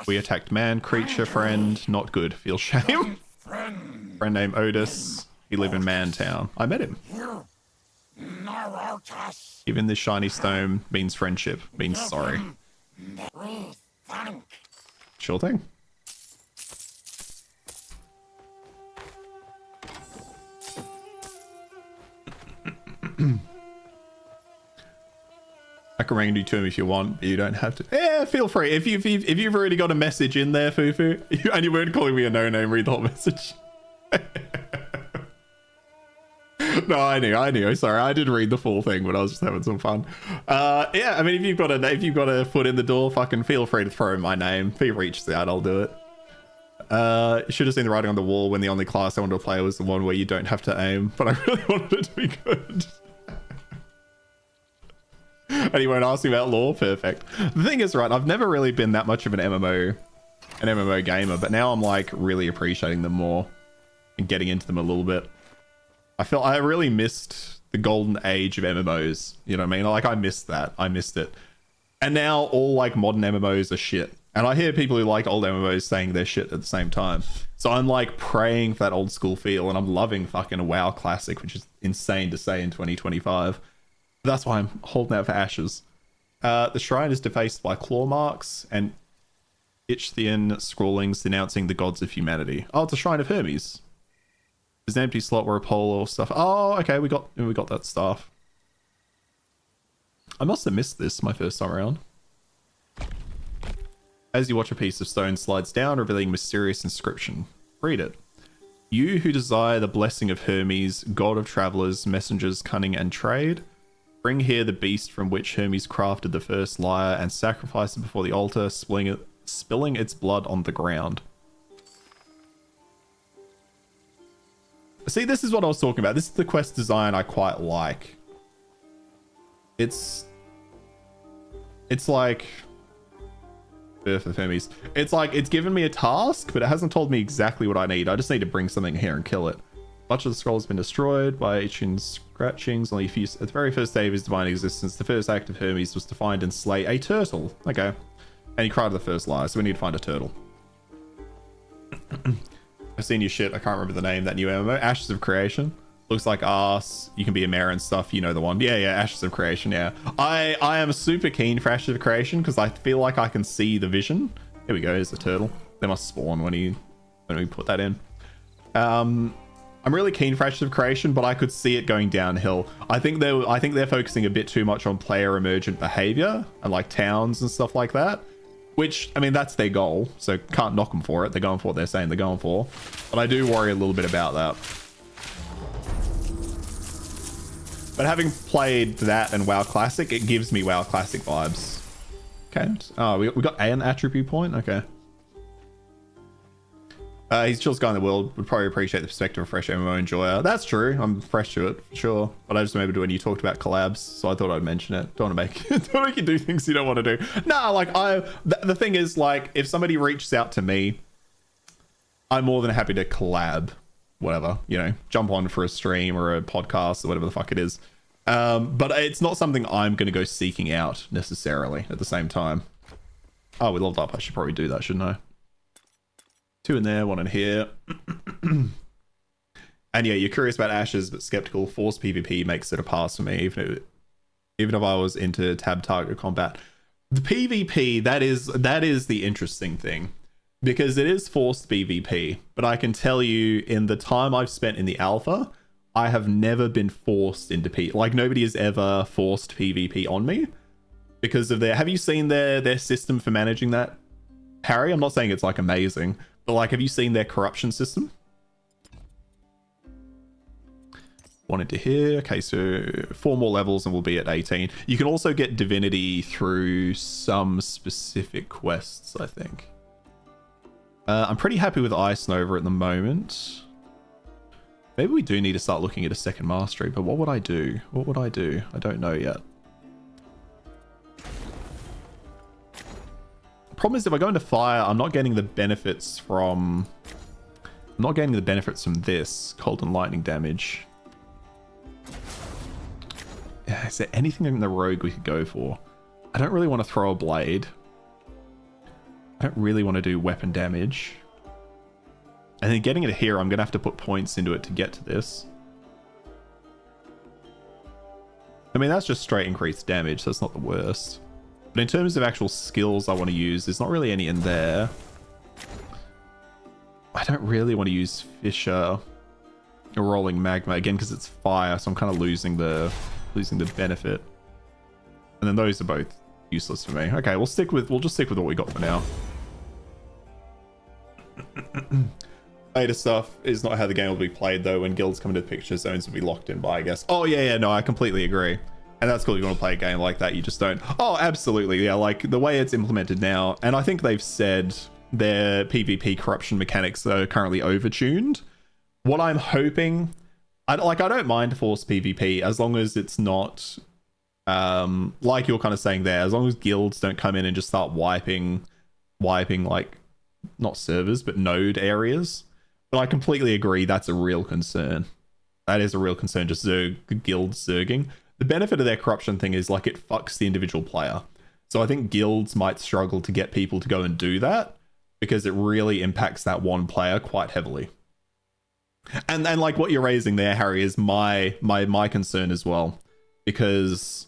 Speaker 1: We attacked man, creature, friend, not good, feel shame. Friend named Otis, he lived in Mantown. I met him. Even this shiny stone means friendship, means sorry. Sure thing. I can ring you to him if you want, but you don't have to. Yeah, feel free. If you've already got a message in there, Fufu, and you weren't calling me a no-name, read the whole message. No, I knew. Sorry, I didn't read the full thing, but I was just having some fun. Yeah, I mean, if you've got a foot in the door, fucking feel free to throw in my name. If he reaches out, I'll do it. You should have seen the writing on the wall when the only class I wanted to play was the one where you don't have to aim, but I really wanted it to be good. And he won't ask me about lore. Perfect. The thing is, right, I've never really been that much of an MMO gamer, but now I'm like really appreciating them more and getting into them a little bit. I really missed the golden age of MMOs. You know what I mean? Like, I missed that. I missed it. And now all like modern MMOs are shit. And I hear people who like old MMOs saying they're shit at the same time. So I'm like praying for that old school feel, and I'm loving fucking a WoW Classic, which is insane to say in 2025. That's why I'm holding out for Ashes. The shrine is defaced by claw marks and Ichthian scrawlings denouncing the gods of humanity. Oh, it's a shrine of Hermes. There's an empty slot where a pole or stuff. Oh, okay, we got that stuff. I must have missed this my first time around. As you watch, a piece of stone slides down, revealing a mysterious inscription. Read it. You who desire the blessing of Hermes, god of travelers, messengers, cunning, and trade, bring here the beast from which Hermes crafted the first lyre and sacrifice it before the altar, spilling its blood on the ground. See, this is what I was talking about. This is the quest design I quite like. It's like Birth of Hermes. It's like it's given me a task, but it hasn't told me exactly what I need. I just need to bring something here and kill it. Much of the scroll has been destroyed by Ichin's scratchings. Only a few. At the very first day of his divine existence, the first act of Hermes was to find and slay a turtle. Okay. And he cried the first lie, so we need to find a turtle. I've seen your shit. I can't remember the name. That new MMO, Ashes of Creation. Looks like ass. You can be a mayor and stuff. You know the one. Yeah, Ashes of Creation. Yeah. I am super keen for Ashes of Creation because I feel like I can see the vision. Here we go. There's a turtle. They must spawn when we put that in. I'm really keen for Ashes of Creation, but I could see it going downhill. I think they're focusing a bit too much on player emergent behavior and like towns and stuff like that. Which, I mean, that's their goal, so can't knock them for it. They're going for what they're saying they're going for. But I do worry a little bit about that. But having played that and WoW Classic, it gives me WoW Classic vibes. Okay. Oh, we got an attribute point? Okay. He's chillest guy in the world. Would probably appreciate the perspective of a fresh MMO enjoyer. That's true. I'm fresh to it, for sure. But I just remembered when you talked about collabs, so I thought I'd mention it. Don't want to don't make you do things you don't want to do. Nah, like the thing is, like, if somebody reaches out to me, I'm more than happy to collab, whatever, you know, jump on for a stream or a podcast or whatever the fuck it is. But it's not something I'm going to go seeking out necessarily at the same time. Oh, we leveled up. I should probably do that, shouldn't I? 2 in there, 1 in here. And yeah, you're curious about Ashes, but skeptical. Forced PvP makes it a pass for me, even if I was into tab target combat. The PvP, that is the interesting thing, because it is forced PvP. But I can tell you, in the time I've spent in the alpha, I have never been forced into PvP. Like, nobody has ever forced PvP on me because of their... Have you seen their system for managing that, Harry? I'm not saying it's like amazing, but like, have you seen their corruption system? Wanted to hear. Okay, so 4 more levels and we'll be at 18. You can also get divinity through some specific quests, I think. I'm pretty happy with Ice Nova at the moment. Maybe we do need to start looking at a second mastery, but what would I do? What would I do? I don't know yet. Problem is, if I go into fire, I'm not getting the benefits from... I'm not getting the benefits from this cold and lightning damage. Yeah, is there anything in the rogue we could go for? I don't really want to throw a blade. I don't really want to do weapon damage. And then getting it here, I'm going to have to put points into it to get to this. I mean, that's just straight increased damage, so it's not the worst. But in terms of actual skills I want to use, there's not really any in there. I don't really want to use Fissure or Rolling Magma, again, because it's fire, so I'm kind of losing the benefit. And then those are both useless for me. Okay, we'll just stick with what we got for now. Beta stuff is not how the game will be played, though. When guilds come into the picture, zones will be locked in by, I guess. Oh, yeah, no, I completely agree. And that's cool. You want to play a game like that, you just don't. Oh, absolutely. Yeah, like the way it's implemented now. And I think they've said their PvP corruption mechanics are currently overtuned. What I'm hoping, I don't mind forced PvP as long as it's not, like you're kind of saying there, as long as guilds don't come in and just start wiping like, not servers, but node areas. But I completely agree. That's a real concern. That is a real concern. Just guilds zerging. The benefit of their corruption thing is like it fucks the individual player. So I think guilds might struggle to get people to go and do that because it really impacts that one player quite heavily. And like what you're raising there, Harry, is my concern as well, because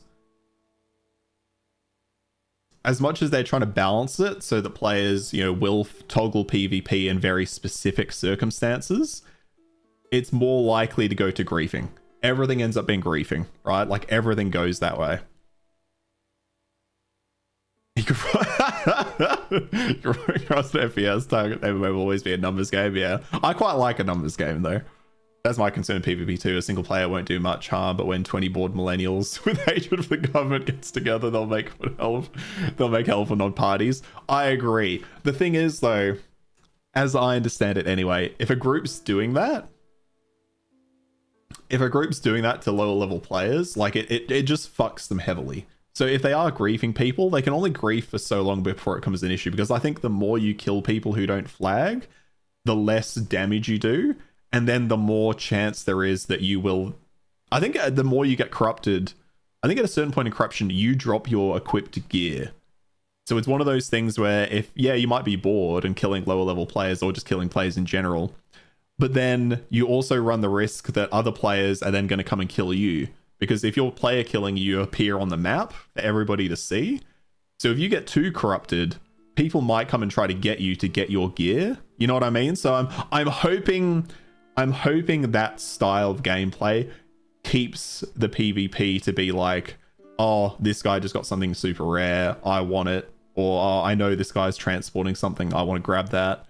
Speaker 1: as much as they're trying to balance it so that players, you know, will toggle PvP in very specific circumstances, it's more likely to go to griefing. Everything ends up being griefing, right? Like everything goes that way. You could cross the FPS target MMO will always be a numbers game. Yeah, I quite like a numbers game though. That's my concern. PvP 2, a single player won't do much harm, but when 20 bored millennials with hatred for the government gets together, they'll make hell for non-parties. I agree. The thing is though, as I understand it anyway, if a group's doing that to lower level players, like it just fucks them heavily. So if they are griefing people, they can only grief for so long before it becomes an issue, because I think the more you kill people who don't flag, the less damage you do, and then the more chance there is that you will... I think the more you get corrupted, I think at a certain point in corruption, you drop your equipped gear. So it's one of those things where if, yeah, you might be bored and killing lower level players or just killing players in general, but then you also run the risk that other players are then going to come and kill you. Because if you're player killing, you appear on the map for everybody to see. So if you get too corrupted, people might come and try to get you to get your gear. You know what I mean? So I'm hoping I'm hoping that style of gameplay keeps the PvP to be like, oh, this guy just got something super rare, I want it. Or, oh, I know this guy's transporting something, I want to grab that.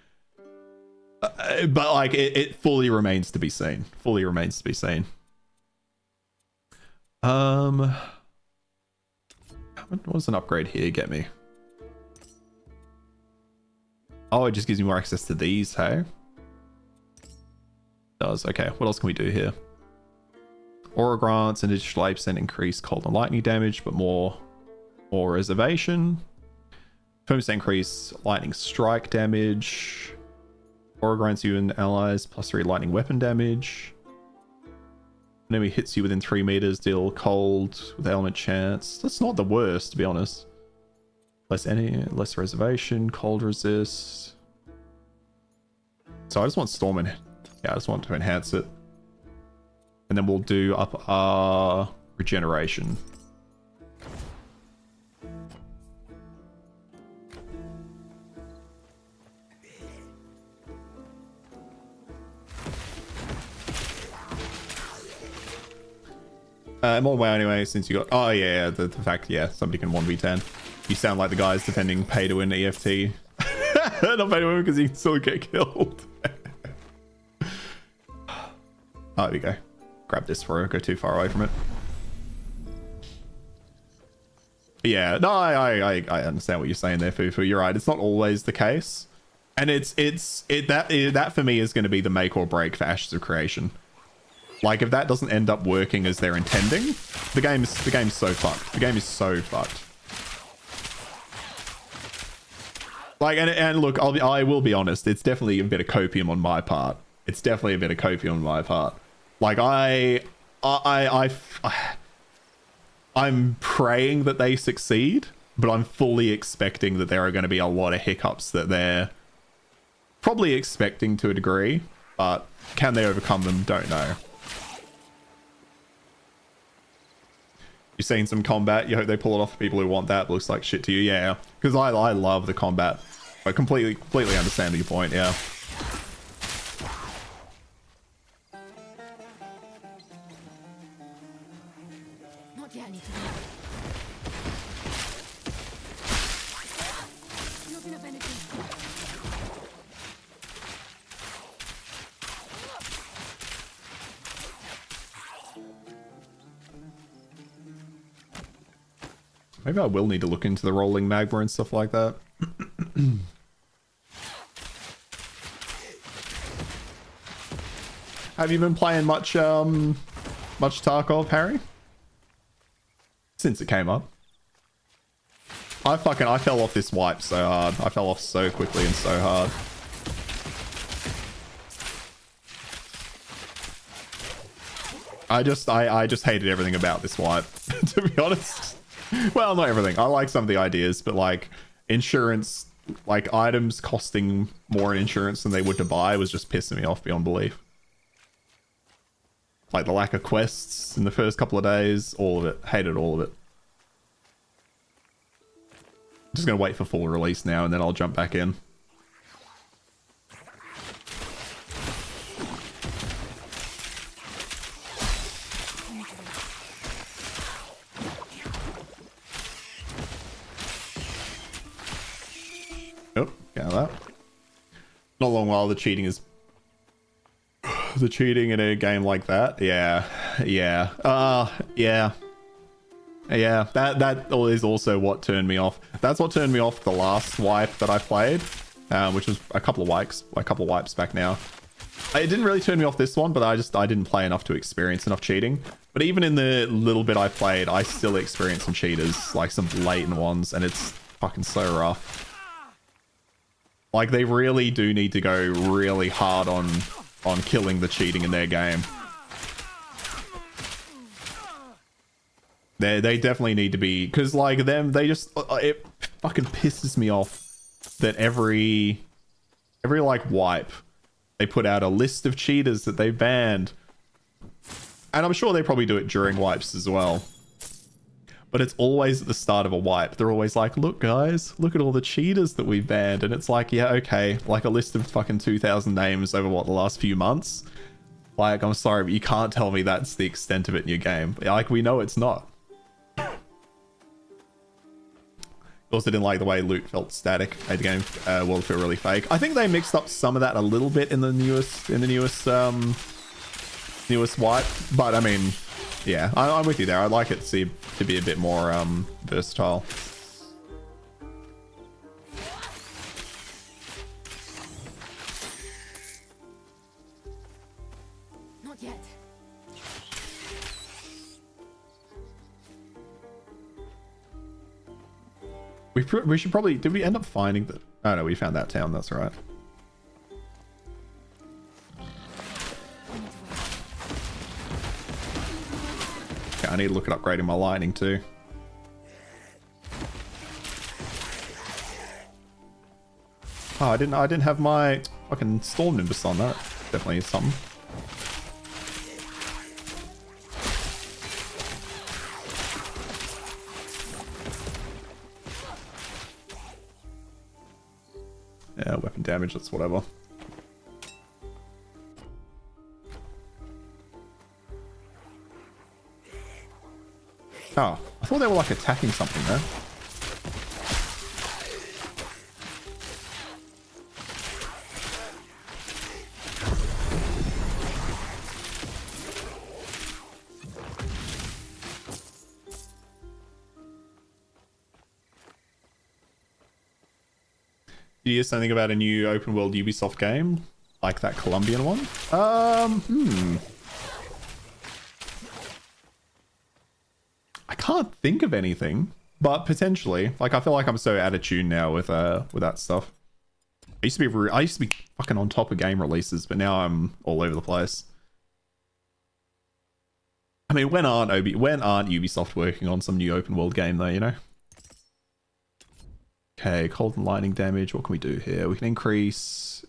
Speaker 1: But like, it fully remains to be seen. Fully remains to be seen. What does an upgrade here get me? Oh, it just gives me more access to these, hey? Does. Okay, what else can we do here? Aura grants an additional 8% increase cold and lightning damage, but more reservation. 20% increase lightning strike damage. Aura grants you and allies +3 lightning weapon damage. Enemy hits you within 3 meters, deal cold with element chance. That's not the worst, to be honest. Less reservation, cold resist. So I just want storm and yeah, I just want to enhance it. And then we'll do up our regeneration. I'm on way anyway, since you got... Oh, yeah, the fact, yeah, somebody can 1v10. You sound like the guys defending pay-to-win EFT. Not pay-to-win because you can still get killed. Oh, there we go. Grab this before I go too far away from it. Yeah, no, I understand what you're saying there, Fufu. You're right. It's not always the case. And that for me is going to be the make or break for Ashes of Creation. Like, if that doesn't end up working as they're intending, the game's so fucked. The game is so fucked. Like, and look, I will be honest, it's definitely a bit of copium on my part. It's definitely a bit of copium on my part. Like, I'm praying that they succeed, but I'm fully expecting that there are going to be a lot of hiccups that they're probably expecting to a degree, but can they overcome them? Don't know. You've seen some combat. You hope they pull it off for people who want that. Looks like shit to you. Yeah, because I love the combat. I completely understand your point. Yeah.
Speaker 7: Not yet. You're gonna benefit.
Speaker 1: Maybe I will need to look into the rolling magma and stuff like that. Have you been playing much Tarkov, Harry? Since it came up. I fell off this wipe so hard. I fell off so quickly and so hard. I just hated everything about this wipe, to be honest. Well, not everything. I like some of the ideas, but like insurance, like items costing more in insurance than they would to buy was just pissing me off beyond belief. Like the lack of quests in the first couple of days, all of it. Hated all of it. Just gonna wait for full release now and then I'll jump back in. Oh, got that. Not a long while the cheating is... The cheating in a game like that? Yeah. That is also what turned me off. That's what turned me off the last wipe that I played, which was a couple of wipes back now. It didn't really turn me off this one, but I didn't play enough to experience enough cheating. But even in the little bit I played, I still experienced some cheaters, like some blatant ones, and it's fucking so rough. Like, they really do need to go really hard on killing the cheating in their game. They definitely need to be, because like them, they just, it fucking pisses me off that every like wipe, they put out a list of cheaters that they banned. And I'm sure they probably do it during wipes as well. But it's always at the start of a wipe. They're always like, look guys, look at all the cheaters that we've banned. And it's like, yeah, okay, like a list of fucking 2,000 names over what, the last few months. Like, I'm sorry, but you can't tell me that's the extent of it in your game. Like, we know it's not. Also didn't like the way loot felt static. Made the game world feel really fake. I think they mixed up some of that a little bit in the newest wipe. But I mean, yeah, I'm with you there. I'd like it to be a bit more versatile.
Speaker 15: Not yet.
Speaker 1: We should probably... Did we end up finding that? Oh no, we found that town. That's right. Okay, I need to look at upgrading my lightning too. Oh, I didn't have my fucking storm nimbus on. That definitely is something. Yeah, weapon damage, that's whatever. Oh, I thought they were like attacking something there. Did you hear something about a new open world Ubisoft game? Like that Colombian one? I can't think of anything, but potentially. Like, I feel like I'm so out of tune now with that stuff. I used to be fucking on top of game releases, but now I'm all over the place. I mean, when aren't Ubisoft working on some new open world game though, you know? Okay, cold and lightning damage. What can we do here? We can increase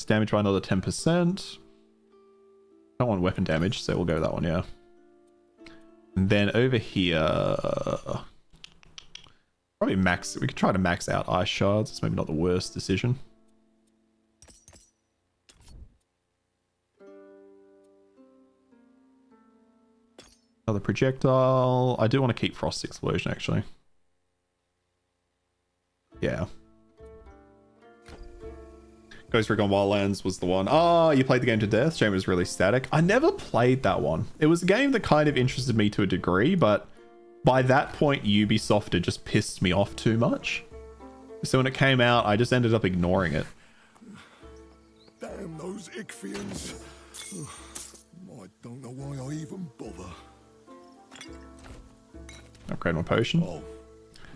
Speaker 1: damage by another 10%. I don't want weapon damage, so we'll go with that one, yeah. And then over here, probably max. We could try to max out ice shards. It's maybe not the worst decision. Another projectile. I do want to keep frost explosion actually. Yeah. Ghost Recon Wildlands was the one. Oh, you played the game to death? Shame it was really static. I never played that one. It was a game that kind of interested me to a degree, but by that point, Ubisoft had just pissed me off too much. So when it came out, I just ended up ignoring it.
Speaker 6: Damn those Ichthyans. I don't know why I even bother.
Speaker 1: Upgrade my potion.
Speaker 6: Oh,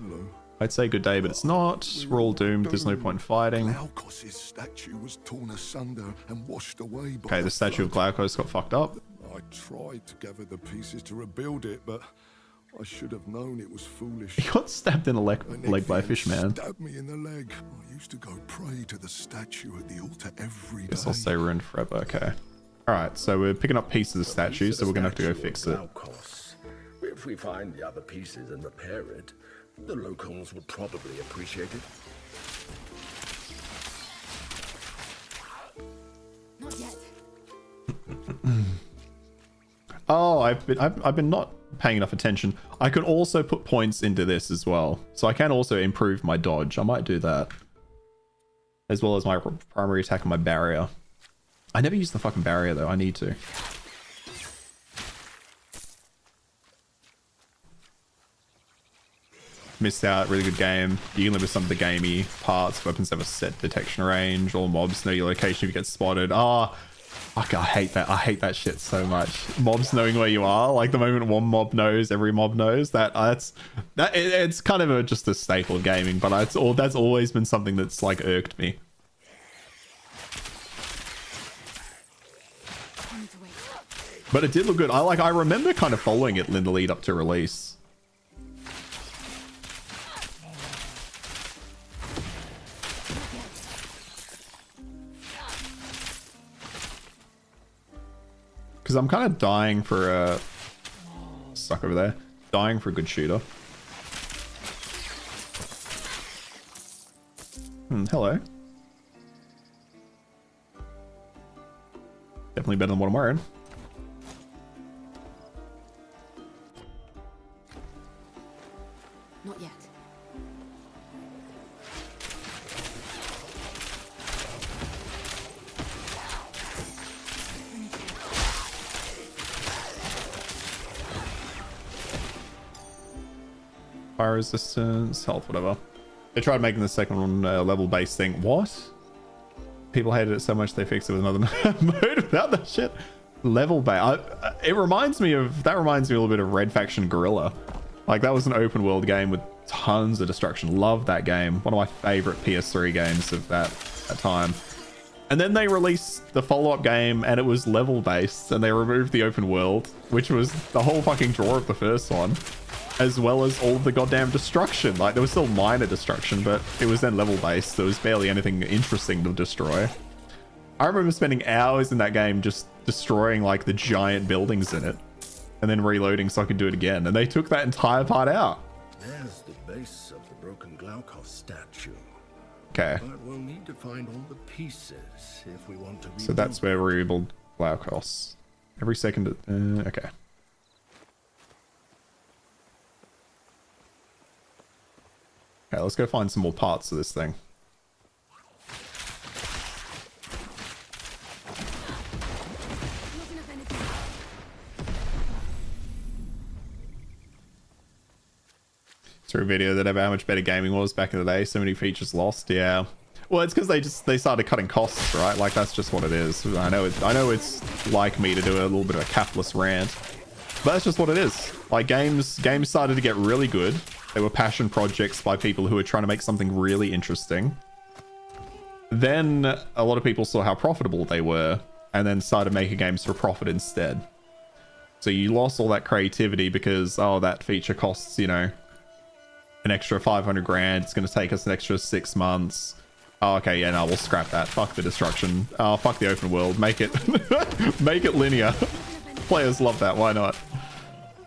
Speaker 6: hello.
Speaker 1: I'd say good day, but it's not. We're all doomed. There's no point in fighting.
Speaker 6: Glaukos' statue was torn asunder and washed away by
Speaker 1: okay, the statue of Glaukos got fucked up.
Speaker 6: I tried to gather the pieces to rebuild it, but I should have known it was foolish.
Speaker 1: He got stabbed in the leg by a fish man.
Speaker 6: Stabbed me in the leg. I used to go pray to the statue at the altar every day.
Speaker 1: Guess I'll stay ruined forever. Okay. Alright, so we're picking up pieces of statues, so we're gonna have to go fix it.
Speaker 6: If we find the other pieces and repair it, the locals would probably appreciate it.
Speaker 15: Not yet.
Speaker 1: Oh, I've been not paying enough attention. I can also put points into this as well, so I can also improve my dodge. I might do that, as well as my primary attack and my barrier. I never use the fucking barrier though. I need to. Missed out. Really good game. You can live with some of the gamey parts. Weapons have a set detection range. All mobs know your location if you get spotted. Ah, fuck, I hate that. I hate that shit so much. Mobs knowing where you are. Like the moment one mob knows, every mob knows. It's kind of just a staple of gaming. But that's always been something that's like irked me. But it did look good. I remember kind of following it in the lead up to release. Because I'm kind of dying for a... Stuck over there. Dying for a good shooter. Hello. Definitely definitely better than what I'm wearing.
Speaker 18: Not yet.
Speaker 1: Fire resistance, health, whatever. They tried making the second one level-based thing. What? People hated it so much they fixed it with another mode without that shit. Level-based. It reminds me of... That reminds me a little bit of Red Faction Guerrilla. Like, that was an open-world game with tons of destruction. Loved that game. One of my favorite PS3 games of that time. And then they released the follow-up game, and it was level-based, and they removed the open world, which was the whole fucking draw of the first one, as well as all of the goddamn destruction. Like, there was still minor destruction, but it was then level-based. There was barely anything interesting to destroy. I remember spending hours in that game just destroying, like, the giant buildings in it, and then reloading so I could do it again. And they took that entire part out.
Speaker 6: There's the base of the broken Glaukos statue.
Speaker 1: Okay.
Speaker 6: But we'll need to find all the pieces if we want to rebuild.
Speaker 1: So that's where we rebuild Glaukos. Every second... okay. Okay, let's go find some more parts of this thing. Through a video that about how much better gaming was back in the day. So many features lost. Yeah. Well, it's because they started cutting costs, right? Like, that's just what it is. I know it's like me to do a little bit of a capitalist rant, but that's just what it is. Like, games started to get really good. They were passion projects by people who were trying to make something really interesting. Then a lot of people saw how profitable they were and then started making games for profit instead. So you lost all that creativity because, oh, that feature costs, you know, an extra 500 grand. It's going to take us an extra 6 months. Oh, okay, yeah, no, we'll scrap that. Fuck the destruction. Oh, fuck the open world. Make it make it linear. Players love that. Why not?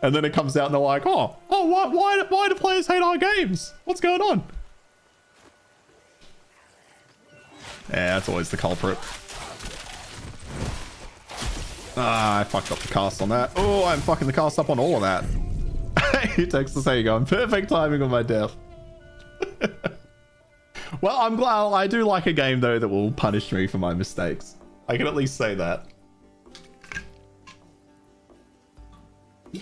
Speaker 1: And then it comes out and they're like, oh, why do players hate our games? What's going on? Yeah, that's always the culprit. Ah, I fucked up the cast on that. Oh, I'm fucking the cast up on all of that. He texts to say you're going perfect timing on my death. Well, I'm glad. I do like a game though that will punish me for my mistakes. I can at least say that. Do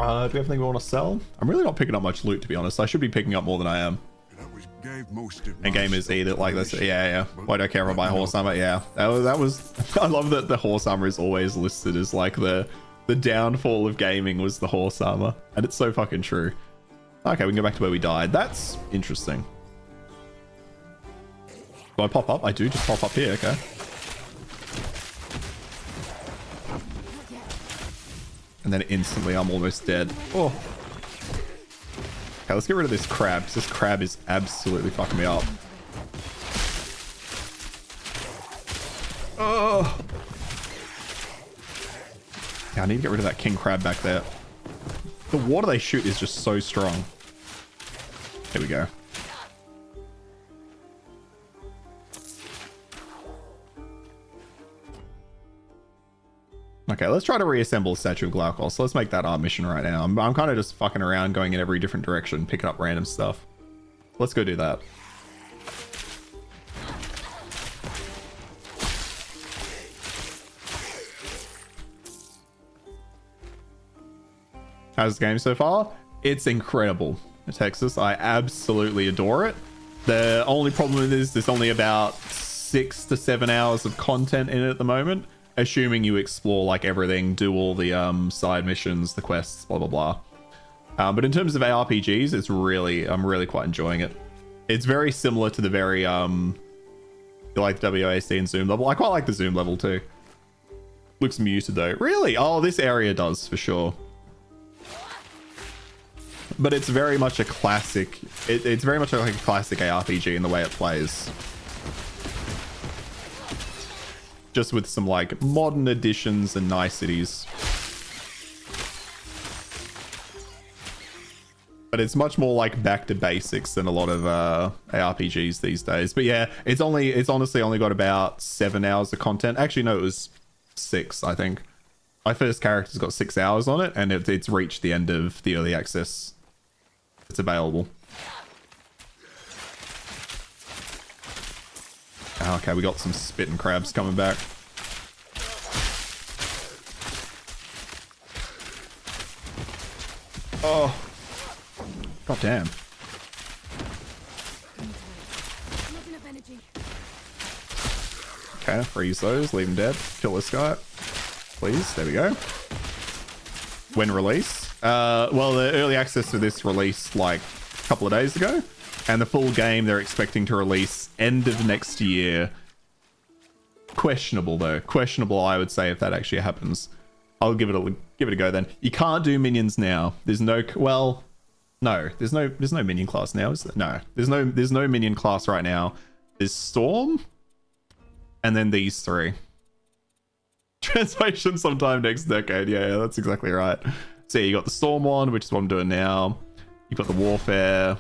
Speaker 1: we have anything we want to sell? I'm really not picking up much loot, to be honest. I should be picking up more than I am. And game is either like this. Yeah. Why do I care if I buy horse armor? Yeah, that was. I love that the horse armor is always listed as like the downfall of gaming was the horse armor, and it's so fucking true. Okay, we can go back to where we died. That's interesting. Do I pop up? I do just pop up here. Okay. And then instantly I'm almost dead. Oh. Okay, let's get rid of this crab, because this crab is absolutely fucking me up. Oh. Yeah, I need to get rid of that king crab back there. The water they shoot is just so strong. Here we go. Okay, let's try to reassemble the Statue of Glaukos. So let's make that our mission right now. I'm kind of just fucking around, going in every different direction, picking up random stuff. Let's go do that. How's the game so far? It's incredible. Texas, I absolutely adore it. The only problem is there's only about 6 to 7 hours of content in it at the moment. Assuming you explore like everything, do all the side missions, the quests, blah blah blah. But in terms of ARPGs, it's really, I'm really quite enjoying it. It's very similar to the very like WASD and zoom level. I quite like the zoom level too. Looks muted though. Really? Oh, this area does for sure. But it's very much a classic. It's very much like a classic ARPG in the way it plays. Just with some like modern additions and niceties. But it's much more like back to basics than a lot of ARPGs these days. But yeah, it's honestly only got about 7 hours of content. Actually, no, it was 6, I think. My first character's got 6 hours on it, and it's reached the end of the early access. It's available. Okay, we got some spitting crabs coming back. Oh. God damn. Okay, freeze those, leave them dead. Kill this guy. Please, there we go. When release? Well, the early access to this released like a couple of days ago. And the full game they're expecting to release end of next year. Questionable though. Questionable, I would say, if that actually happens. I'll give it a go then. You can't do minions now. There's no, well, no, there's no minion class now, is there? No, there's no minion class right now. There's Storm, and then these 3. Translation sometime next decade. Yeah, that's exactly right. So yeah, you got the Storm one, which is what I'm doing now. You've got the Warfare,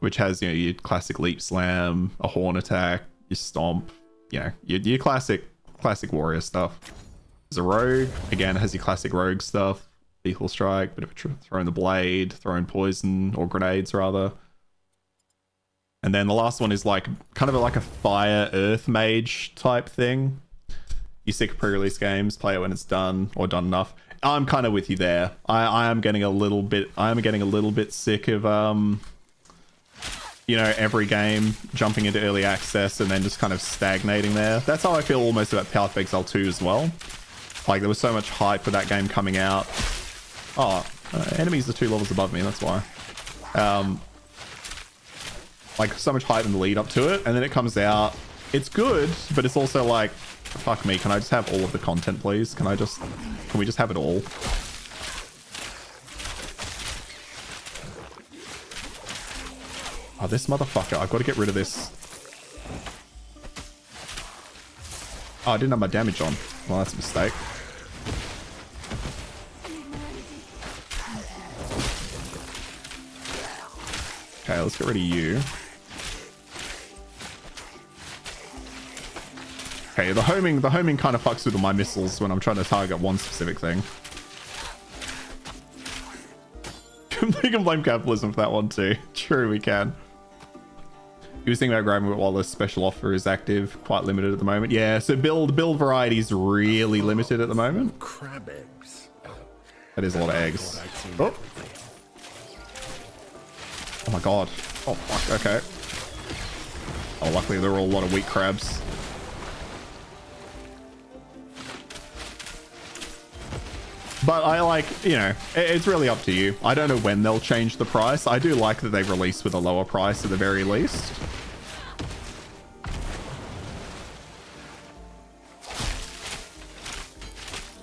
Speaker 1: which has, you know, your classic Leap Slam, a Horn Attack, your Stomp, you know, your classic warrior stuff. There's a Rogue, again, it has your classic Rogue stuff. Lethal Strike, bit of a throwing the blade, throwing poison, or grenades rather. And then the last one is like kind of like a fire earth mage type thing. You sick of pre-release games, play it when it's done or done enough. I'm kind of with you there. I am getting a little bit sick of you know, every game jumping into early access and then just kind of stagnating there. That's how I feel almost about Path of Exile 2 as well. Like, there was so much hype for that game coming out. Oh, enemies are 2 levels above me, that's why. Like, so much hype in the lead up to it, and then it comes out. It's good, but it's also like, fuck me, can I just have all of the content, please? Can we just have it all? Oh, this motherfucker. I've got to get rid of this. Oh, I didn't have my damage on. Well, that's a mistake. Okay, let's get rid of you. Okay, the homing kind of fucks with my missiles when I'm trying to target one specific thing. We can blame capitalism for that one too. True, we can. He was thinking about grabbing it while the special offer is active. Quite limited at the moment. Yeah, so build variety is really limited at the moment.
Speaker 6: Crab eggs.
Speaker 1: That is a lot of eggs. Oh. Oh my god. Oh fuck, okay. Oh, luckily there were a lot of wheat crabs. But I like, you know, it's really up to you. I don't know when they'll change the price. I do like that they've released with a lower price at the very least.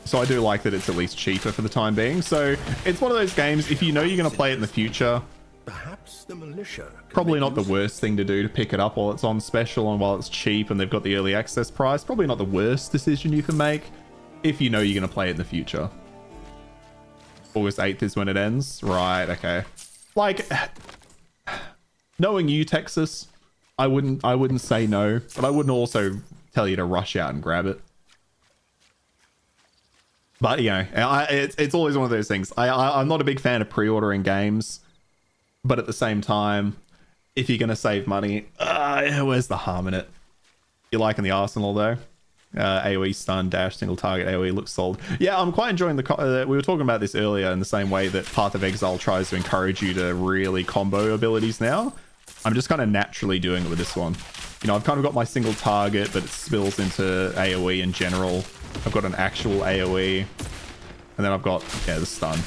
Speaker 1: So I do like that it's at least cheaper for the time being. So it's one of those games, if you know you're going to play it in the future,
Speaker 6: perhaps the militia.
Speaker 1: Probably not the worst thing to do to pick it up while it's on special and while it's cheap and they've got the early access price. Probably not the worst decision you can make if you know you're going to play it in the future. August 8th is when it ends. Right, okay. Like, knowing you, Texas, I wouldn't say no, but I wouldn't also tell you to rush out and grab it. But, you know, it's always one of those things. I'm not a big fan of pre-ordering games, but at the same time, if you're going to save money, where's the harm in it? You're liking the arsenal, though? AoE stun, dash, single target, AoE looks solid. Yeah, I'm quite enjoying the... we were talking about this earlier in the same way that Path of Exile tries to encourage you to really combo abilities now. I'm just kind of naturally doing it with this one. You know, I've kind of got my single target, but it spills into AoE in general. I've got an actual AoE. And then I've got, yeah, the stun.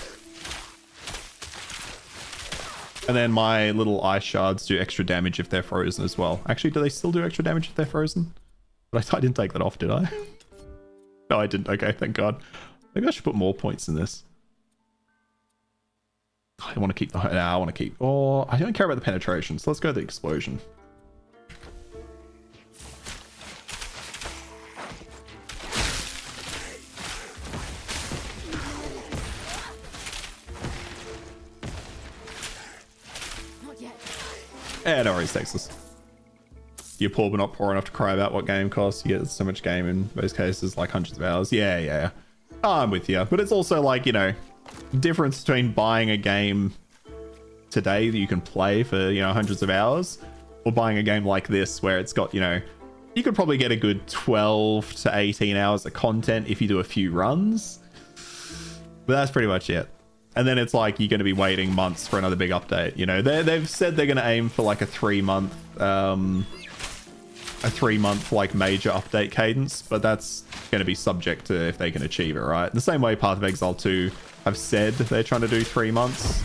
Speaker 1: And then my little ice shards do extra damage if they're frozen as well. Actually, do they still do extra damage if they're frozen? But I didn't take that off, did I? No, I didn't. Okay, thank God. Maybe I should put more points in this. I want to keep the... I want to keep... Oh, I don't care about the penetration, so let's go to the explosion. Yeah, no worries, Texas. You're poor but not poor enough to cry about what game costs. You get so much game in most cases, like hundreds of hours. Yeah. I'm with you. But it's also like, you know, difference between buying a game today that you can play for, you know, hundreds of hours, or buying a game like this where it's got, you know, you could probably get a good 12 to 18 hours of content if you do a few runs. But that's pretty much it. And then it's like you're going to be waiting months for another big update. You know, they've said they're going to aim for like a 3-month like major update cadence, but that's going to be subject to if they can achieve it, right? The same way Path of Exile 2 have said they're trying to do 3 months.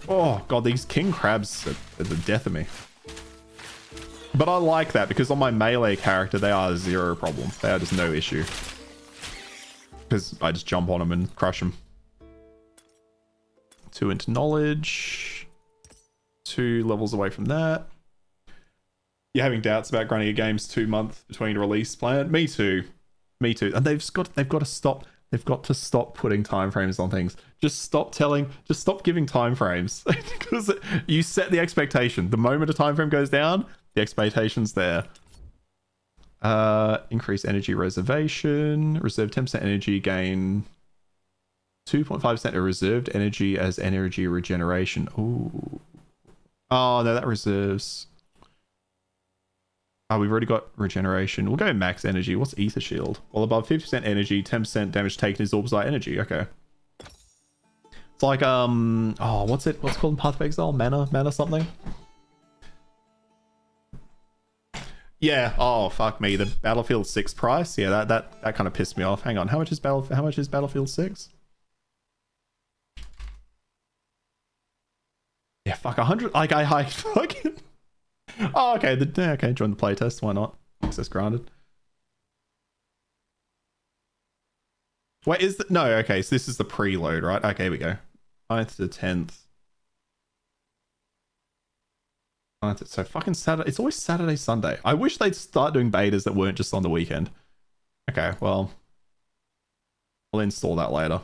Speaker 1: Oh god, these king crabs are the death of me. But I like that because on my melee character they are zero problem. They are just no issue. Because I just jump on them and crush them. 2 into knowledge. 2 levels away from that. You're having doubts about grinding your games 2 months between release plan? Me too. And they've got to stop. They've got to stop putting time frames on things. Just stop giving time frames. Because you set the expectation. The moment a time frame goes down, the expectation's there. Increase energy reservation. Reserve 10% energy gain. 2.5% of reserved energy as energy regeneration. Ooh. Oh, no, that reserves. Oh, we've already got regeneration. We'll go max energy. What's Ether Shield? Well, above 50% energy, 10% damage taken is absorbs energy. Okay. It's like, oh, what's it called in Path of Exile? Mana something? Yeah. Oh, fuck me. The Battlefield 6 price. Yeah, that kind of pissed me off. Hang on. How much is Battlefield 6? Yeah, fuck 100. Like I fucking. Oh, okay. Okay, join the playtest. Why not? Access granted. Wait, is the no? Okay, so this is the preload, right? Okay, here we go. 9th to 10th. 9th, so fucking Saturday. It's always Saturday, Sunday. I wish they'd start doing betas that weren't just on the weekend. Okay, well, I'll install that later.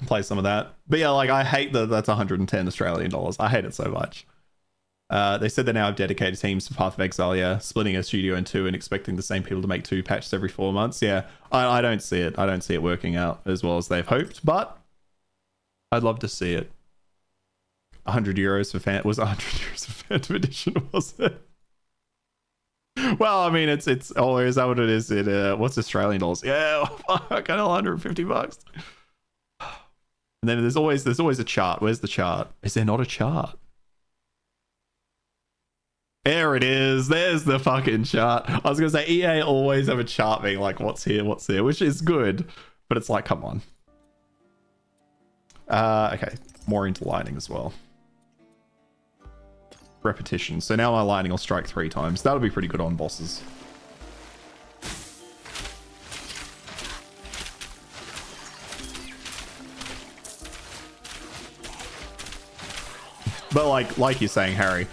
Speaker 1: Play some of that. But yeah, like I hate that that's 110 Australian dollars. I hate it so much. They said they now have dedicated teams for Path of Exile, yeah, splitting a studio in 2 and expecting the same people to make 2 patches every 4 months. Yeah, I don't see it. I don't see it working out as well as they've hoped, but I'd love to see it. 100 euros for fan was 100 euros for Phantom Edition, was it? Well, I mean, it's oh, is that what it is? What's Australian dollars? Yeah, fuck, I know, 150 bucks. And then there's always a chart. Where's the chart? Is there not a chart? There it is. There's the fucking chart. I was gonna say EA always have a chart being like, what's here, which is good, but it's like, come on. Okay, more into lightning as well. Repetition. So now my lightning will strike 3 times. That'll be pretty good on bosses. But like you're saying, Harry,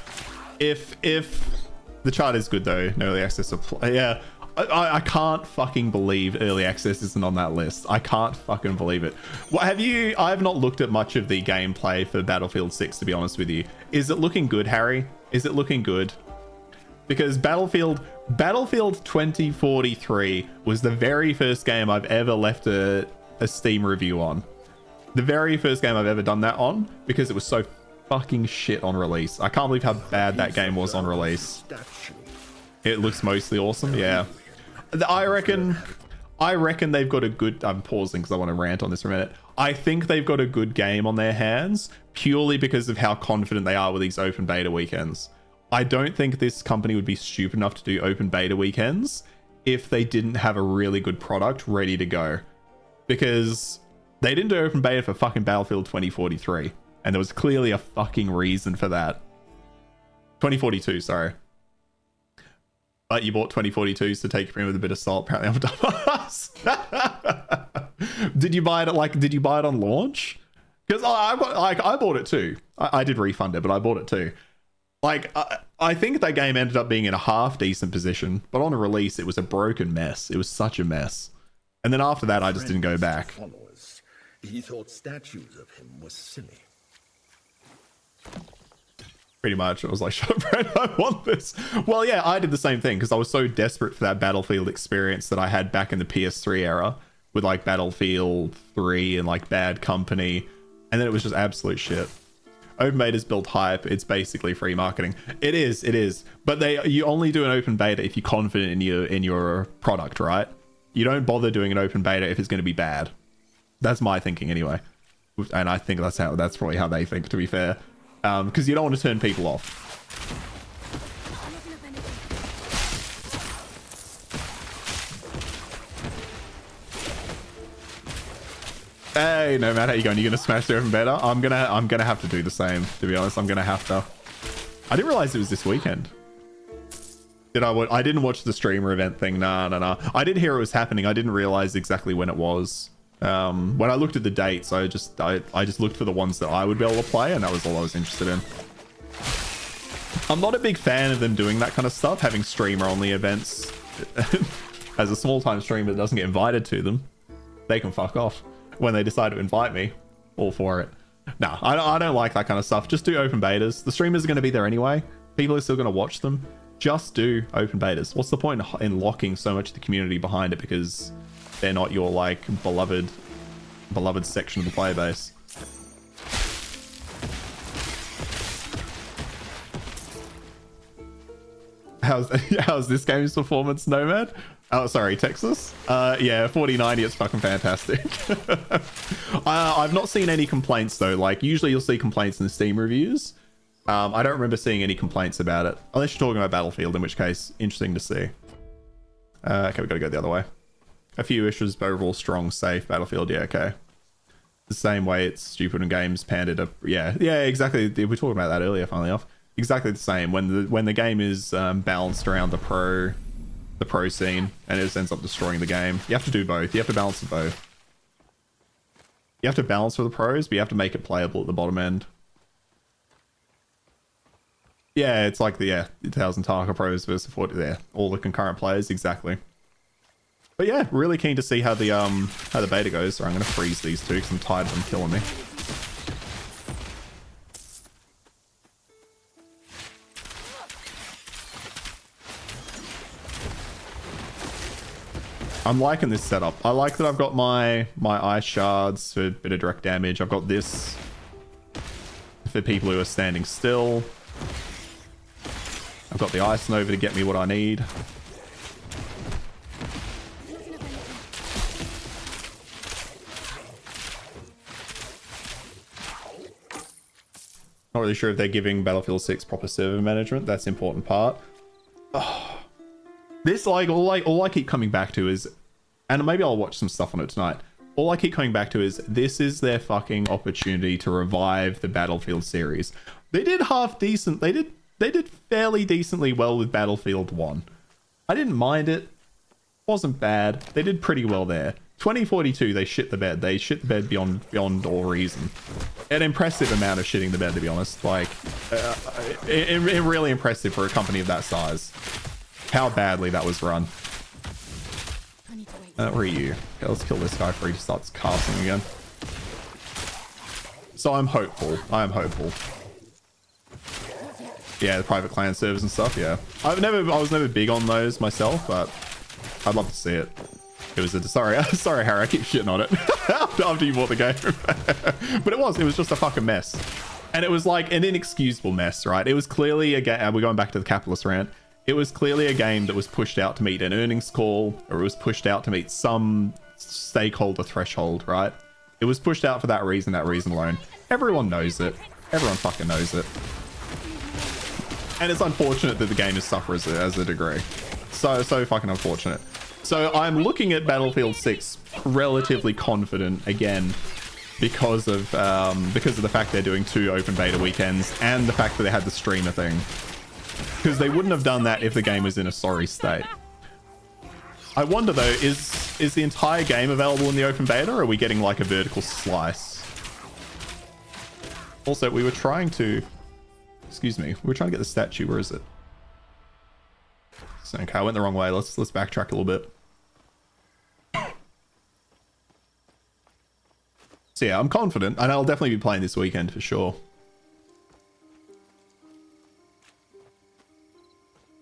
Speaker 1: if the chart is good though, no early access yeah, I can't fucking believe early access isn't on that list. I can't fucking believe it. What have you? I have not looked at much of the gameplay for Battlefield 6 to be honest with you. Is it looking good, Harry? Is it looking good? Because Battlefield 2043 was the very first game I've ever left a Steam review on. The very first game I've ever done that on because it was so fucking shit on release. I can't believe how bad that game was on release. It looks mostly awesome, yeah. I reckon they've got a good... I'm pausing because I want to rant on this for a minute. I think they've got a good game on their hands purely because of how confident they are with these open beta weekends. I don't think this company would be stupid enough to do open beta weekends if they didn't have a really good product ready to go. Because they didn't do open beta for fucking Battlefield 2043. And there was clearly a fucking reason for that. 2042, sorry. But you bought 2042s to take it with a bit of salt. Apparently I'm dumbass. Did you buy it on launch? Because I bought it too. I did refund it, but I bought it too. Like, I think that game ended up being in a half decent position, but on a release, it was a broken mess. It was such a mess. And then after that, I just didn't go
Speaker 6: Friends to
Speaker 1: back.
Speaker 6: followers. He thought statues of him were silly.
Speaker 1: Pretty much. It was like, shut up, Brad, I want this. Well, yeah, I did the same thing because I was so desperate for that Battlefield experience that I had back in the PS3 era with like Battlefield 3 and like Bad Company. And then it was just absolute shit. Open betas build hype. It's basically free marketing. It is. But you only do an open beta if you're confident in your product, right? You don't bother doing an open beta if it's going to be bad. That's my thinking anyway. And I think that's probably how they think, to be fair. Because you don't want to turn people off. Hey, no matter how you going, you're gonna smash the open beta. I'm gonna have to do the same. To be honest, I'm gonna have to. I didn't realize it was this weekend. I didn't watch the streamer event thing. Nah. I did hear it was happening. I didn't realize exactly when it was. When I looked at the dates, I just looked for the ones that I would be able to play, and that was all I was interested in. I'm not a big fan of them doing that kind of stuff, having streamer-only events. As a small-time streamer that doesn't get invited to them, they can fuck off. When they decide to invite me, all for it. Nah, I don't like that kind of stuff. Just do open betas. The streamers are going to be there anyway. People are still going to watch them. Just do open betas. What's the point in locking so much of the community behind it because they're not your like beloved section of the player base? How's this game's performance, Nomad? Oh, sorry, Texas? Yeah, 4090, it's fucking fantastic. I've not seen any complaints though. Like usually you'll see complaints in the Steam reviews. I don't remember seeing any complaints about it. Unless you're talking about Battlefield, in which case, interesting to see. Okay, we gotta go the other way. A few issues, but overall strong, safe. Battlefield, yeah, okay. The same way it's stupid when games panded up. Yeah, exactly. We were talking about that earlier, funnily enough. Exactly the same. When the game is balanced around the pro scene, and it just ends up destroying the game. You have to do both. You have to balance the both. You have to balance for the pros, but you have to make it playable at the bottom end. Yeah, it's like the 1000 Tarka pros versus 40 all the concurrent players, exactly. But yeah, really keen to see how the beta goes. So I'm gonna freeze these two because I'm tired of them killing me. I'm liking this setup. I like that I've got my ice shards for a bit of direct damage. I've got this for people who are standing still. I've got the Ice Nova to get me what I need. Not really sure if they're giving Battlefield 6 proper server management. That's the important part. Oh. This, like, all I keep coming back to is, and maybe I'll watch some stuff on it tonight. All I keep coming back to is this is their fucking opportunity to revive the Battlefield series. They did half decent. They did fairly decently well with Battlefield 1. I didn't mind it. Wasn't bad. They did pretty well there. 2042, they shit the bed. They shit the bed beyond all reason. An impressive amount of shitting the bed, to be honest. Like, really impressive for a company of that size. How badly that was run. Where are you? Okay, let's kill this guy before he starts casting again. So I'm hopeful. I am hopeful. Yeah, the private clan servers and stuff, yeah. I was never big on those myself, but I'd love to see it. It was sorry Harry, I keep shitting on it after you bought the game. But it was just a fucking mess. And it was like an inexcusable mess, right? It was clearly a game, we're going back to the capitalist rant. It was clearly a game that was pushed out to meet an earnings call, or it was pushed out to meet some stakeholder threshold, right? It was pushed out for that reason alone. Everyone knows it. Everyone fucking knows it. And it's unfortunate that the game is suffer as a degree. So fucking unfortunate. So I'm looking at Battlefield 6 relatively confident again because of the fact they're doing 2 open beta weekends and the fact that they had the streamer thing. Because they wouldn't have done that if the game was in a sorry state. I wonder though, is the entire game available in the open beta, or are we getting like a vertical slice? Also, we were trying to... Excuse me. We were trying to get the statue. Where is it? Okay, I went the wrong way. Let's backtrack a little bit. So yeah, I'm confident, and I'll definitely be playing this weekend for sure.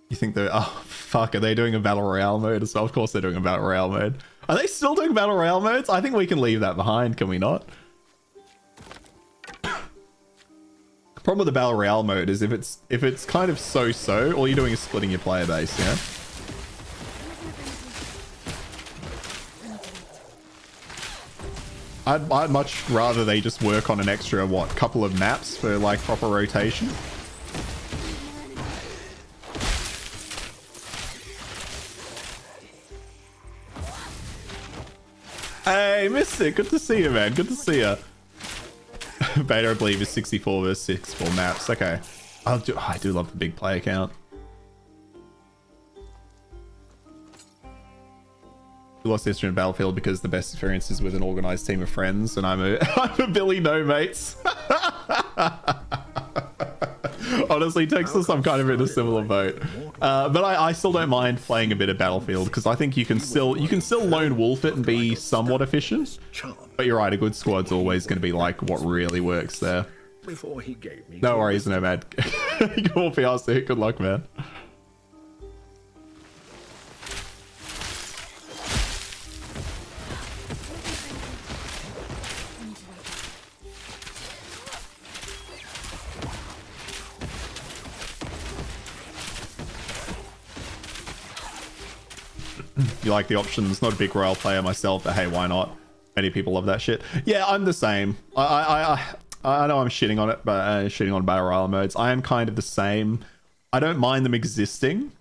Speaker 1: You think they're... Oh, fuck. Are they doing a Battle Royale mode as well? Of course they're doing a Battle Royale mode. Are they still doing Battle Royale modes? I think we can leave that behind, can we not? The problem with the Battle Royale mode is if it's kind of so-so, all you're doing is splitting your player base, yeah? I'd much rather they just work on an extra, what, couple of maps for, like, proper rotation. Hey, Mystic, good to see you, man. Good to see you. Beta, I believe, is 64 versus 64 maps. Okay. I do love the big player count. We lost history in Battlefield because the best experience is with an organized team of friends, and I'm a Billy No Mates. Honestly, Texas, I'm kind of in a similar boat. But I still don't mind playing a bit of Battlefield because I think you can still lone wolf it and be somewhat efficient. But you're right, a good squad's always going to be like what really works there.
Speaker 6: Before he gave me
Speaker 1: no worries, Nomad. Cool PRC. Good luck, man. You like the options? Not a big Royale player myself, but hey, why not? Many people love that shit. Yeah, I'm the same. I know I'm shitting on it, but shitting on Battle Royale modes. I am kind of the same. I don't mind them existing,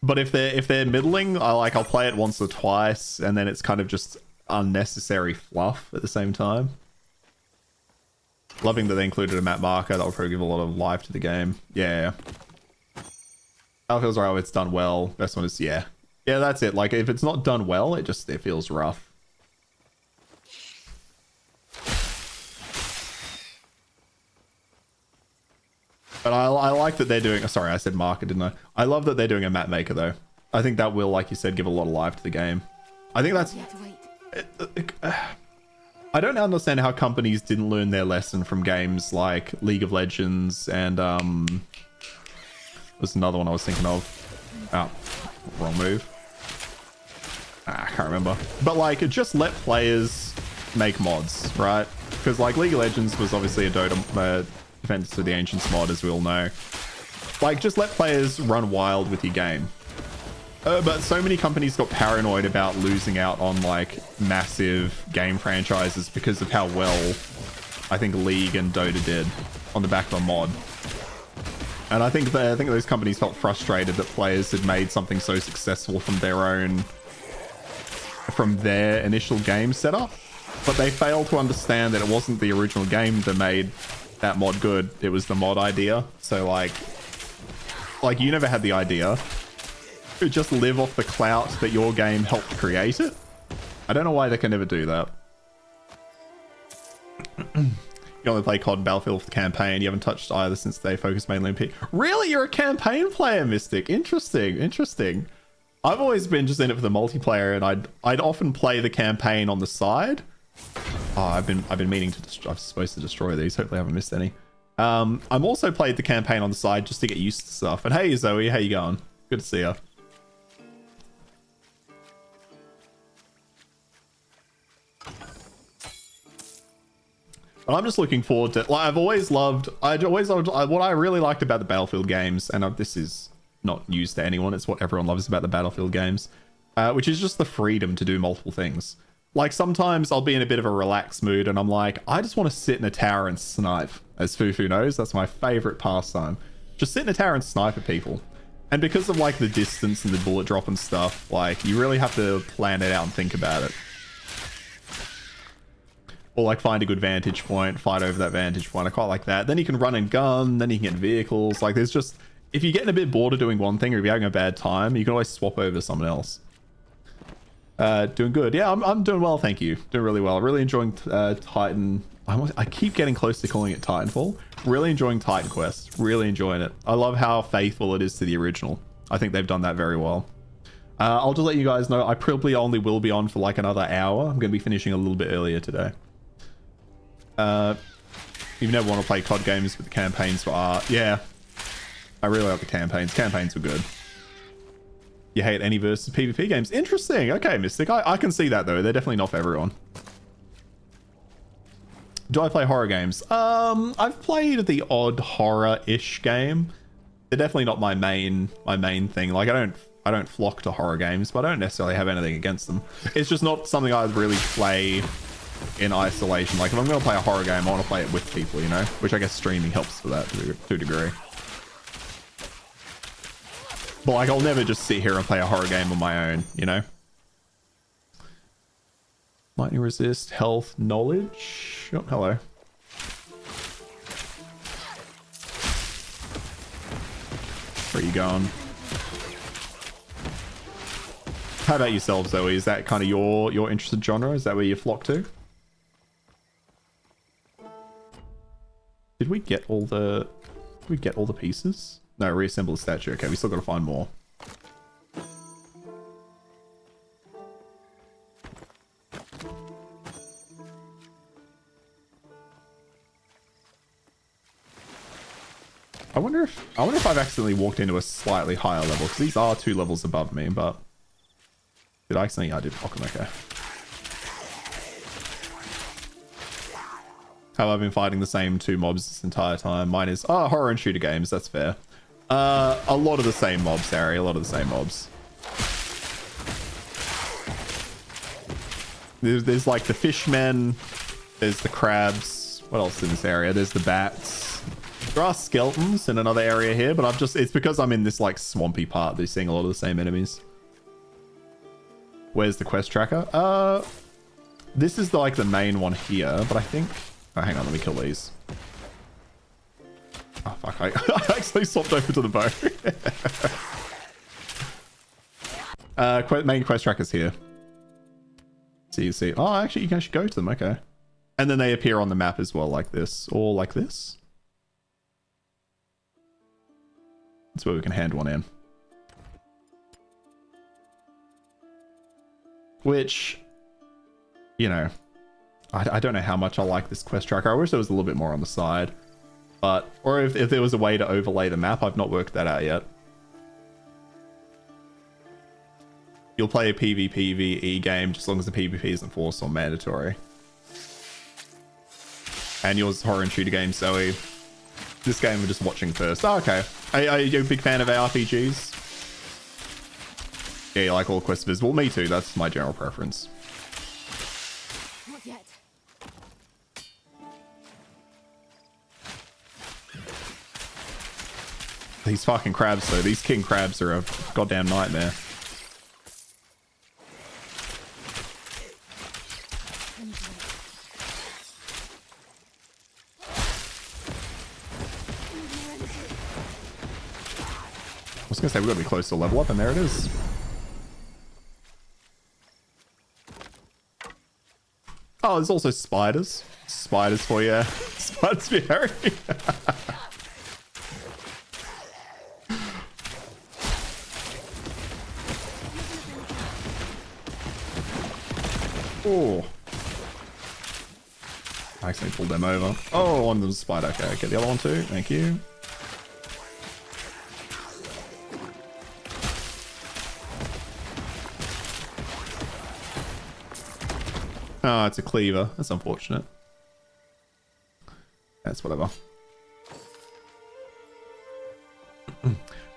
Speaker 1: but if they're middling, I'll play it once or twice, and then it's kind of just unnecessary fluff at the same time. Loving that they included a map marker. That'll probably give a lot of life to the game. Yeah. Battlefield's Royale, it's done well. Best one is yeah. Yeah, that's it. Like, if it's not done well, it feels rough. But I like that they're doing... Sorry, I said marker, didn't I? I love that they're doing a map maker, though. I think that will, like you said, give a lot of life to the game. I think that's... I don't understand how companies didn't learn their lesson from games like League of Legends and... There's another one I was thinking of. Oh, wrong move. I can't remember. But like, just let players make mods, right? Because like League of Legends was obviously a Dota Defense of the Ancients mod, as we all know. Like, just let players run wild with your game. But so many companies got paranoid about losing out on like massive game franchises because of how well I think League and Dota did on the back of a mod. And I think those companies felt frustrated that players had made something so successful from their initial game setup, but they failed to understand that it wasn't the original game that made that mod good. It was the mod idea. So like you never had the idea. You just live off the clout that your game helped create it. I don't know why they can never do that. You only play COD and Battlefield for the campaign. You haven't touched either since they focused mainly on P. Really? You're a campaign player, Mystic? Interesting. Interesting. I've always been just in it for the multiplayer, and I'd often play the campaign on the side. Oh, I've been meaning to. I'm supposed to destroy these. Hopefully, I haven't missed any. I'm also played the campaign on the side just to get used to stuff. And hey, Zoe, how you going? Good to see you. But I'm just looking forward to. Like, I've always loved. What I really liked about the Battlefield games, and this is not news to anyone. It's what everyone loves about the Battlefield games, which is just the freedom to do multiple things. Like, sometimes I'll be in a bit of a relaxed mood and I'm like, I just want to sit in a tower and snipe. As Fufu knows, that's my favorite pastime. Just sit in a tower and snipe at people. And because of like the distance and the bullet drop and stuff, like, you really have to plan it out and think about it. Or like find a good vantage point, fight over that vantage point. I quite like that. Then you can run and gun, then you can get vehicles. Like, there's just... If you're getting a bit bored of doing one thing or if you're having a bad time, you can always swap over to someone else. Doing good. Yeah, I'm doing well, thank you. Doing really well. Really enjoying Titan. I keep getting close to calling it Titanfall. Really enjoying Titan Quest. Really enjoying it. I love how faithful it is to the original. I think they've done that very well. I'll just let you guys know, I probably only will be on for like another hour. I'm going to be finishing a little bit earlier today. You never want to play COD games with the campaigns for art. Yeah. I really like the campaigns. Campaigns were good. You hate any versus PvP games. Interesting. Okay, Mystic. I can see that, though. They're definitely not for everyone. Do I play horror games? I've played the odd horror-ish game. They're definitely not my main thing. Like, I don't flock to horror games, but I don't necessarily have anything against them. It's just not something I'd really play in isolation. Like, if I'm going to play a horror game, I want to play it with people, you know? Which I guess streaming helps for that to a degree. But, like, I'll never just sit here and play a horror game on my own, you know? Lightning resist, health, knowledge. Oh, hello. Where are you going? How about yourself, Zoe? Is that kind of your interested genre? Is that where you flock to? Did we get all the pieces? No, reassemble the statue. Okay, we still got to find more. I wonder if I've accidentally walked into a slightly higher level, because these are 2 levels above me, but did I accidentally? Yeah, I did. Okay. Have I been fighting the same 2 mobs this entire time? Mine is horror and shooter games. That's fair. A lot of the same mobs, Harry. A lot of the same mobs. There's like the fishmen. There's the crabs. What else in this area? There's the bats. There are skeletons in another area here, but it's because I'm in this like swampy part. They're seeing a lot of the same enemies. Where's the quest tracker? This is like the main one here, but I think... Oh, hang on, let me kill these. Oh, fuck, I actually swapped over to the bow. Main quest tracker's here. So you see... Oh, actually, you can actually go to them, okay. And then they appear on the map as well, like this. Or like this. That's where we can hand one in. Which, you know, I don't know how much I like this quest tracker. I wish there was a little bit more on the side. But, or if there was a way to overlay the map, I've not worked that out yet. You'll play a PvPvE game just as long as the PvP isn't forced or mandatory. And yours is horror and shooter game, Zoe. This game we're just watching first. Oh, okay. Are you a big fan of ARPGs? Yeah, you like all quests visible. Me too. That's my general preference.
Speaker 15: Not yet.
Speaker 1: These fucking crabs, though. These king crabs are a goddamn nightmare. I was gonna say, we've got to be close to level up, and there it is. Oh, there's also spiders. Spiders for you. Spiders for you, Harry. Oh. I accidentally pulled them over. Oh, one of them's a spider. Okay, get the other one too. Thank you. Oh, it's a cleaver. That's unfortunate. That's whatever.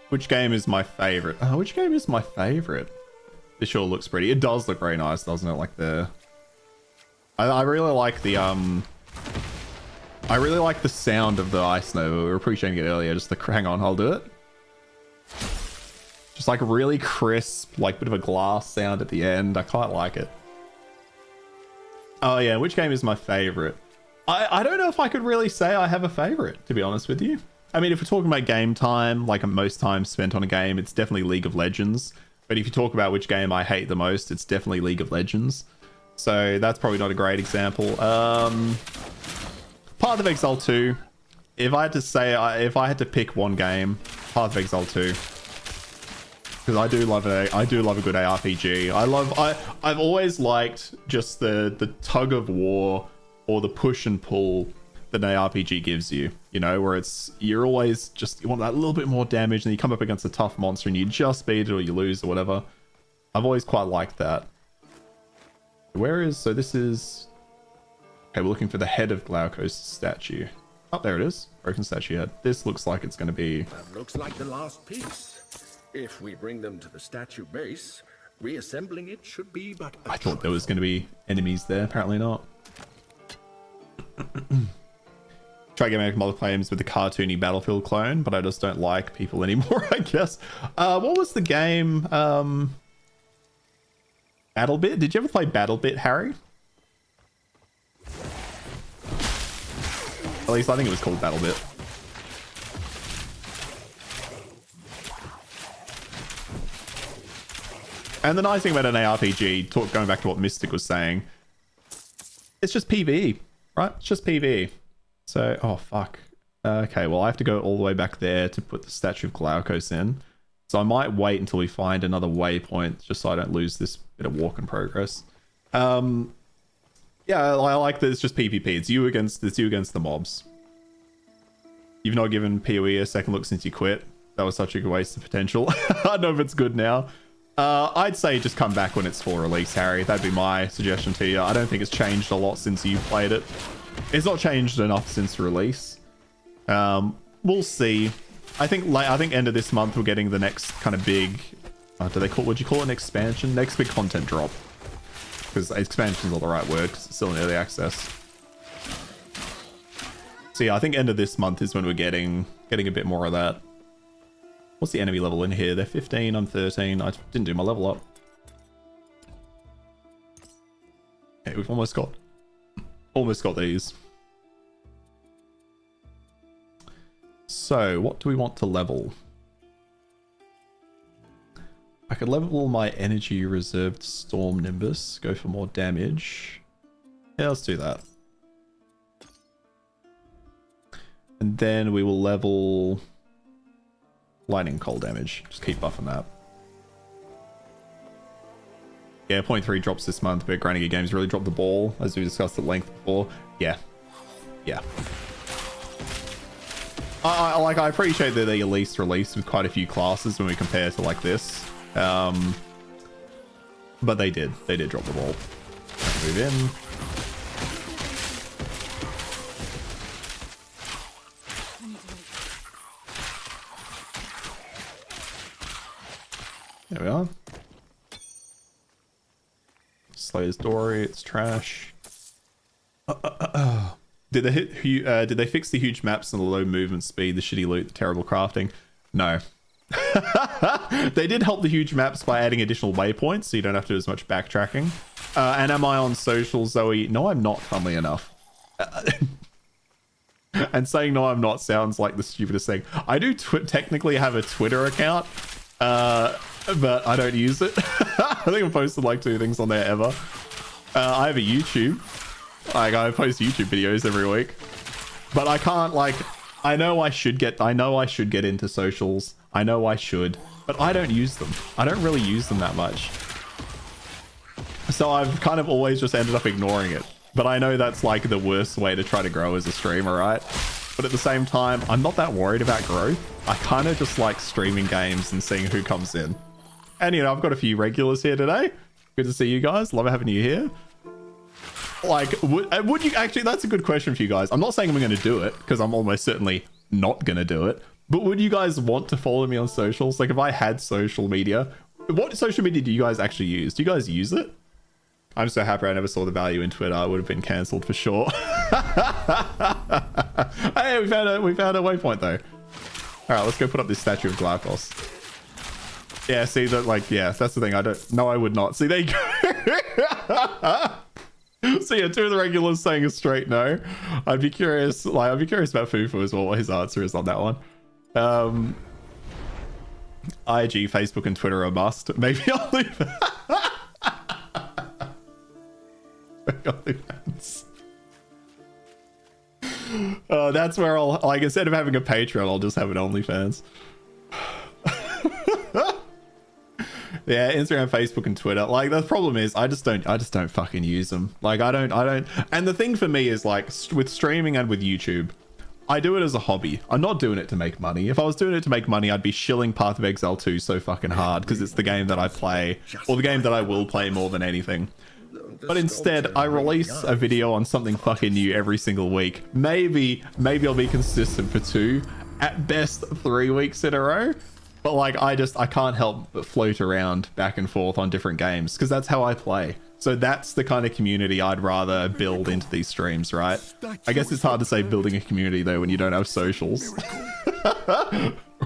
Speaker 1: Which game is my favorite? Oh, which game is my favorite? This sure looks pretty. It does look very nice, doesn't it? Like the... I really like the I really like the sound of the ice nova. We were appreciating it earlier. Just the... Hang on, I'll do it. Just like really crisp, like bit of a glass sound at the end. I quite like it. Oh yeah, which game is my favorite? I don't know if I could really say I have a favorite, to be honest with you. I mean, if we're talking about game time, like most time spent on a game, it's definitely League of Legends. But if you talk about which game I hate the most, it's definitely League of Legends. So that's probably not a great example. Path of Exile 2. If I had to say, if I had to pick one game, Path of Exile 2. Because I do love a good ARPG. I've always liked just the tug of war or the push and pull that an ARPG gives you, you know, where you're always you want that little bit more damage and you come up against a tough monster and you just beat it or you lose or whatever. I've always quite liked that. So this is... Okay, we're looking for the head of Glaucos' statue. Oh, there it is. Broken statue head. This looks like it's going to be...
Speaker 6: That looks like the last piece. If we bring them to the statue base, reassembling it should be but
Speaker 1: I thought there was going to be enemies there. Apparently not. Try getting multiple claims with the cartoony Battlefield clone, but I just don't like people anymore, I guess. What was the game? BattleBit? Did you ever play BattleBit, Harry? At least I think it was called BattleBit. And the nice thing about an ARPG, going back to what Mystic was saying, it's just PvE, right? It's just PvE. So, oh fuck. Okay, well I have to go all the way back there to put the statue of Glaucos in. So I might wait until we find another waypoint, just so I don't lose this bit of walk in progress. Yeah, I like that it's just PvP. It's you against the mobs. You've not given PoE a second look since you quit. That was such a waste of potential. I don't know if it's good now. I'd say just come back when it's full release, Harry. That'd be my suggestion to you. I don't think it's changed a lot since you played it. It's not changed enough since release. We'll see. I think end of this month we're getting the next kind of big... would you call it an expansion? Next big content drop. Because expansion is not the right word, because it's still in early access. So yeah, I think end of this month is when we're getting a bit more of that. What's the enemy level in here? They're 15, I'm 13. I didn't do my level up. Okay, we've almost got these. So, what do we want to level? I could level my energy reserved Storm Nimbus, go for more damage. Yeah, let's do that. And then we will level Lightning Cold damage. Just keep buffing that. Yeah, 0.3 drops this month, but Grinding Games really dropped the ball, as we discussed at length before. Yeah. Yeah. I appreciate that they at least released with quite a few classes when we compare to like this. But they did drop the ball. Move in. There we are. Slayer's Dory, it's trash. Did they fix the huge maps and the low movement speed, the shitty loot, the terrible crafting? No. They did help the huge maps by adding additional waypoints, so you don't have to do as much backtracking. And am I on social, Zoe? No, I'm not, funnily enough. And saying no, I'm not sounds like the stupidest thing. I do technically have a Twitter account, but I don't use it. I think I've posted like 2 things on there ever. I have a YouTube. Like, I post YouTube videos every week. But I can't, like... I know I should get into socials. I know I should. But I don't use them. I don't really use them that much. So I've kind of always just ended up ignoring it. But I know that's like the worst way to try to grow as a streamer, right? But at the same time, I'm not that worried about growth. I kind of just like streaming games and seeing who comes in. And, you know, I've got a few regulars here today. Good to see you guys. Love having you here. Like, would you actually... That's a good question for you guys. I'm not saying I'm going to do it, because I'm almost certainly not going to do it. But would you guys want to follow me on socials? Like, if I had social media, what social media do you guys actually use? Do you guys use it? I'm so happy I never saw the value in Twitter. I would have been cancelled for sure. Hey, we found a waypoint, though. All right, let's go put up this statue of Glaucos. Yeah, see, that, like, yeah, that's the thing. No, I would not. See, there you go. So yeah, 2 of the regulars saying a straight no. I'd be curious about Fufu as well, what his answer is on that one. IG, Facebook, and Twitter are a must. Maybe I'll leave OnlyFans. That's where I'll, like, instead of having a Patreon, I'll just have an OnlyFans. Yeah, Instagram, Facebook, and Twitter. Like, the problem is I just don't fucking use them. Like, I don't. And the thing for me is, like, with streaming and with YouTube, I do it as a hobby. I'm not doing it to make money. If I was doing it to make money, I'd be shilling Path of Exile 2 so fucking hard because it's the game that I play, or the game that I will play more than anything. But instead, I release a video on something fucking new every single week. Maybe I'll be consistent for 2, at best 3 weeks in a row. But like, I can't help but float around back and forth on different games because that's how I play. So that's the kind of community I'd rather build into these streams, right? I guess it's hard to say building a community though when you don't have socials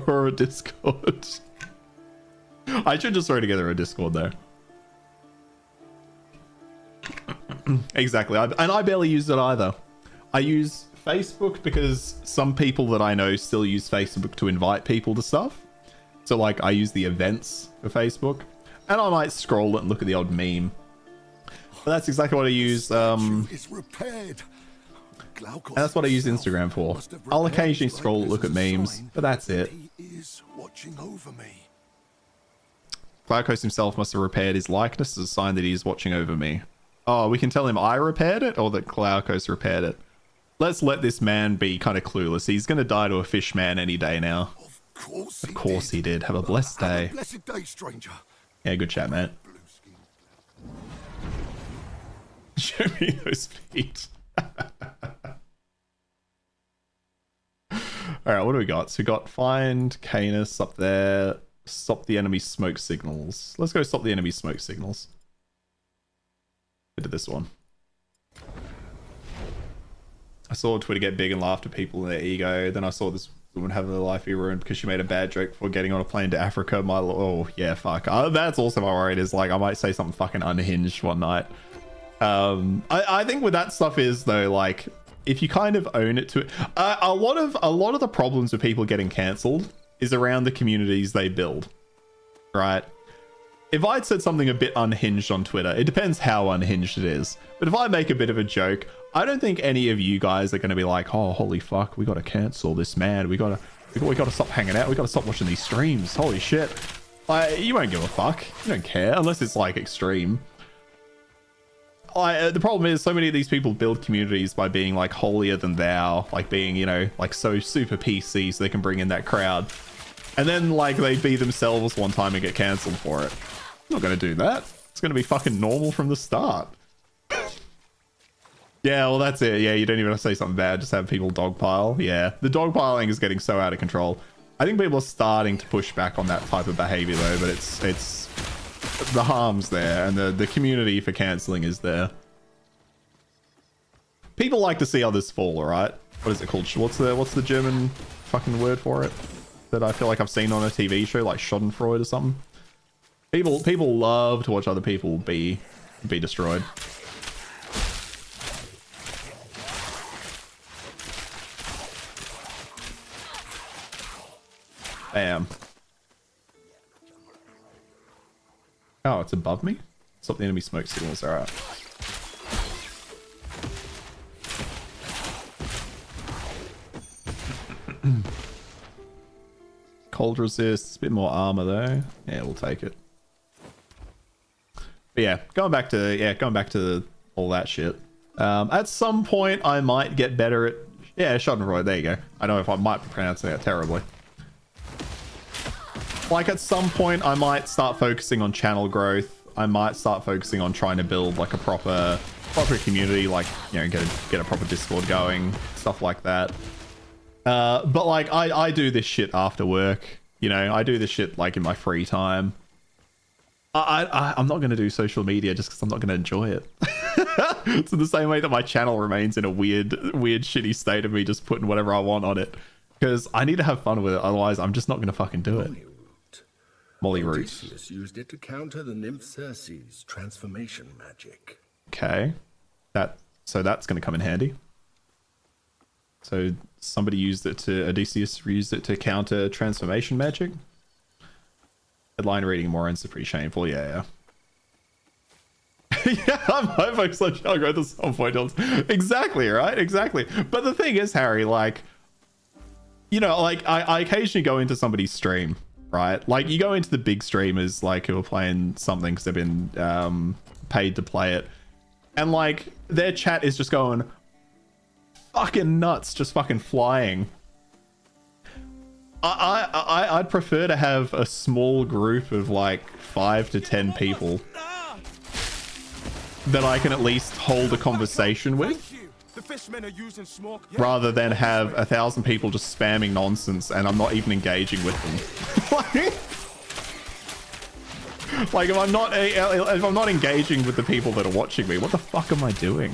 Speaker 1: or a Discord. I should just throw together a Discord though. Exactly. And I barely use it either. I use Facebook because some people that I know still use Facebook to invite people to stuff. So like, I use the events for Facebook, and I might scroll it and look at the odd meme. But that's exactly what I use. And that's what I use Instagram for. I'll occasionally scroll, look at memes, but that's it. Glaucos himself must have repaired his likeness as a sign that he is watching over me. Oh, we can tell him I repaired it, or that Glaucos repaired it. Let's let this man be kind of clueless. He's going to die to a fish man any day now. Of course he did. Have a blessed day.
Speaker 6: Blessed day, stranger.
Speaker 1: Yeah, good chat, mate. Show me those feet. Alright, what do we got? So we got find Canis up there. Stop the enemy smoke signals. Let's go stop the enemy smoke signals. Into this one. I saw Twitter get big and laughed at people and their ego. Then I saw this woman have their life be ruined because she made a bad joke before getting on a plane to Africa. Oh yeah, fuck. That's also my worry. Is like I might say something fucking unhinged one night. I think with that stuff is though, like if you kind of own it to a lot of the problems with people getting cancelled is around the communities they build, right? If I'd said something a bit unhinged on Twitter, it depends how unhinged it is. But if I make a bit of a joke, I don't think any of you guys are going to be like, oh, holy fuck, we got to cancel this man. We got to stop hanging out. We got to stop watching these streams. Holy shit. You won't give a fuck. You don't care unless it's like extreme. The problem is so many of these people build communities by being like holier than thou, like being, you know, like so super PC so they can bring in that crowd. And then like they be themselves one time and get cancelled for it. I'm not going to do that. It's going to be fucking normal from the start. Yeah, well, that's it. Yeah, you don't even have to say something bad. Just have people dogpile. Yeah, the dogpiling is getting so out of control. I think people are starting to push back on that type of behavior, though. But it's the harm's there, and the community for cancelling is there. People like to see others fall, right? What is it called? What's the German fucking word for it? That I feel like I've seen on a TV show, like Schadenfreude or something. People love to watch other people be destroyed. Bam. Oh, it's above me? Stop the enemy smoke signals, alright. Cold resist, a bit more armor though. Yeah, we'll take it. But yeah, going back to all that shit. At some point I might get better at Schadenfreude, there you go. I know if I might be pronouncing that terribly. Like at some point I might start focusing on channel growth. I might start focusing on trying to build like a proper community, like, you know, get a proper Discord going, stuff like that. But like I do this shit after work, you know, I do this shit like in my free time. I'm not going to do social media just because I'm not going to enjoy it. It's in the same way that my channel remains in a weird shitty state of me just putting whatever I want on it. Because I need to have fun with it, otherwise I'm just not going to fucking do it. Molly Root.
Speaker 6: Odysseus used it to counter the nymph Circe's transformation magic.
Speaker 1: Okay. So that's going to come in handy. So Odysseus used it to counter transformation magic? Headline reading more ends are pretty shameful. Yeah. Yeah, I might focus on channel growth at some point. Exactly, right? Exactly. But the thing is, Harry, like, you know, like I occasionally go into somebody's stream right? Like you go into the big streamers like who are playing something because they've been paid to play it, and like their chat is just going fucking nuts, just fucking flying. I'd prefer to have a small group of like 5 to 10 people that I can at least hold a conversation with, rather than have 1,000 people just spamming nonsense and I'm not even engaging with them. Like if I'm not engaging with the people that are watching me, what the fuck am I doing?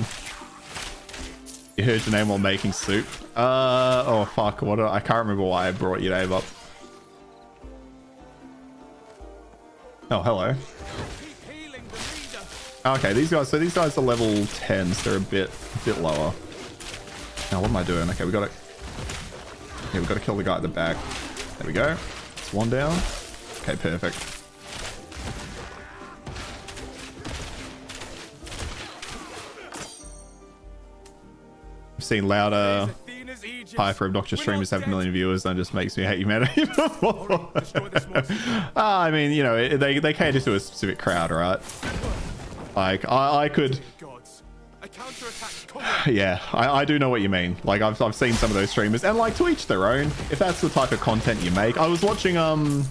Speaker 1: You heard your name while making soup. Oh fuck, I can't remember why I brought your name up. Oh, hello. Okay, these guys are level 10, so they're a bit lower. Now what am I doing? Okay, we gotta kill the guy at the back. There we go. It's one down. Okay, perfect. I've seen louder, hyper obnoxious streamers have a million viewers, and it just makes me hate humanity more. I mean, you know, they cater to a specific crowd, right? Like I could, yeah, I do know what you mean. Like I've seen some of those streamers, and like to each their own. If that's the type of content you make, I was watching and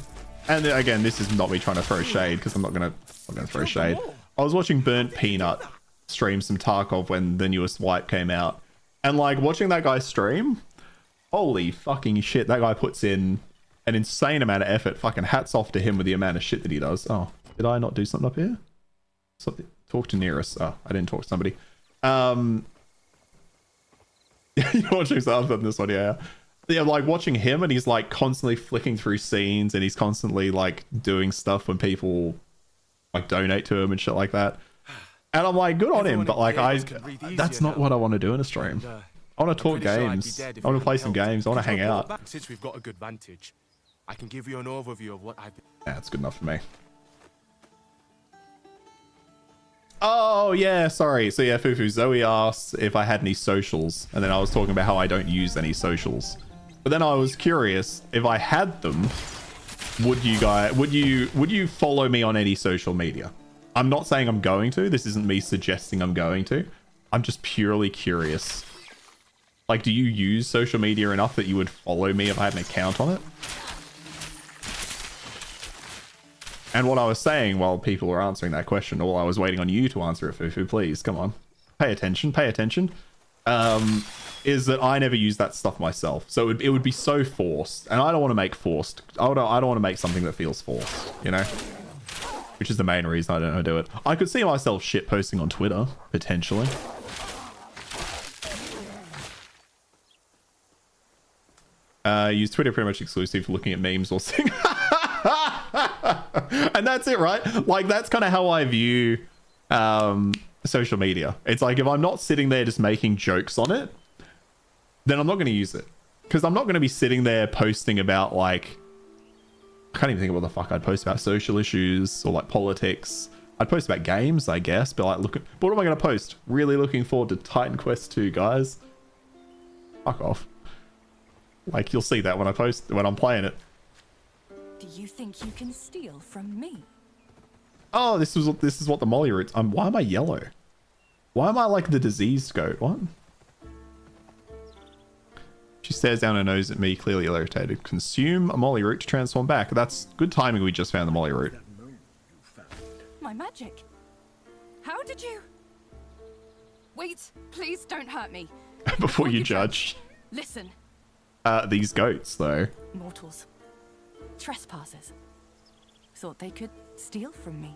Speaker 1: again, this is not me trying to throw shade because I'm not gonna throw shade. I was watching Burnt Peanut stream some Tarkov when the newest wipe came out, and like watching that guy stream, holy fucking shit, that guy puts in an insane amount of effort. Fucking hats off to him with the amount of shit that he does. Oh, did I not do something up here? Something. Talk to Nearest. Oh, I didn't talk to somebody. You're watching something on this one, yeah. Yeah, like watching him, and he's like constantly flicking through scenes, and he's constantly like doing stuff when people like donate to him and shit like that. And I'm like, good on him, but like that's not what I want to do in a stream. I want to talk games. I want to play some games. I want to hang out.
Speaker 10: Since we've got a good vantage, I can give you an overview of what I've been.
Speaker 1: Yeah, that's good enough for me. Oh, yeah, sorry. So yeah, Fufu, Zoe asked if I had any socials, and then I was talking about how I don't use any socials. But then I was curious, if I had them, would you follow me on any social media? I'm not saying I'm going to. This isn't me suggesting I'm going to. I'm just purely curious. Like, do you use social media enough that you would follow me if I had an account on it? And what I was saying while people were answering that question, or I was waiting on you to answer it, Fufu, please, come on. Pay attention, is that I never use that stuff myself. So it would be so forced, and I don't want to make forced. I don't want to make something that feels forced, you know? Which is the main reason I don't do it. I could see myself shit posting on Twitter, potentially. Use Twitter pretty much exclusive for looking at memes or sing. And that's it, right? Like that's kind of how I view social media. It's like if I'm not sitting there just making jokes on it, then I'm not going to use it, because I'm not going to be sitting there posting about like, I can't even think of what the fuck I'd post about, social issues or like politics. I'd post about games, I guess, but like but what am I going to post? Really looking forward to Titan Quest 2, guys. Fuck off. Like you'll see that when I'm playing it.
Speaker 3: Do you think you can steal from me?
Speaker 1: Oh, this is what the molly roots. Why am I yellow? Why am I like the diseased goat? What? She stares down her nose at me, clearly irritated. Consume a molly root to transform back. That's good timing. We just found the molly root.
Speaker 3: My magic. How did you? Wait, please don't hurt me.
Speaker 1: Before you judge.
Speaker 3: Listen.
Speaker 1: These goats, though.
Speaker 3: Mortals. Trespassers. Thought they could steal from me.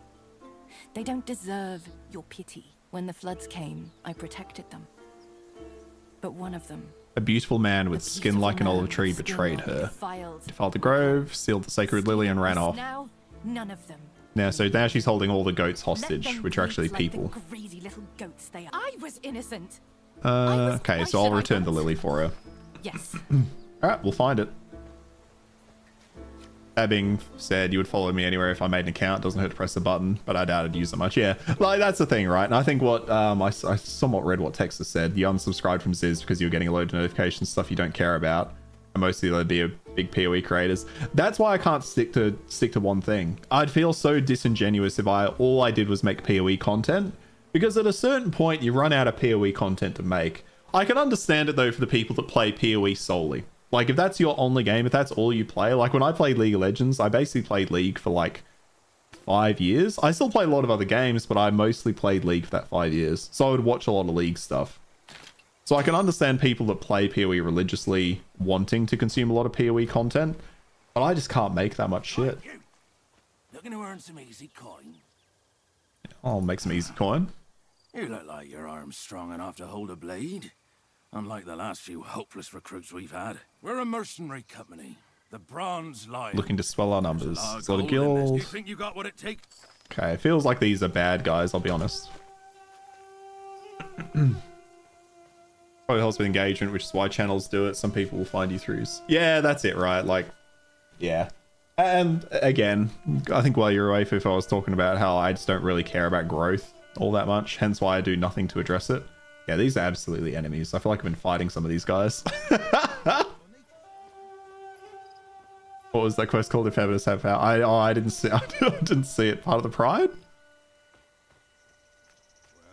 Speaker 3: They don't deserve your pity. When the floods came, I protected them. But one of them,
Speaker 1: a beautiful man with skin like an olive tree, betrayed her. Defiled the grove, sealed the sacred lily, and ran off.
Speaker 3: Now, none of them.
Speaker 1: So now she's holding all the goats hostage, which are actually people.
Speaker 3: Like the greedy little goats they are. I was innocent.
Speaker 1: Okay, so I'll return the lily for her.
Speaker 3: Yes.
Speaker 1: Alright, we'll find it. That being said, you would follow me anywhere if I made an account. Doesn't hurt to press the button, but I doubt I'd use it much. Yeah, like that's the thing, right? And I think what I somewhat read what Texas said. You unsubscribed from Ziz because you're getting a load of notifications, stuff you don't care about. And mostly they'd be a big PoE creators. That's why I can't stick to one thing. I'd feel so disingenuous if all I did was make PoE content, because at a certain point you run out of PoE content to make. I can understand it though for the people that play PoE solely. Like if that's your only game, if that's all you play, like when I played League of Legends, I basically played League for like 5 years. I still play a lot of other games, but I mostly played League for that 5 years. So I would watch a lot of League stuff. So I can understand people that play PoE religiously wanting to consume a lot of PoE content, but I just can't make that much shit.
Speaker 20: Looking to earn some easy coin?
Speaker 1: I'll make some easy coin.
Speaker 20: You look like your arm's strong enough to hold a blade. Unlike the last few hopeless recruits we've had. We're a mercenary company. The Bronze Lion.
Speaker 1: Looking to swell our numbers. There's a lot of
Speaker 20: You
Speaker 1: guilds.
Speaker 20: think you got what it takes?
Speaker 1: Okay, it feels like these are bad guys, I'll be honest. Probably helps with engagement, which is why channels do it. Some people will find you through. Yeah, that's it, right? Like, yeah. And again, I think while you're away, Fif, I was talking about how I just don't really care about growth all that much. Hence why I do nothing to address it. Yeah, these are absolutely enemies. I feel like I've been fighting some of these guys. What was that quest called? If feminists have power? I didn't see. I didn't see it. Part of the pride.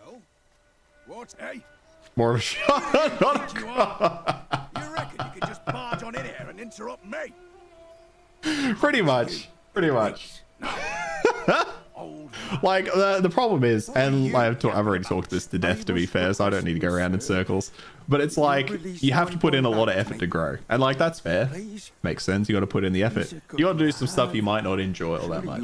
Speaker 8: Well, what? Hey.
Speaker 1: More of a shot. Not a
Speaker 8: You reckon you could just barge on in here and interrupt me?
Speaker 1: Pretty much. Pretty much. Like, the problem is, and I've already talked this to death, to be fair, so I don't need to go around in circles. But it's like, you have to put in a lot of effort to grow. And, like, that's fair. Makes sense. You got to put in the effort. You got to do some stuff you might not enjoy all that much.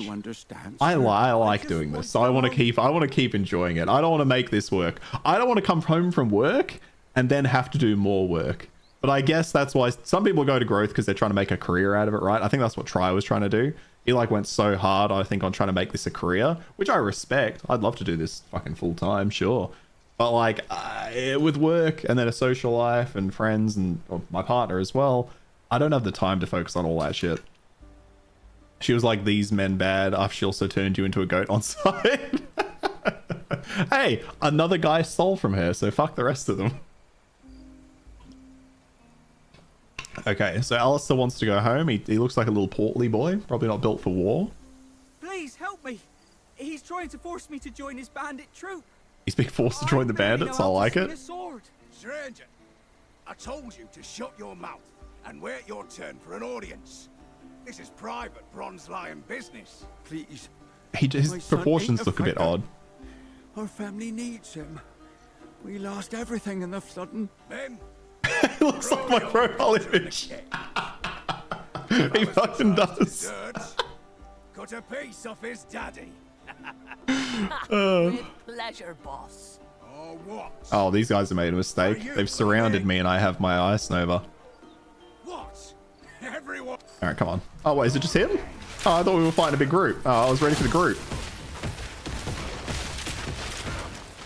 Speaker 1: I like doing this, so I want to keep enjoying it. I don't want to make this work. I don't want to come home from work and then have to do more work. But I guess that's why some people go to growth because they're trying to make a career out of it, right? I think that's what Try was trying to do. He like went so hard, I think, on trying to make this a career, which I respect. I'd love to do this fucking full time, sure. But like with work and then a social life and friends and my partner as well, I don't have the time to focus on all that shit. She was like, these men bad, after she also turned you into a goat on site. Hey, another guy stole from her, so fuck the rest of them. Okay, so Alistair wants to go home. He looks like a little portly boy, probably not built for war.
Speaker 21: Please help me. He's trying to force me to join his bandit troop.
Speaker 1: He's being forced to join the bandits. I like it.
Speaker 8: Stranger, I told you to shut your mouth and wait your turn for an audience. This is private Bronze Lion business.
Speaker 10: Please.
Speaker 1: His proportions look a bit odd.
Speaker 10: Our family needs him. We lost everything in the flooding.
Speaker 8: Men.
Speaker 1: It looks like my profile image. He fucking does.
Speaker 8: Cut a piece off his daddy.
Speaker 11: With pleasure, boss.
Speaker 8: Oh, what?
Speaker 1: Oh, these guys have made a mistake. They've surrounded me and I have my Ice Nova.
Speaker 8: What? Everyone.
Speaker 1: Alright, come on. Oh, wait, is it just him? Oh, I thought we were fighting a big group. Oh, I was ready for the group.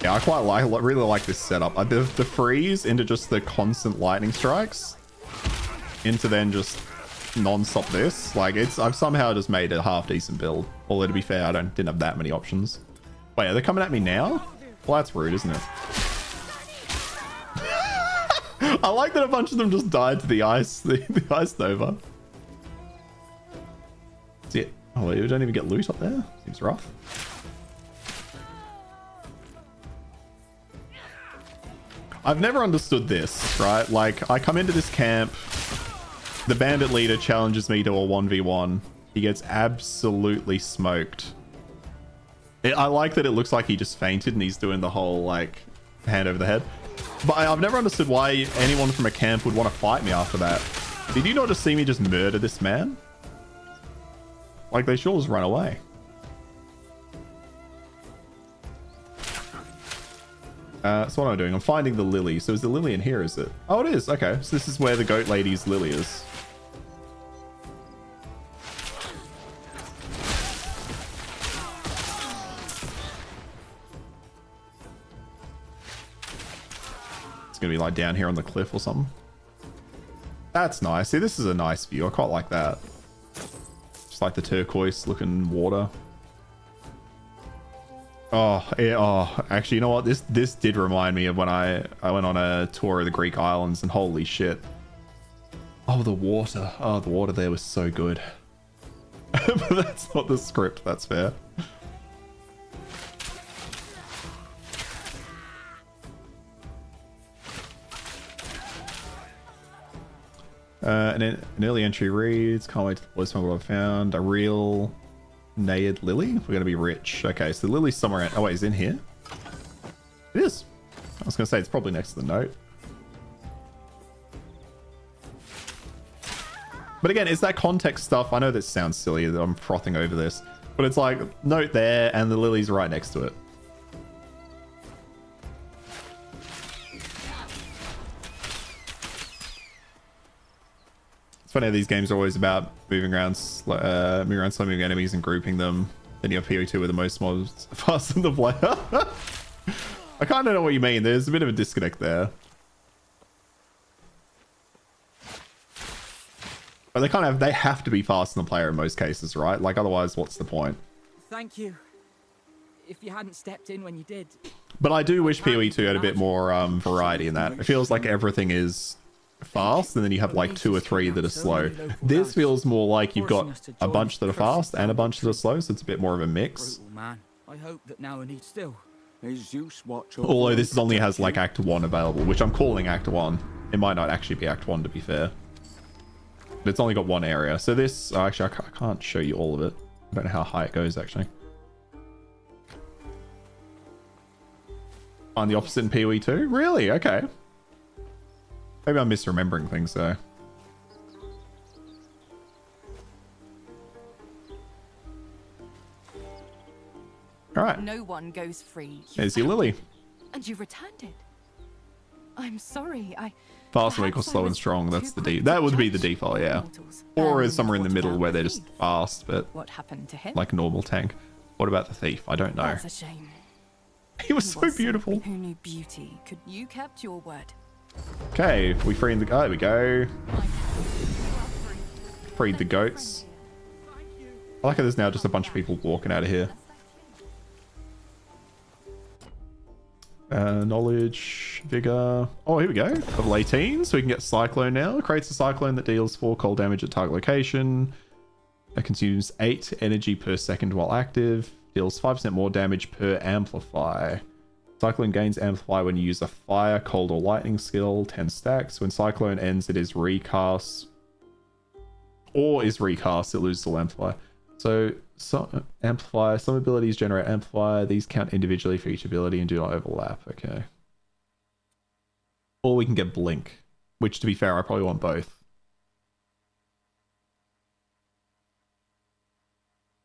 Speaker 1: Yeah, I really like this setup. The freeze into just the constant lightning strikes into then just non-stop this. Like, I've somehow just made a half decent build. Although to be fair, I didn't have that many options. Wait, are they coming at me now? Well, that's rude, isn't it? I like that a bunch of them just died to the ice Nova. That's it. Oh, we don't even get loot up there. Seems rough. I've never understood this, right? Like, I come into this camp, the bandit leader challenges me to a 1v1. He gets absolutely smoked. I like that it looks like he just fainted and he's doing the whole, like, hand over the head. But I've never understood why anyone from a camp would want to fight me after that. Did you not just see me just murder this man? Like, they should just run away. So what am I doing? I'm finding the lily. So is the lily in here, is it? Oh, it is. Okay. So this is where the goat lady's lily is. It's going to be like down here on the cliff or something. That's nice. See, this is a nice view. I quite like that. Just like the turquoise looking water. Oh, yeah, oh, actually, you know what? This did remind me of when I went on a tour of the Greek islands, and holy shit. Oh, the water. Oh, the water there was so good. But that's not the script, that's fair. An early entry reads, can't wait to the boys find what I found. A real Naiad lily? We're gonna be rich. Okay, so the lily's somewhere. Oh wait, is it in here? It is. I was gonna say it's probably next to the note. But again, it's that context stuff. I know this sounds silly that I'm frothing over this, but it's like note there and the lily's right next to it. It's funny how these games are always about moving around slow-moving enemies and grouping them. Then you have PO2 with the most mobs faster than the player. I kind of know what you mean. There's a bit of a disconnect there. But they have to be faster than the player in most cases, right? Like otherwise, what's the point?
Speaker 21: Thank you. If you hadn't stepped in when you did.
Speaker 1: But I do wish PoE2 had a bit more variety in that. It feels like everything is fast and then you have like 2 or 3 that are slow. This feels more like you've got a bunch that are fast and a bunch that are slow, so it's a bit more of a mix.
Speaker 21: Man, I hope that now and he's still.
Speaker 1: Although this only has like Act 1 available, which I'm calling Act 1. It might not actually be Act 1 to be fair. But it's only got one area. So this, actually I can't show you all of it. I don't know how high it goes actually. On the opposite in PoE2? Really? Okay. Maybe I'm misremembering things though. All right.
Speaker 3: No one goes free.
Speaker 1: There's your lily.
Speaker 3: And you returned it. I'm sorry.
Speaker 1: Fast, weak, or slow and strong. That's the that would be the default, yeah. Or is somewhere in the middle where they're just fast, but
Speaker 3: what happened to him?
Speaker 1: Like a normal tank. What about the thief? I don't know.
Speaker 3: That's a shame.
Speaker 1: He was so beautiful.
Speaker 3: Who knew beauty? You kept your word.
Speaker 1: Okay, we freed the guy. There we go. Freed the goats. I like how there's now just a bunch of people walking out of here. Knowledge, vigor. Oh, here we go. Level 18, so we can get Cyclone now. Creates a Cyclone that deals 4 cold damage at target location. It consumes 8 energy per second while active. Deals 5% more damage per amplify. Cyclone gains amplify when you use a fire, cold, or lightning skill. 10 stacks. When Cyclone ends, it is recast. Or is recast, it loses all amplify. So amplify. Some abilities generate amplify. These count individually for each ability and do not overlap. Okay. Or we can get blink, which to be fair, I probably want both.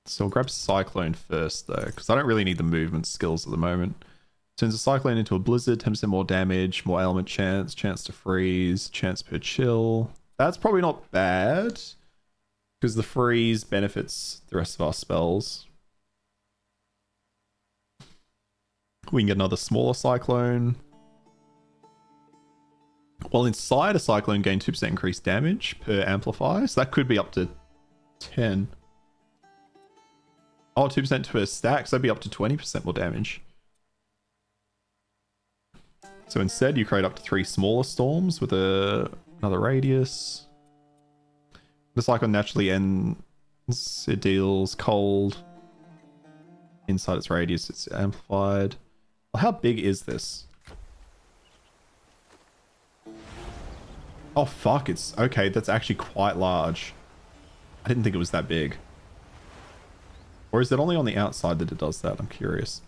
Speaker 1: So we'll grab Cyclone first though, because I don't really need the movement skills at the moment. Turns a Cyclone into a Blizzard, 10% more damage, more element chance, chance to freeze, chance per chill. That's probably not bad, because the freeze benefits the rest of our spells. We can get another smaller Cyclone. While inside a Cyclone, gain 2% increased damage per amplify, so that could be up to 10. Oh, 2% per stack, so that'd be up to 20% more damage. So instead, you create up to 3 smaller storms with another radius. The Cyclone naturally ends. It deals cold. Inside its radius, it's amplified. Well, how big is this? Oh, fuck. It's okay. That's actually quite large. I didn't think it was that big. Or is it only on the outside that it does that? I'm curious.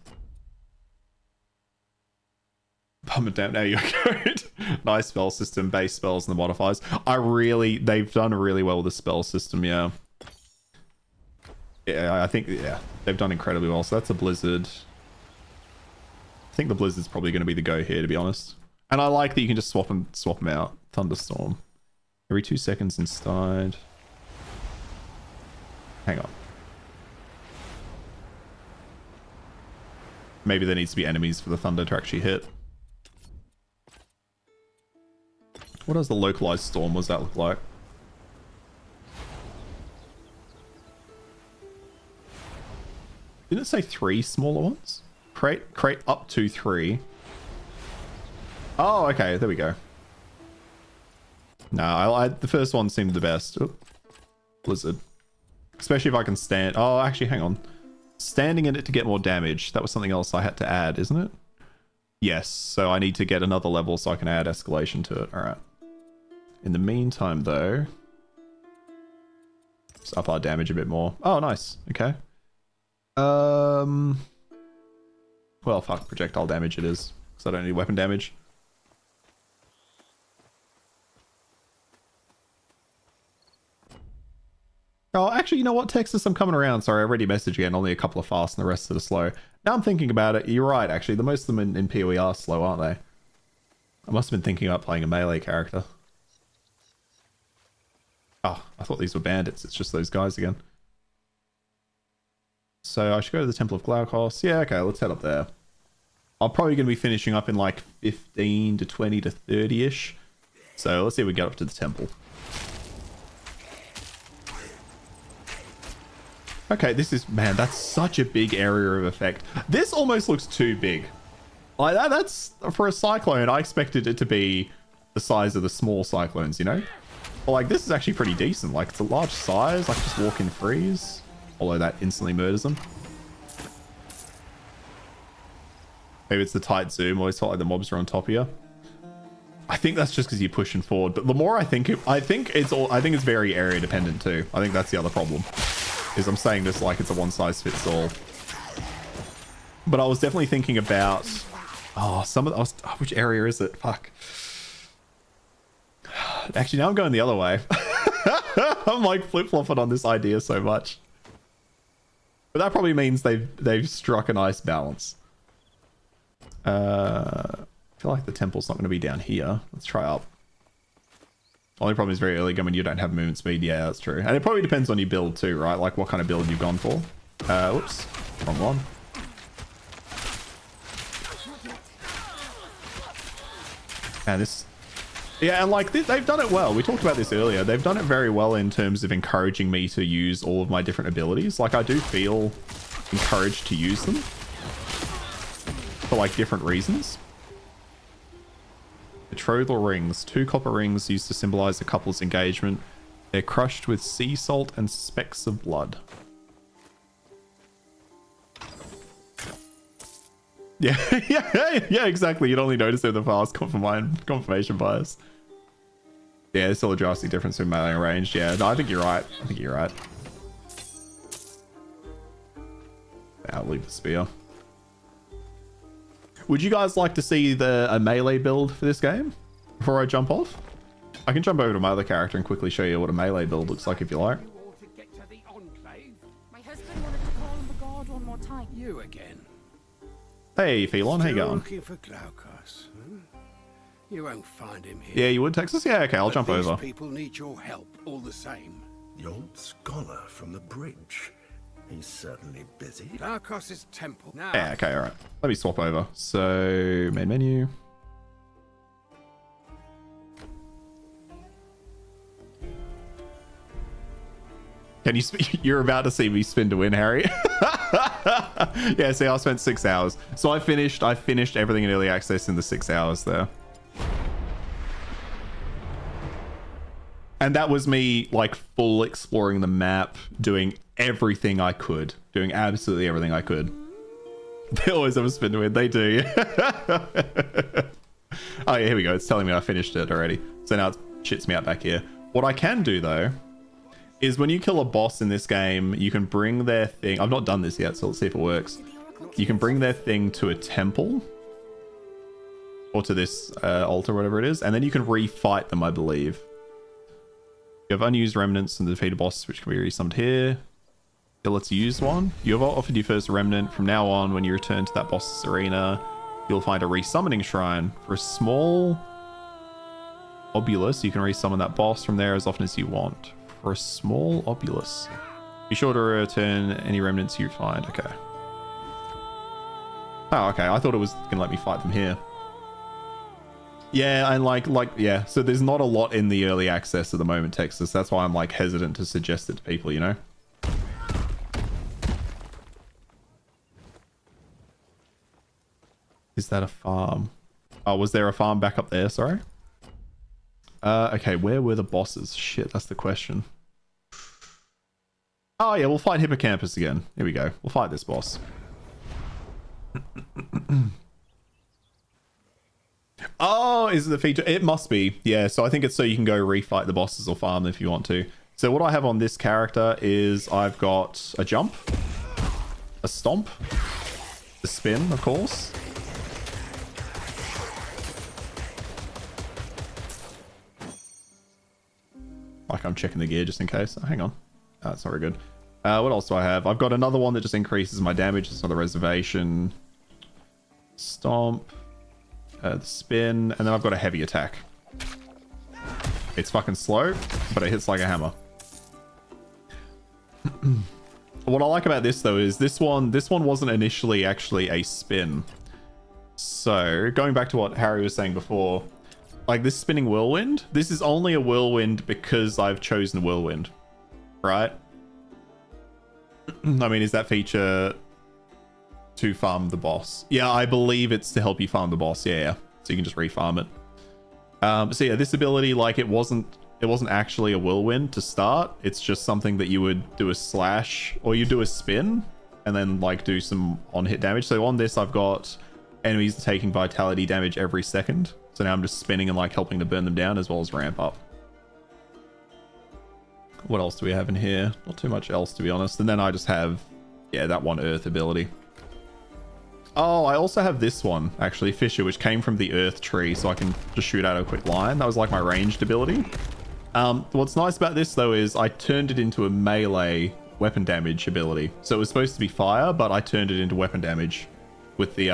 Speaker 1: Pump it down. Now you're good. Nice spell system, base spells, and the modifiers. They've done really well with the spell system, yeah. Yeah, I think, yeah, they've done incredibly well. So that's a Blizzard. I think the Blizzard's probably going to be the go here, to be honest. And I like that you can just swap them out. Thunderstorm. Every 2 seconds inside. Hang on. Maybe there needs to be enemies for the thunder to actually hit. What does the localized storm? What does that look like? Didn't it say 3 smaller ones? Create up to 3. Oh, okay. There we go. No, the first one seemed the best. Oop. Blizzard. Especially if I can stand... Oh, actually, hang on. Standing in it to get more damage. That was something else I had to add, isn't it? Yes, so I need to get another level so I can add escalation to it. Alright. In the meantime, though... Just up our damage a bit more. Oh, nice. Okay. Well, fuck. Projectile damage it is. Because I don't need weapon damage. Oh, actually, you know what, Texas? I'm coming around. Sorry, I already messaged again. Only a couple are fast and the rest are slow. Now I'm thinking about it. You're right, actually. The most of them in PoE are slow, aren't they? I must have been thinking about playing a melee character. Oh, I thought these were bandits. It's just those guys again. So I should go to the Temple of Glaukos. Yeah, okay, let's head up there. I'm probably going to be finishing up in like 15 to 20 to 30-ish. So let's see if we get up to the temple. Okay, this is... Man, that's such a big area of effect. This almost looks too big. Like that's... For a cyclone, I expected it to be the size of the small cyclones, you know? But like, this is actually pretty decent. Like, it's a large size. Like, just walk in freeze. Although that instantly murders them. Maybe it's the tight zoom. Always felt like the mobs are on top of you. I think that's just because you're pushing forward. But the more I think it's very area dependent too. I think that's the other problem. Is I'm saying this like it's a one size fits all. But I was definitely thinking about which area is it? Fuck. Actually, now I'm going the other way. I'm like flip-flopping on this idea so much. But that probably means they've struck a nice balance. I feel like the temple's not going to be down here. Let's try up. Only problem is very early game when you don't have movement speed. Yeah, that's true. And it probably depends on your build too, right? Like what kind of build you've gone for. Whoops. Wrong one. And this... Yeah, and like they've done it well. We talked about this earlier. They've done it very well in terms of encouraging me to use all of my different abilities. Like I do feel encouraged to use them. For like different reasons. Betrothal rings. 2 copper rings used to symbolize a couple's engagement. They're crushed with sea salt and specks of blood. Yeah, yeah, exactly. You'd only notice it with the fast confirmation bias. Yeah, there's still a drastic difference between melee and ranged. Yeah, no, I think you're right. I'll leave the spear. Would you guys like to see a melee build for this game before I jump off? I can jump over to my other character and quickly show you what a melee build looks like if you like.
Speaker 9: My husband wanted to call him the god one more time.
Speaker 8: You again.
Speaker 1: Hey, Phelon, how you going?
Speaker 8: Looking for Glaukos, huh? You won't find him here.
Speaker 1: Yeah, you would, Texas? Yeah, okay, I'll jump over.
Speaker 8: People need your help all the same.
Speaker 6: The old scholar from the bridge. He's certainly busy.
Speaker 8: Glaukos' temple. Now.
Speaker 1: Yeah, okay, alright. Let me swap over. So, main menu. Can you you're about to see me spin to win, Harry. Yeah, see, I spent 6 hours. So I finished everything in early access in the 6 hours there. And that was me like full exploring the map, doing everything I could, doing absolutely everything I could. They always have a spin to win. They do. Oh yeah, here we go. It's telling me I finished it already. So now it shits me out back here. What I can do though, is when you kill a boss in this game, you can bring their thing. I've not done this yet, so let's see if it works. You can bring their thing to a temple. Or to this altar, whatever it is. And then you can refight them, I believe. You have unused remnants and the defeated boss, which can be resummoned here. Okay, let's use one. You have offered your first remnant. From now on, when you return to that boss's arena, you'll find a resummoning shrine. For a small obulus, you can resummon that boss from there as often as you want. For a small obulus. Be sure to return any remnants you find. Okay. Oh, okay. I thought it was going to let me fight them here. Yeah, and yeah. So there's not a lot in the early access at the moment, Texas. That's why I'm like hesitant to suggest it to people, you know? Is that a farm? Oh, was there a farm back up there? Sorry. Okay, where were the bosses? Shit, that's the question. Oh yeah, we'll fight Hippocampus again. Here we go. We'll fight this boss. Oh, is it the feature? It must be. Yeah, so I think it's so you can go refight the bosses or farm them if you want to. So what I have on this character is I've got a jump, a stomp, a spin, of course. Like I'm checking the gear just in case. Oh, hang on. That's not very good. What else do I have? I've got another one that just increases my damage. It's another reservation. Stomp. The spin. And then I've got a heavy attack. It's fucking slow, but it hits like a hammer. What I like about this though is this one wasn't initially actually a spin. So going back to what Harry was saying before, like this spinning whirlwind, this is only a whirlwind because I've chosen whirlwind, right? I mean, is that feature to farm the boss? Yeah, I believe it's to help you farm the boss. Yeah. So you can just refarm it. So yeah, this ability, like it wasn't actually a whirlwind to start. It's just something that you would do a slash or you do a spin and then like do some on-hit damage. So on this, I've got enemies taking vitality damage every second. So now I'm just spinning and like helping to burn them down as well as ramp up. What else do we have in here? Not too much else, to be honest. And then I just have, yeah, that one earth ability. Oh, I also have this one, actually, Fisher, which came from the earth tree, so I can just shoot out a quick line. That was like my ranged ability. What's nice about this, though, is I turned it into a melee weapon damage ability. So it was supposed to be fire, but I turned it into weapon damage with the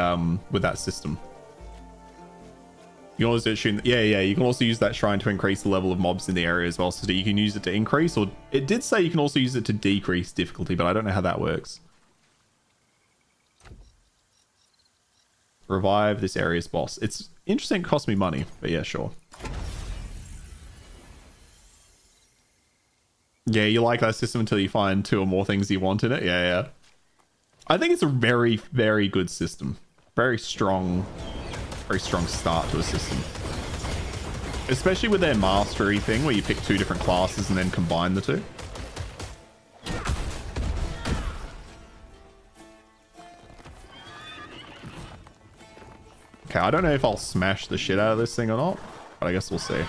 Speaker 1: with that system. You can also shoot, yeah, you can also use that shrine to increase the level of mobs in the area as well, so that you can use it to increase, or it did say you can also use it to decrease difficulty, but I don't know how that works. Revive this area's boss. It's interesting, it cost me money, but yeah, sure. Yeah, you like that system until you find 2 or more things you want in it. Yeah. I think it's a very, very good system. Very strong start to a system. Especially with their mastery thing, where you pick 2 different classes and then combine the 2. Okay, I don't know if I'll smash the shit out of this thing or not, but I guess we'll see.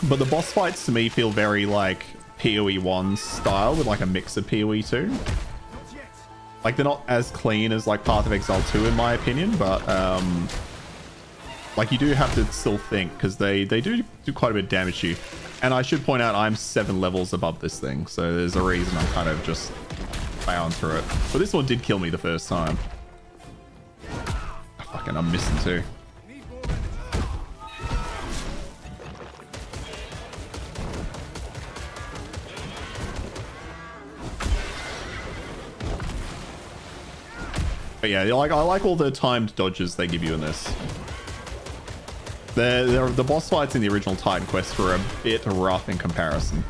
Speaker 1: But the boss fights to me feel very like PoE 1 style with like a mix of PoE 2. Like they're not as clean as like Path of Exile 2 in my opinion, but like you do have to still think because they do quite a bit of damage to you. And I should point out I'm 7 levels above this thing, so there's a reason I'm kind of just plowing through it. But this one did kill me the first time. Fucking, I'm missing too. But yeah, like I like all the timed dodges they give you in this. The boss fights in the original Titan Quest were a bit rough in comparison.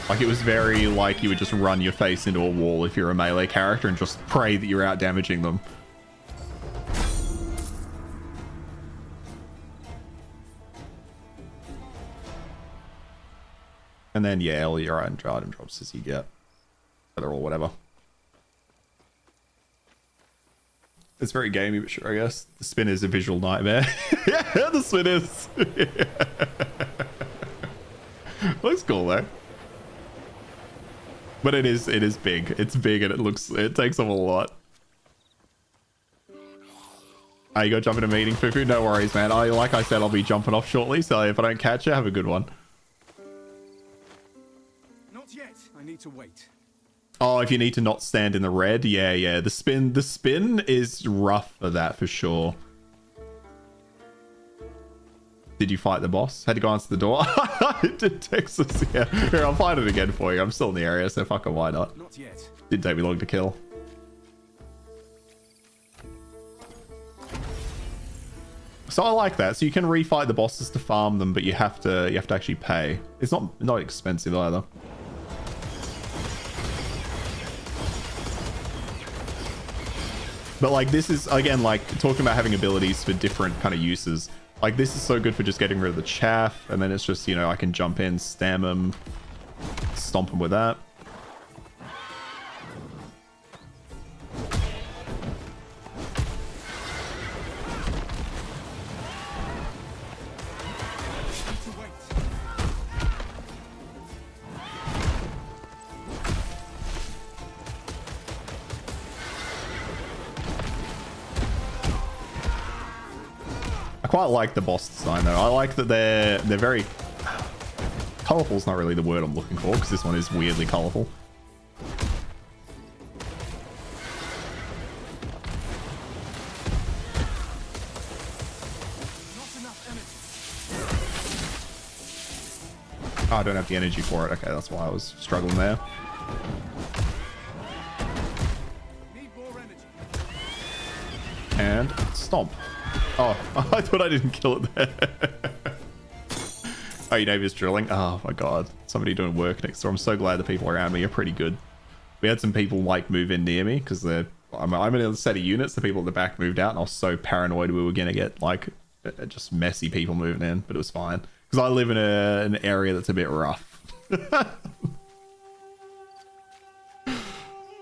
Speaker 1: Like it was very like you would just run your face into a wall if you're a melee character and just pray that you're out damaging them. And then yeah, all your item drops as you get. Or whatever. It's very gamey, but sure, I guess. The spin is a visual nightmare. Yeah, the spin is. Looks cool though. But it is big. It's big and it takes up a lot. You go jump in a meeting, Fufu? No worries, man. Like I said, I'll be jumping off shortly, so if I don't catch you, have a good one.
Speaker 10: Not yet. I need to wait.
Speaker 1: Oh, if you need to not stand in the red, yeah. The spin is rough for that for sure. Did you fight the boss? Had to go answer the door. It did Texas, yeah. Here, I'll find it again for you. I'm still in the area, so fucking why not?
Speaker 10: Not yet.
Speaker 1: Didn't take me long to kill. So I like that. So you can refight the bosses to farm them, but you have to actually pay. It's not expensive either. But like this is, again, like talking about having abilities for different kind of uses. Like this is so good for just getting rid of the chaff. And then it's just, you know, I can jump in, stam them, stomp them with that. I quite like the boss design though. I like that they're very colorful. Is not really the word I'm looking for because this one is weirdly colorful. Oh, I don't have the energy for it. Okay, that's why I was struggling there. And stomp. Oh, I thought I didn't kill it there. Oh, your neighbor's drilling. Oh my god. Somebody doing work next door. I'm so glad the people around me are pretty good. We had some people like move in near me because I'm in a set of units. The people at the back moved out and I was so paranoid we were going to get like just messy people moving in, but it was fine. Because I live in an area that's a bit rough.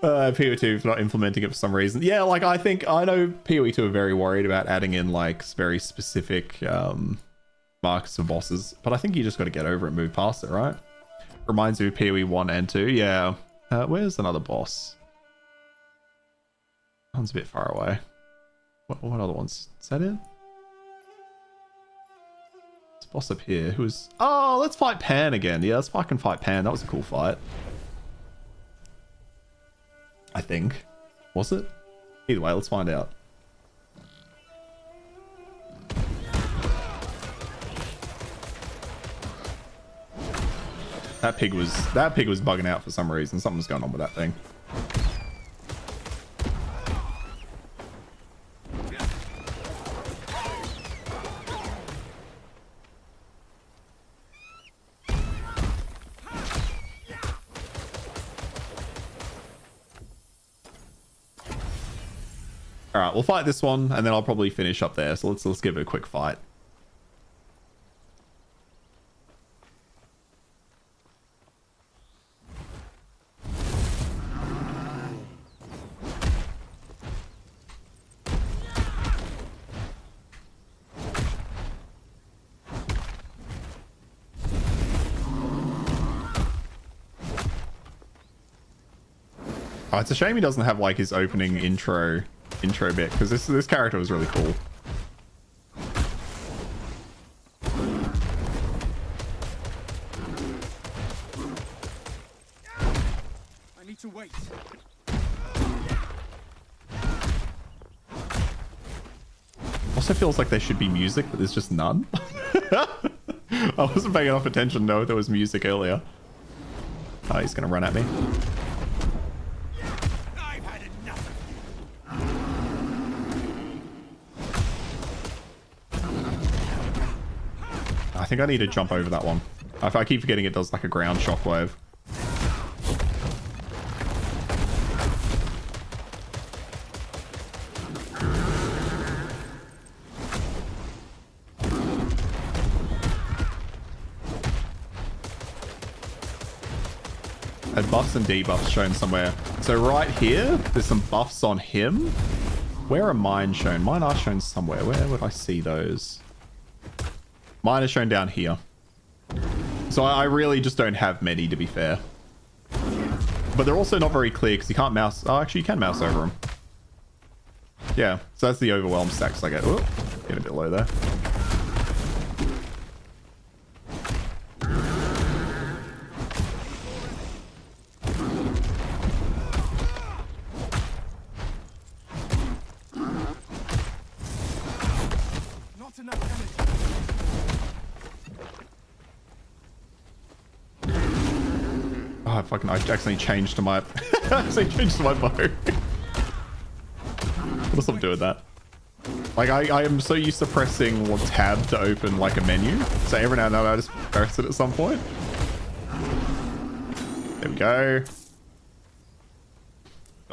Speaker 1: PoE2 for not implementing it for some reason. Yeah, like I know PoE2 are very worried about adding in like very specific markers for bosses, but I think you just got to get over it and move past it, right? Reminds me of PoE 1 and 2. Yeah. Where's another boss? That one's a bit far away. What other ones? Is that it? This boss up here. Who's... Oh, let's fight Pan again. Yeah, let's fucking fight Pan. That was a cool fight. I think. Was it? Either way, let's find out. That pig was bugging out for some reason. Something's going on with that thing. All right, we'll fight this one, and then I'll probably finish up there. So let's give it a quick fight. Oh, it's a shame he doesn't have like his opening intro bit, because this character was really cool.
Speaker 21: I need to wait.
Speaker 1: Also feels like there should be music, but there's just none. I wasn't paying enough attention to know if there was music earlier. Oh, he's gonna run at me. I think I need to jump over that one. I keep forgetting it does like a ground shockwave. And buffs and debuffs shown somewhere. So right here, there's some buffs on him. Where are mine shown? Mine are shown somewhere. Where would I see those? Mine is shown down here. So I really just don't have many, to be fair. But they're also not very clear because you can't mouse. Oh, actually, you can mouse over them. Yeah, so that's the overwhelm stacks I get. Oh, get a bit low there. I accidentally changed to my bow. What's up to do with that? Like I am so used to pressing tab to open like a menu, so every now and then I just press it at some point. There we go.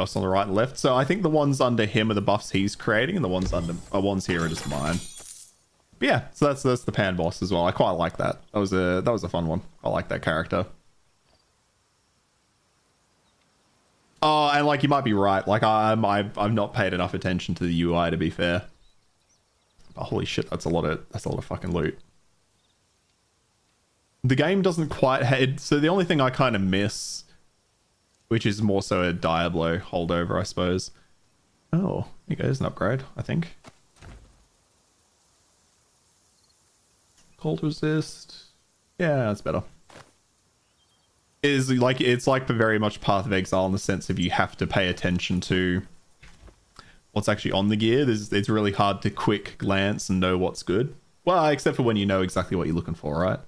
Speaker 1: else on the right and left. So I think the ones under him are the buffs he's creating, and the ones here are just mine. But yeah, so that's the pan boss as well. I quite like that. That was a fun one. I like that character. Oh, and like you might be right. Like I've not paid enough attention to the UI, to be fair. But holy shit, that's a lot of fucking loot. The game doesn't quite have, so the only thing I kind of miss, which is more so a Diablo holdover, I suppose. Oh, here goes an upgrade, I think. Cold resist. Yeah, that's better. It's like very much Path of Exile in the sense of you have to pay attention to what's actually on the gear. It's really hard to quick glance and know what's good. Well, except for when you know exactly what you're looking for, right?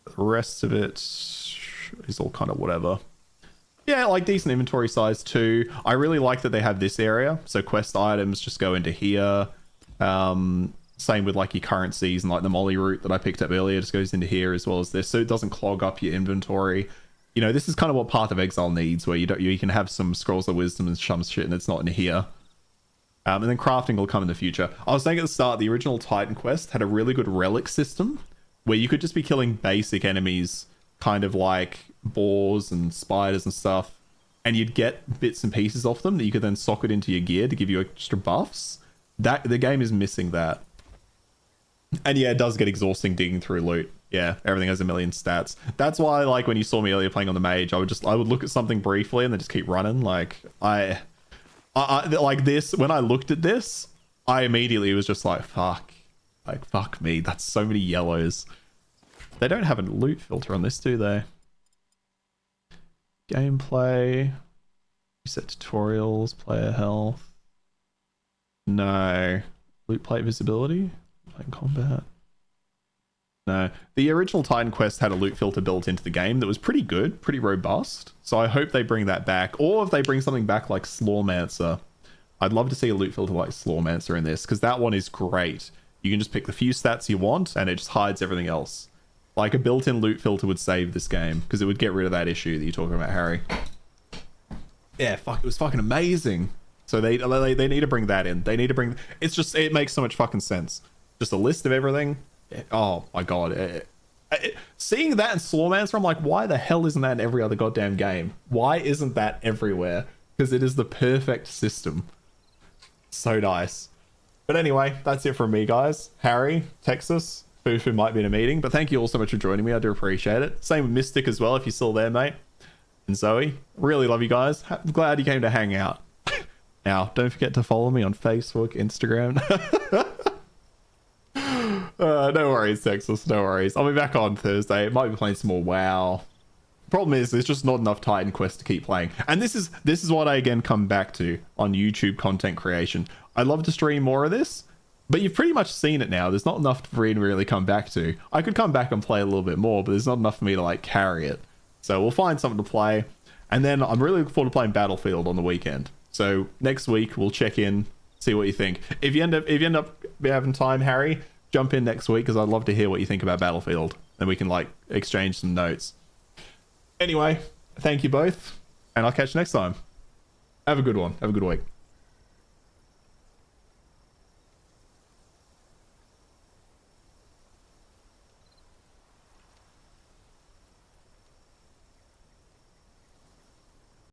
Speaker 1: The rest of it is all kind of whatever. Yeah, like decent inventory size too. I really like that they have this area. So quest items just go into here. Same with like your currencies and like the molly root that I picked up earlier just goes into here as well as this. So it doesn't clog up your inventory. You know, this is kind of what Path of Exile needs, where you can have some scrolls of wisdom and some shit and it's not in here. And then crafting will come in the future. I was saying at the start, the original Titan quest had a really good relic system where you could just be killing basic enemies, kind of like boars and spiders and stuff, and you'd get bits and pieces off them that you could then socket into your gear to give you extra buffs. The game is missing that. And yeah, it does get exhausting digging through loot. Yeah, everything has a million stats. That's why, like, when you saw me earlier playing on the mage, I would look at something briefly and then just keep running. Like, I like this, when I looked at this, I immediately was just like, fuck. Like, fuck me, that's so many yellows. They don't have a loot filter on this, do they? Gameplay. Reset tutorials, player health. No. Loot plate visibility? Playing combat. No. The original Titan quest had a loot filter built into the game that was pretty good, pretty robust. So I hope they bring that back. Or if they bring something back like Slawmancer. I'd love to see a loot filter like Slawmancer in this, because that one is great. You can just pick the few stats you want and it just hides everything else. Like a built-in loot filter would save this game, because it would get rid of that issue that you're talking about, Harry. Yeah, fuck, it was fucking amazing. So they need to bring that in. They need to bring... it makes so much fucking sense. Just a list of everything. Oh my god. Seeing that in Slawmancer, I'm like, why the hell isn't that in every other goddamn game? Why isn't that everywhere? Because it is the perfect system. So nice. But anyway, that's it from me, guys. Harry, Texas, Fufu might be in a meeting, but thank you all so much for joining me. I do appreciate it. Same with Mystic as well, if you're still there, mate. And Zoe, really love you guys. Glad you came to hang out. Now, don't forget to follow me on Facebook, Instagram. No worries, Texas. No worries. I'll be back on Thursday. Might be playing some more WoW. Problem is, there's just not enough Titan Quest to keep playing. And this is what I again come back to on YouTube content creation. I'd love to stream more of this, but you've pretty much seen it now. There's not enough for me to really come back to. I could come back and play a little bit more, but there's not enough for me to like carry it. So we'll find something to play. And then I'm really looking forward to playing Battlefield on the weekend. So next week we'll check in, see what you think. If you end up having time, Harry, jump in next week, because I'd love to hear what you think about Battlefield. Then we can like exchange some notes. Anyway, thank you both, and I'll catch you next time. Have a good one. Have a good week.